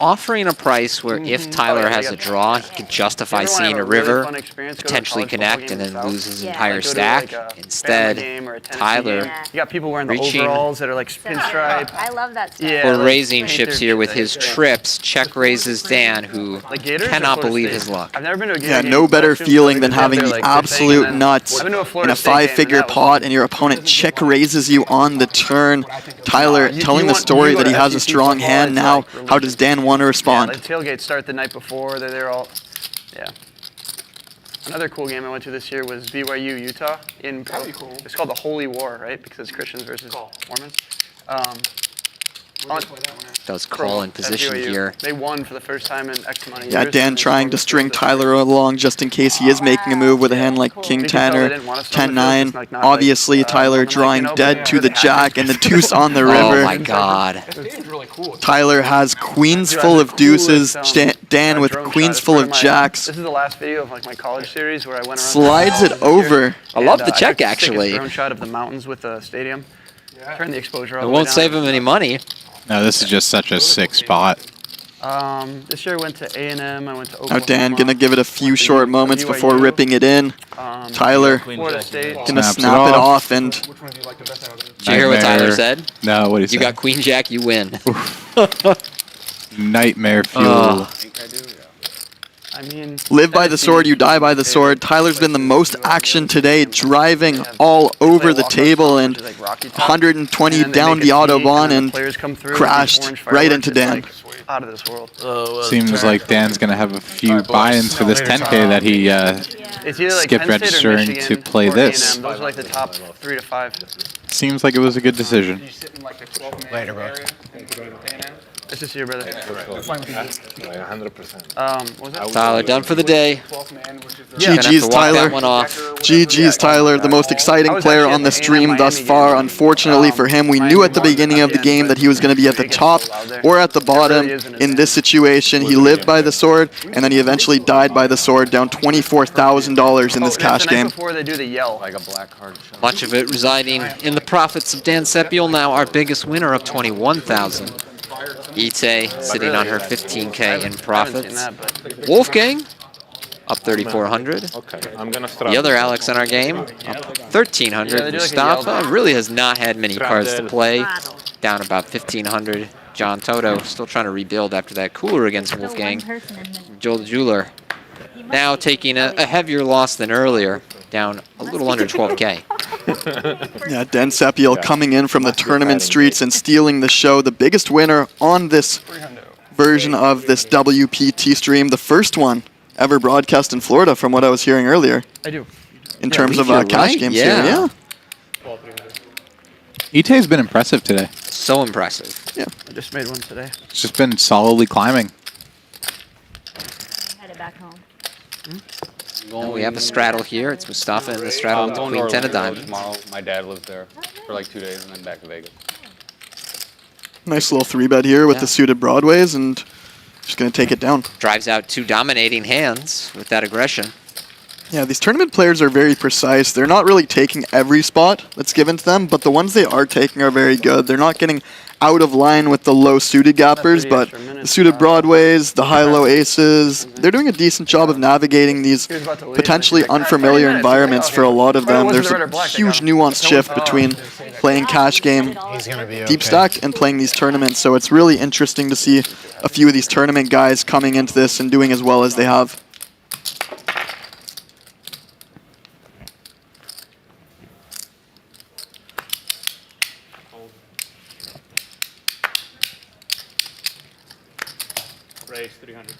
offering a price where if Tyler has a draw, he can justify seeing a river, potentially connect, and then lose his entire stack. Instead, Tyler You got people wearing the reaching overalls that are like pinstripe. I love that stuff. Yeah, for raising chips here with his trips. Check raises Dan, who cannot believe his luck. I've never been to a Yeah, no better feeling than having the absolute nuts in a 5-figure pot and your opponent check raises you on the turn. Tyler telling the story that he has a strong hand now. How does Dan want to respond? Yeah, like tailgates start the night before. They're there all. Yeah. Another cool game I went to this year was BYU Utah. It's called the Holy War, right? Because it's Christians versus Mormons. Does call in position here. They won for the first time in X amount of years. Yeah, Dan trying to string Tyler along just in case he is making a move with a hand like King 10 or 10-9. Obviously, Tyler drawing dead to the jack and the deuce on the river. Oh my god. Tyler has queens full of deuces, Dan with queens full of jacks. This is the last video of like my college series where I went around. Slides it over. I love the I check, took a actually. drone shot of the mountains with the stadium. Turn the exposure all It the way won't down. save him any money. No, this is just such a sick spot. This year I went to A&M, I went to Now Oklahoma. Dan gonna give it a few short moments before ripping it in. Tyler gonna snap it off and... Did you hear what Tyler said? No, what did he say? You got queen jack, you win. Nightmare fuel. I mean, live by the sword, you die by the sword. Tyler's been the most action today, driving all over the table and 120 down the Autobahn and crashed right into Dan. Out of this world. Seems like Dan's going to have a few buy-ins for this 10K that he skipped registering to play this. Those are like the top 3 to 5. Seems like it was a good decision. Later, bro. Nice to see you, brother. Like 100%. What was that? Tyler done for the day. GG's Tyler. GG's Tyler, the most exciting player on the stream thus far. Unfortunately for him, we knew at the beginning of the game that he was going to be at the top or at the bottom. In this situation, he lived by the sword, and then he eventually died by the sword, down $24,000 in this cash game. Before they do the yell. Like a black card. Much of it residing in the profits of Dan Sepiol, now our biggest winner of 21,000. Ite sitting on her 15K in profits. Wolfgang up 3,400. Okay, I'm gonna start. The other Alex in our game up 1,300. Mustafa really has not had many cards to play, down about 1,500. John Toto still trying to rebuild after that cooler against Wolfgang. Joel the Jeweler now taking a heavier loss than earlier, down a little under 12K. Yeah, Dan Sepiol coming in from the tournament streets and stealing the show. The biggest winner on this version of this WPT stream. The first one ever broadcast in Florida, from what I was hearing earlier. I do. In terms of cash right. games Yeah. here, yeah. Ite's been impressive today. So impressive. Yeah. I just made one today. It's just been solidly climbing. Headed back home. And we have a straddle here. It's Mustafa in the straddle with the queen 10 of diamonds. Tomorrow, my dad lives there for like 2 days and then back to Vegas. Nice little 3-bet here with the suited broadways, and just going to take it down. Drives out 2 dominating hands with that aggression. Yeah, these tournament players are very precise. They're not really taking every spot that's given to them, but the ones they are taking are very good. They're not getting out of line with the low suited gappers, but the suited broadways, the high-low aces, they're doing a decent job of navigating these potentially unfamiliar environments for a lot of them. There's a huge nuanced shift between playing cash game deep stack and playing these tournaments, so it's really interesting to see a few of these tournament guys coming into this and doing as well as they have. Raise 300.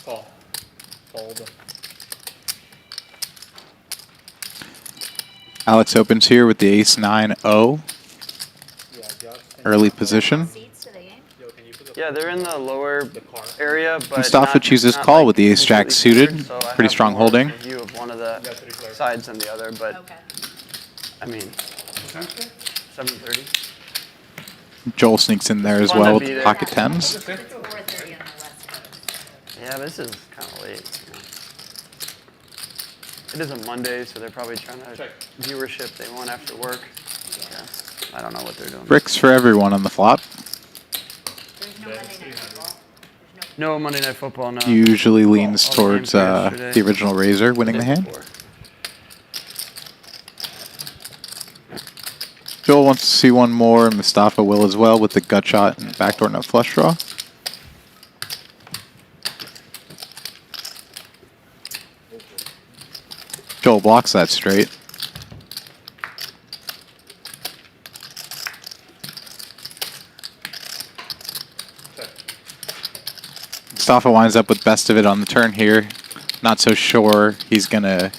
Call. Fold. Alex opens here with the ace-9-0. Early position. Yeah, they're in the lower area, but Mustafa chooses call with the ace-jack suited. so I Pretty have strong more holding. of a view of one of the sides than the other, but I mean, 7:30. Joel sneaks in there as Fun well to with be there. pocket tens. Yeah, but this is kind of late. It is a Monday, so they're probably trying to viewership they want after work. Yeah, I don't know what they're doing. Bricks for everyone on the flop. No Monday Night Football, no. Usually leans All the towards games yesterday. the original Razor winning the hand. Joel wants to see one more, and Mustafa will as well with the gut shot and backdoor nut flush draw. Joel blocks that straight. Mustafa winds up with best of it on the turn here. Not so sure he's going to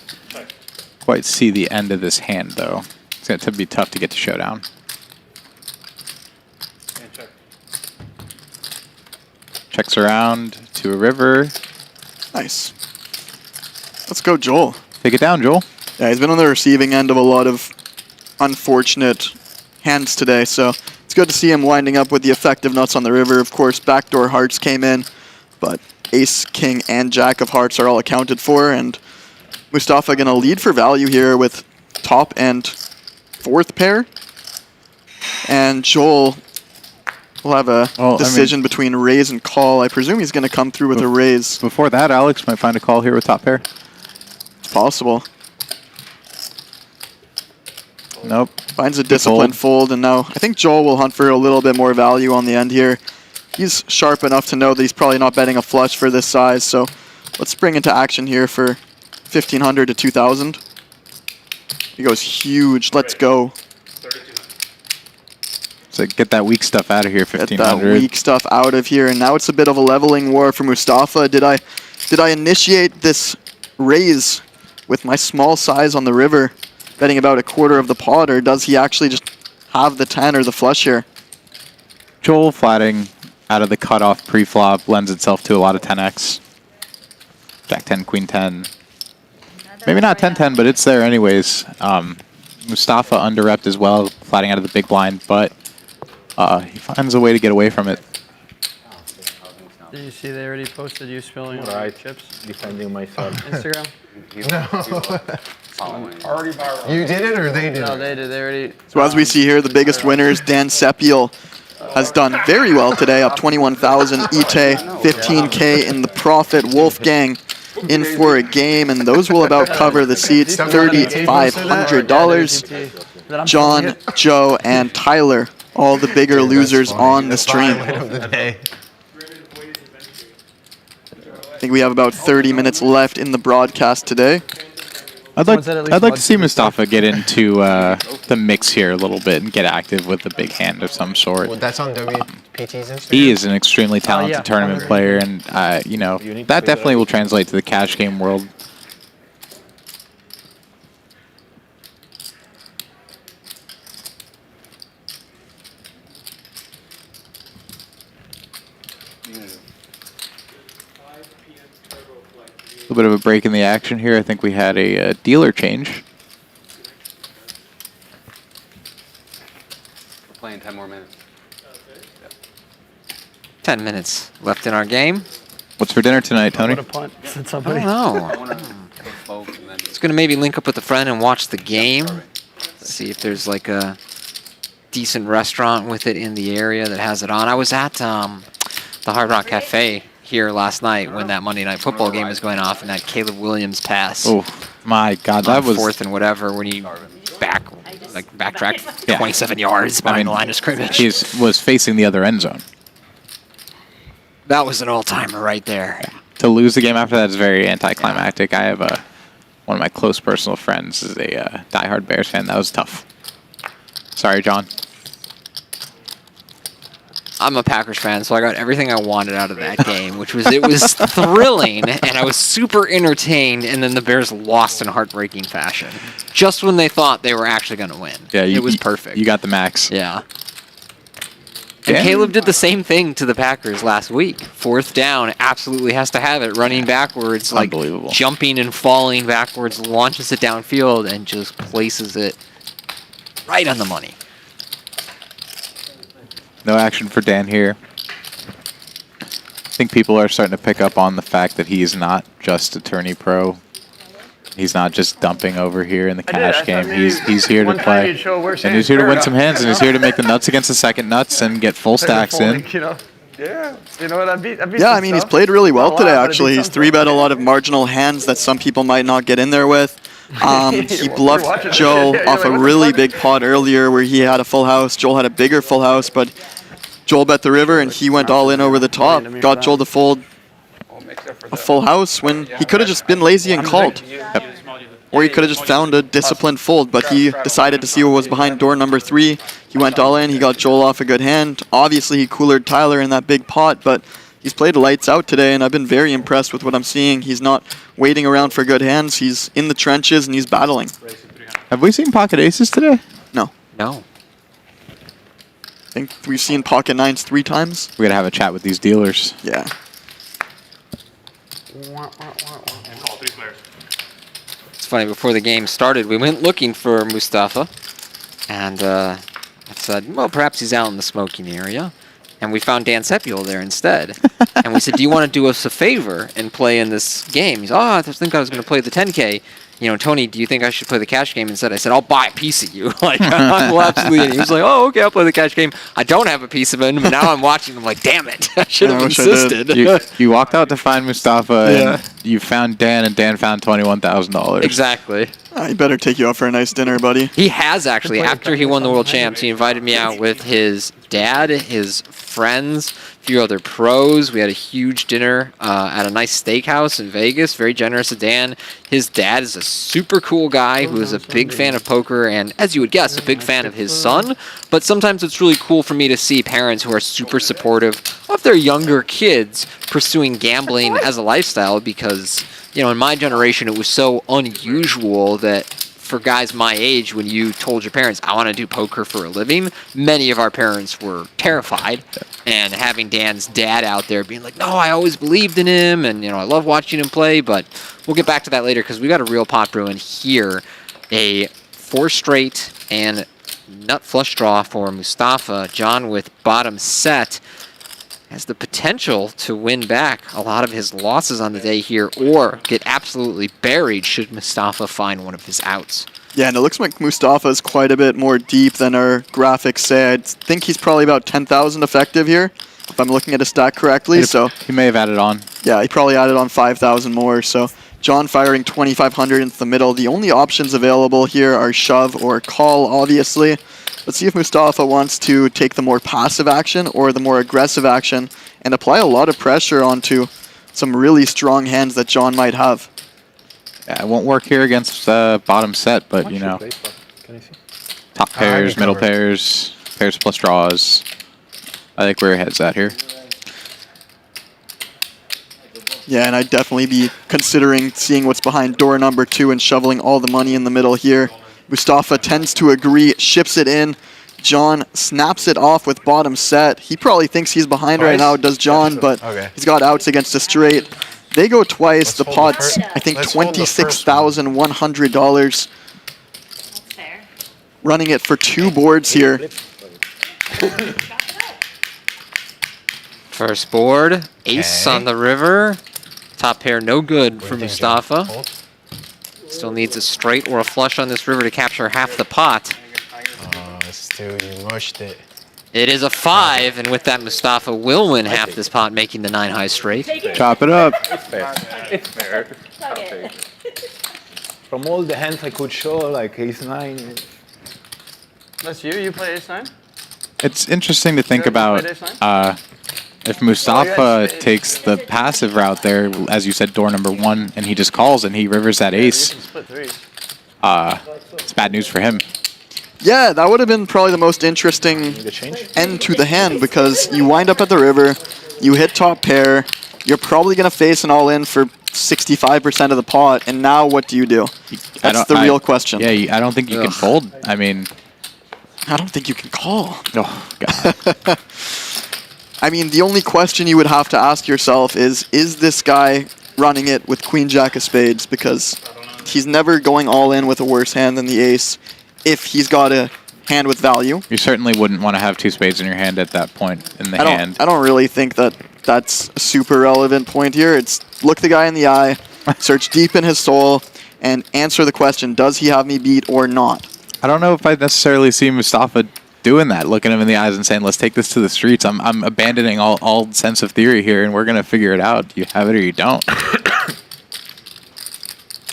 quite see the end of this hand, though. It's going to be tough to get to showdown. Checks around to a river. Nice. Let's go, Joel. Take it down, Joel. Yeah, he's been on the receiving end of a lot of unfortunate hands today, so it's good to see him winding up with the effective nuts on the river. Of course, backdoor hearts came in, but ace, king, and jack of hearts are all accounted for, and Mustafa going to lead for value here with top and fourth pair. And Joel will have a decision between raise and call. I presume he's going to come through with a raise. Before that, Alex might find a call here with top pair. It's possible. Nope. Finds a disciplined fold, and now I think Joel will hunt for a little bit more value on the end here. He's sharp enough to know that he's probably not betting a flush for this size, so let's spring into action here for 1,500 to 2,000. He goes huge. Let's go. So get that weak stuff out of here, 1,500. Get that weak stuff out of here, and now it's a bit of a leveling war for Mustafa. Did I initiate this raise with my small size on the river, betting about a quarter of the pot, or does he actually just have the 10 or the flush here? Joel flatting out of the cutoff pre-flop lends itself to a lot of 10x. Jack 10, Queen 10. Maybe not 10-10, but it's there anyways. Mustafa under-repped as well, flatting out of the big blind, but he finds a way to get away from it. Did you see they already posted you spilling Alright. chips? Defending myself. Instagram? Already viral. You did it or they did No, it? they did. They already. So as we see here, the biggest winners, Dan Sepiol has done very well today, up 21,000. Ite, 15K in the profit. Wolfgang in for a game, and those will about cover the seats, $3,500. John, Joe, and Tyler, all the bigger losers on the stream. I think we have about 30 minutes left in the broadcast today. I'd like to see Mustafa get into the mix here a little bit and get active with a big hand of some sort. Well, that's on WPT's Instagram. He is an extremely talented tournament player, and you know, that definitely will translate to the cash game world. A little bit of a break in the action here. I think we had a dealer change. We're playing 10 more minutes. 10 minutes left in our game. What's for dinner tonight, Tony? I don't know. It's going to maybe link up with a friend and watch the game. See if there's like a decent restaurant with it in the area that has it on. I was at the Hard Rock Cafe here last night when that Monday Night Football game was going off, and that Caleb Williams pass. Oh my God, that was fourth and whatever when he backtracked 27 yards behind the line of scrimmage. He was facing the other end zone. That was an all-timer right there. Yeah. To lose the game after that is very anticlimactic. I have one of my close personal friends is a diehard Bears fan. That was tough. Sorry, John. I'm a Packers fan, so I got everything I wanted out of that game, which was it was thrilling, and I was super entertained, and then the Bears lost in heartbreaking fashion. Just when they thought they were actually going to win. Yeah, it was perfect. You got the max. Yeah. And Caleb did the same thing to the Packers last week. Fourth down, absolutely has to have it, running backwards, like jumping and falling backwards, launches it downfield, and just places it right on the money. No action for Dan here. I think people are starting to pick up on the fact that he's not just a tourney pro. He's not just dumping over here in the cash game. He's here to play. And he's here to win some hands, and he's here to make the nuts against the second nuts and get full stacks in. Yeah, you know what? I beat Yeah, I mean, he's played really well today, actually. He's 3-bet a lot of marginal hands that some people might not get in there with. He bluffed Joe off a really big pot earlier where he had a full house. Joel had a bigger full house, but Joel bet the river, and he went all in over the top. Got Joel to fold a full house when he could have just been lazy and called. Yep. Or he could have just found a disciplined fold, but he decided to see what was behind door number 3. He went all in. He got Joel off a good hand. Obviously, he coolered Tyler in that big pot, but he's played lights out today, and I've been very impressed with what I'm seeing. He's not waiting around for good hands. He's in the trenches, and he's battling. Have we seen pocket aces today? No. No. I think we've seen pocket 9s 3 times. We got to have a chat with these dealers. Yeah. It's funny, before the game started, we went looking for Mustafa, and I said, well, perhaps he's out in the smoking area. And we found Dan Sepiol there instead. And we said, do you want to do us a favor and play in this game? He's, I think I was going to play the 10K. You know, Tony, do you think I should play the cash game instead? I said, I'll buy a piece of you. Like, well, absolutely. And he was like, oh, okay, I'll play the cash game. I don't have a piece of him, but now I'm watching. I'm like, damn it. I should have insisted. You walked out to find Mustafa, and you found Dan, and Dan found $21,000. Exactly. He better take you out for a nice dinner, buddy. He has, actually. After he won the World Champs, he invited me out with his dad, his friends, a few other pros. We had a huge dinner at a nice steakhouse in Vegas. Very generous of Dan. His dad is a super cool guy who is a big fan of poker and, as you would guess, a big fan of his son. But sometimes it's really cool for me to see parents who are super supportive of their younger kids pursuing gambling as a lifestyle because, you know, in my generation, it was so unusual that for guys my age, when you told your parents, I want to do poker for a living, many of our parents were terrified. And having Dan's dad out there being like, no, I always believed in him, and, you know, I love watching him play, but we'll get back to that later because we got a real pot brewing here. A 4 straight and nut flush draw for Mustafa. John with bottom set has the potential to win back a lot of his losses on the day here or get absolutely buried should Mustafa find one of his outs. Yeah, and it looks like Mustafa is quite a bit more deep than our graphics say. I think he's probably about 10,000 effective here, if I'm looking at his stack correctly. So he may have added on. Yeah, he probably added on 5,000 more. So John firing 2,500 into the middle. The only options available here are shove or call, obviously. Let's see if Mustafa wants to take the more passive action or the more aggressive action and apply a lot of pressure onto some really strong hands that John might have. Yeah, it won't work here against bottom set, but, you know, top pairs, middle pairs, pairs plus draws. I think where your head's at here. Yeah, and I'd definitely be considering seeing what's behind door number 2 and shoveling all the money in the middle here. Mustafa tends to agree, ships it in. John snaps it off with bottom set. He probably thinks he's behind right now, does John, but he's got outs against a straight. They go twice. The pot's, I think, $26,100. Running it for 2 boards here. First board, ace on the river. Top pair no good for Mustafa. Still needs a straight or a flush on this river to capture half the pot. Oh, Stu, you mushed it. It is a 5, and with that, Mustafa will win half this pot, making the 9 high straight. Chop it up. It's fair. It's fair. From all the hands I could show, like ace 9. That's you? You play ace 9? It's interesting to think about if Mustafa takes the passive route there, as you said, door number 1, and he just calls and he rivers that ace. It's bad news for him. Yeah, that would have been probably the most interesting end to the hand because you wind up at the river, you hit top pair, you're probably going to face an all-in for 65% of the pot, and now what do you do? That's the real question. Yeah, I don't think you can fold. I mean... I don't think you can call. Oh, God. I mean, the only question you would have to ask yourself is this guy running it with Queen Jack of Spades? Because he's never going all in with a worse hand than the ace if he's got a hand with value. You certainly wouldn't want to have 2 spades in your hand at that point in the hand. I don't really think that that's a super relevant point here. It's look the guy in the eye, search deep in his soul, and answer the question, does he have me beat or not? I don't know if I necessarily see Mustafa doing that, looking him in the eyes and saying, let's take this to the streets. I'm abandoning all sense of theory here, and we're going to figure it out. You have it or you don't.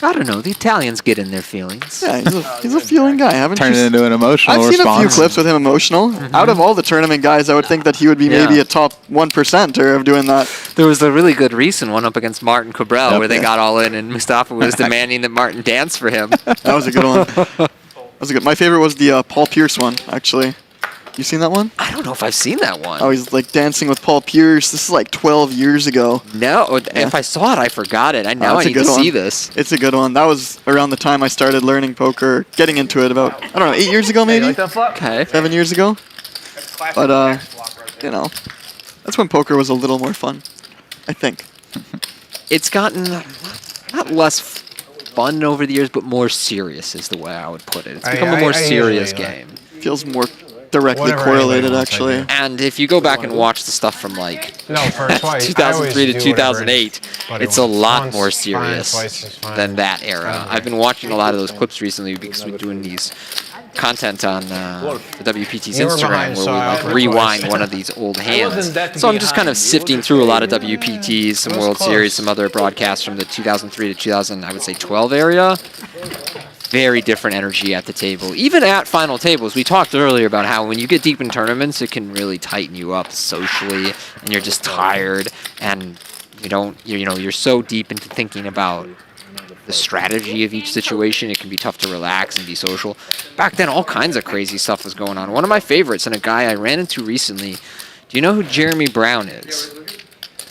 I don't know. The Italians get in their feelings. Yeah, he's a feeling guy. Turn it into an emotional response. I've seen a few clips with him emotional. Out of all the tournament guys, I would think that he would be maybe a top 1%er of doing that. There was a really good recent one up against Martin Cabral where they got all in and Mustafa was demanding that Martin dance for him. That was a good one. That was a good. My favorite was the Paul Pierce one, actually. You seen that one? I don't know if I've seen that one. Oh, he's like dancing with Paul Pierce. This is like 12 years ago. No, if I saw it, I forgot it. I need to see this. It's a good one. That was around the time I started learning poker, getting into it about, I don't know, 8 years ago maybe? Okay. 7 years ago. But, you know, that's when poker was a little more fun, I think. It's gotten not less fun over the years, but more serious is the way I would put it. It's become a more serious game. Feels more directly correlated, actually. And if you go back and watch the stuff from like 2003 to 2008, it's a lot more serious than that era. I've been watching a lot of those clips recently because we're doing these content on the WPT's Instagram where we like rewind one of these old hands. So I'm just kind of sifting through a lot of WPTs, some World Series, some other broadcasts from the 2003 to 2012 area. very different energy at the table. Even at final tables, we talked earlier about how when you get deep in tournaments, it can really tighten you up socially, and you're just tired, and you're so deep into thinking about the strategy of each situation, it can be tough to relax and be social. Back then, all kinds of crazy stuff was going on. One of my favorites, and a guy I ran into recently, do you know who Jeremy Brown is?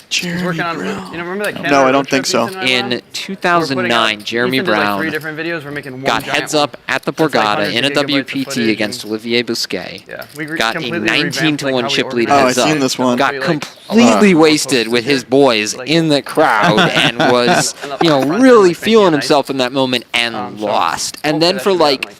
He's working on, remember that camera? No, I don't think so. In 2009, Jeremy Brown like 3 different videos. We're making one got heads up at the Borgata in a WPT against Olivier Bousquet. Yeah, got a 19-1 chip lead Oh, heads I've up. seen this one. Got completely wasted with his boys in the crowd and was, really feeling himself in that moment and lost. And then for like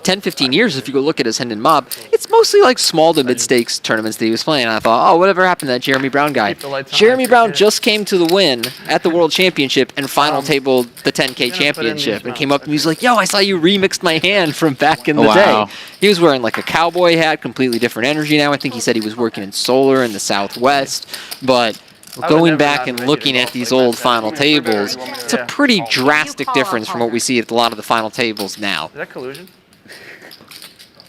10, 15 years, if you go look at his Hendon Mob, it's mostly like small to mid-stakes tournaments that he was playing. And I thought, oh, whatever happened to that Jeremy Brown guy? Jeremy Brown just came to the win at the World Championship and final tabled the 10K Championship and came up and he was like, yo, I saw you remixed my hand from back in the day. He was wearing like a cowboy hat, completely different energy now. I think he said he was working in solar in the Southwest, but going back and looking at these old final tables, it's a pretty drastic difference from what we see at a lot of the final tables now. Is that collusion?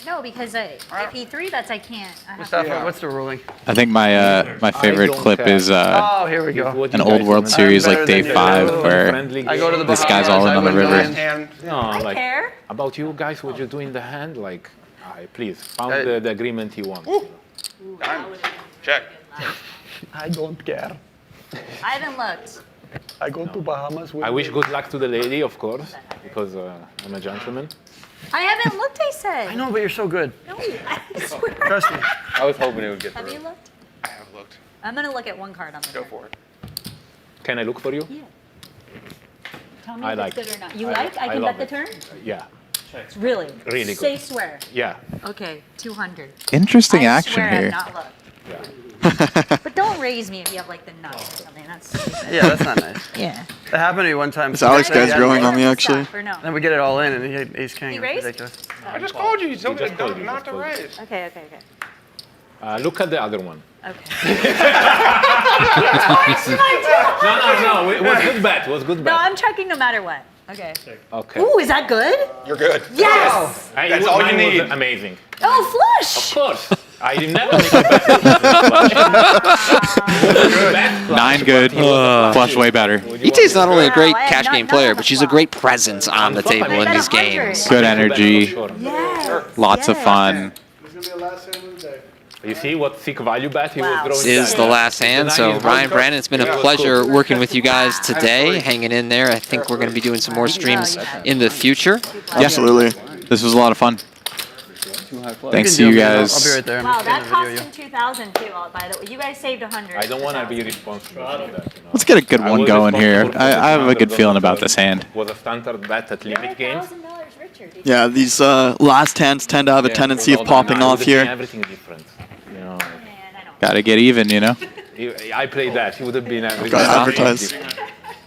No, because IP3, that's I can't. Mustafa, what's the ruling? I think my favorite clip is Oh, here we go. an old World Series like day 5 where this guy's all in on the river. No, I care. About you guys, what you do in the hand, like, please, found the agreement you want. Check. I don't care. I haven't looked. I go to Bahamas. I wish good luck to the lady, of course, because I'm a gentleman. I haven't looked, I said. I know, but you're so good. No, I swear. Trust me. I was hoping it would get Have through. you looked? I have looked. I'm going to look at one card on the Go for it. Can I look for you? Yeah. Tell me I if like it's good or not. You I like? I can love bet the it. turn? Yeah. Really? Really good. Say swear. Yeah. Okay, 200. Interesting I action swear here. I've not looked. Yeah. But don't raise me if you have like the nuts or something. That's stupid. Yeah, that's not nice. Yeah. That happened to me one time. This Alex guy's growing on me, actually. Stop or no? Then we get it all in, and he had ace king. He It was raised? ridiculous. I just called you. You told me just told you, not just to told you. raise. Okay. Look at the other one. Okay. No. It was good bet. It was good No, bet. I'm checking no matter what. Okay. Okay. Ooh, is that good? You're good. Yes! Hey, That's all you mine was need. amazing. Oh, flush! Of course. I never make a bet. 9 good, flush way better. Ite's not only a great Wow, I have cash not game known player, of but a she's a flop. great presence on the table in bet these 100. games. Good energy, Yes. lots of fun. This is gonna be the last hand of the day. You see what thick value bet he Wow. was This throwing? is the last hand, so Ryan Brandon, it's been a pleasure working with you guys Wow. today, hanging in there. I think we're going to be doing some more streams in the future. Absolutely. This was a lot of fun. Thanks to you guys. I'll be right there. Wow, that cost him 2,000 too, by the way. You guys saved 100. I don't want to be responsible for that. Let's get a good I one was going here. responsible for I have a good $200 feeling about this hand. Was a standard bet at You're limit games. $1,000 richer. Did you- Yeah, these last hands tend to have a tendency of popping off here. Everything different. You know, Man, I don't. Gotta get even, you know? I played that. He would have been everything. Gotta advertise.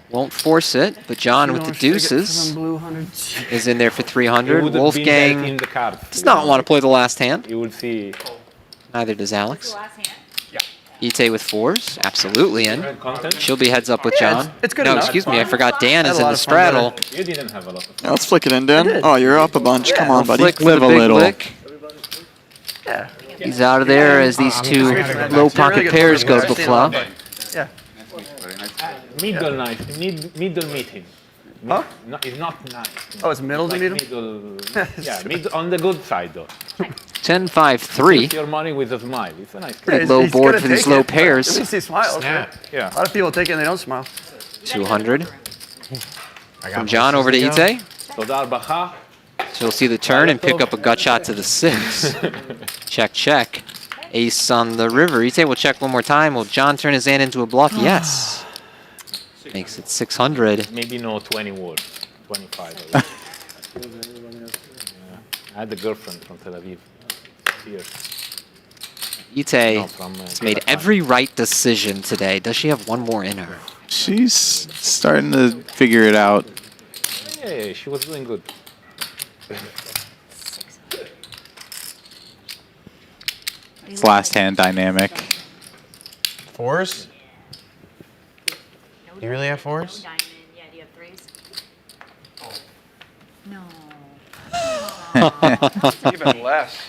Won't force it, but John with the deuces Blue hundreds. is in there for He 300. would have been there in Wolfgang the cards. does not want to play the last hand. You will see. Neither does Alex. Last hand. Ite with 4s, absolutely in. Content. She'll be heads up with John. it's good No, enough. excuse me, I forgot Dan Had is a in lot the of fun doing straddle. You didn't have a lot of Yeah, let's flick it in, Dan. Oh, you're up a bunch. Come on, buddy. Flick for Live the a big little. flick. Yeah. He's out of there as these two low pocket pairs go to the flop. Yeah. middle knife. Middle meeting. Huh? No, it's not nice. Oh, it's middle to Like middle? Yeah, on the good side though. 10-5-3. Put your money with a smile. It's a nice. Pretty low board for these low pairs. At least he smiles. Right? Yeah. A lot of people take it and they don't smile. 200. From John over to Ite. Todar Baha. She'll see the turn and pick up a gut shot to the 6. Check. Ace on the river. Ite will check one more time. Will John turn his hand into a bluff? Yes. Makes it 600. Maybe no 20 words. 25. I had a girlfriend from Tel Aviv. Here. Ite No, from, has made every right decision today. Does she have one more in her? She's starting to figure it out. Yeah, she was doing good. It's last hand dynamic. 4s? You really have 4s? Diamond. Yeah, do you have 3s? No. Even less.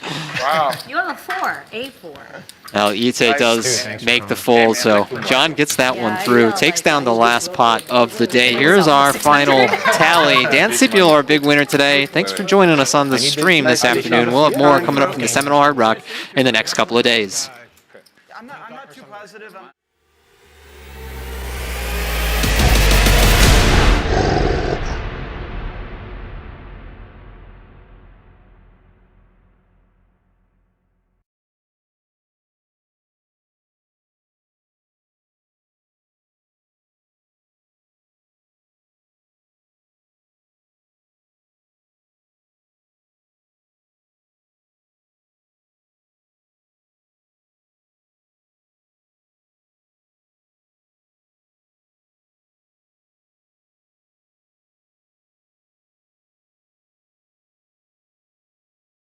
Wow. You have a 4, A4. Well, Ite does make the fold, so John gets that one through, takes down the last pot of the day. Here's our final tally. Dan Sepiol, our big winner today. Thanks for joining us on the stream this afternoon. We'll have more coming up from the Seminole Hard Rock in the next couple of days. I'm not too positive.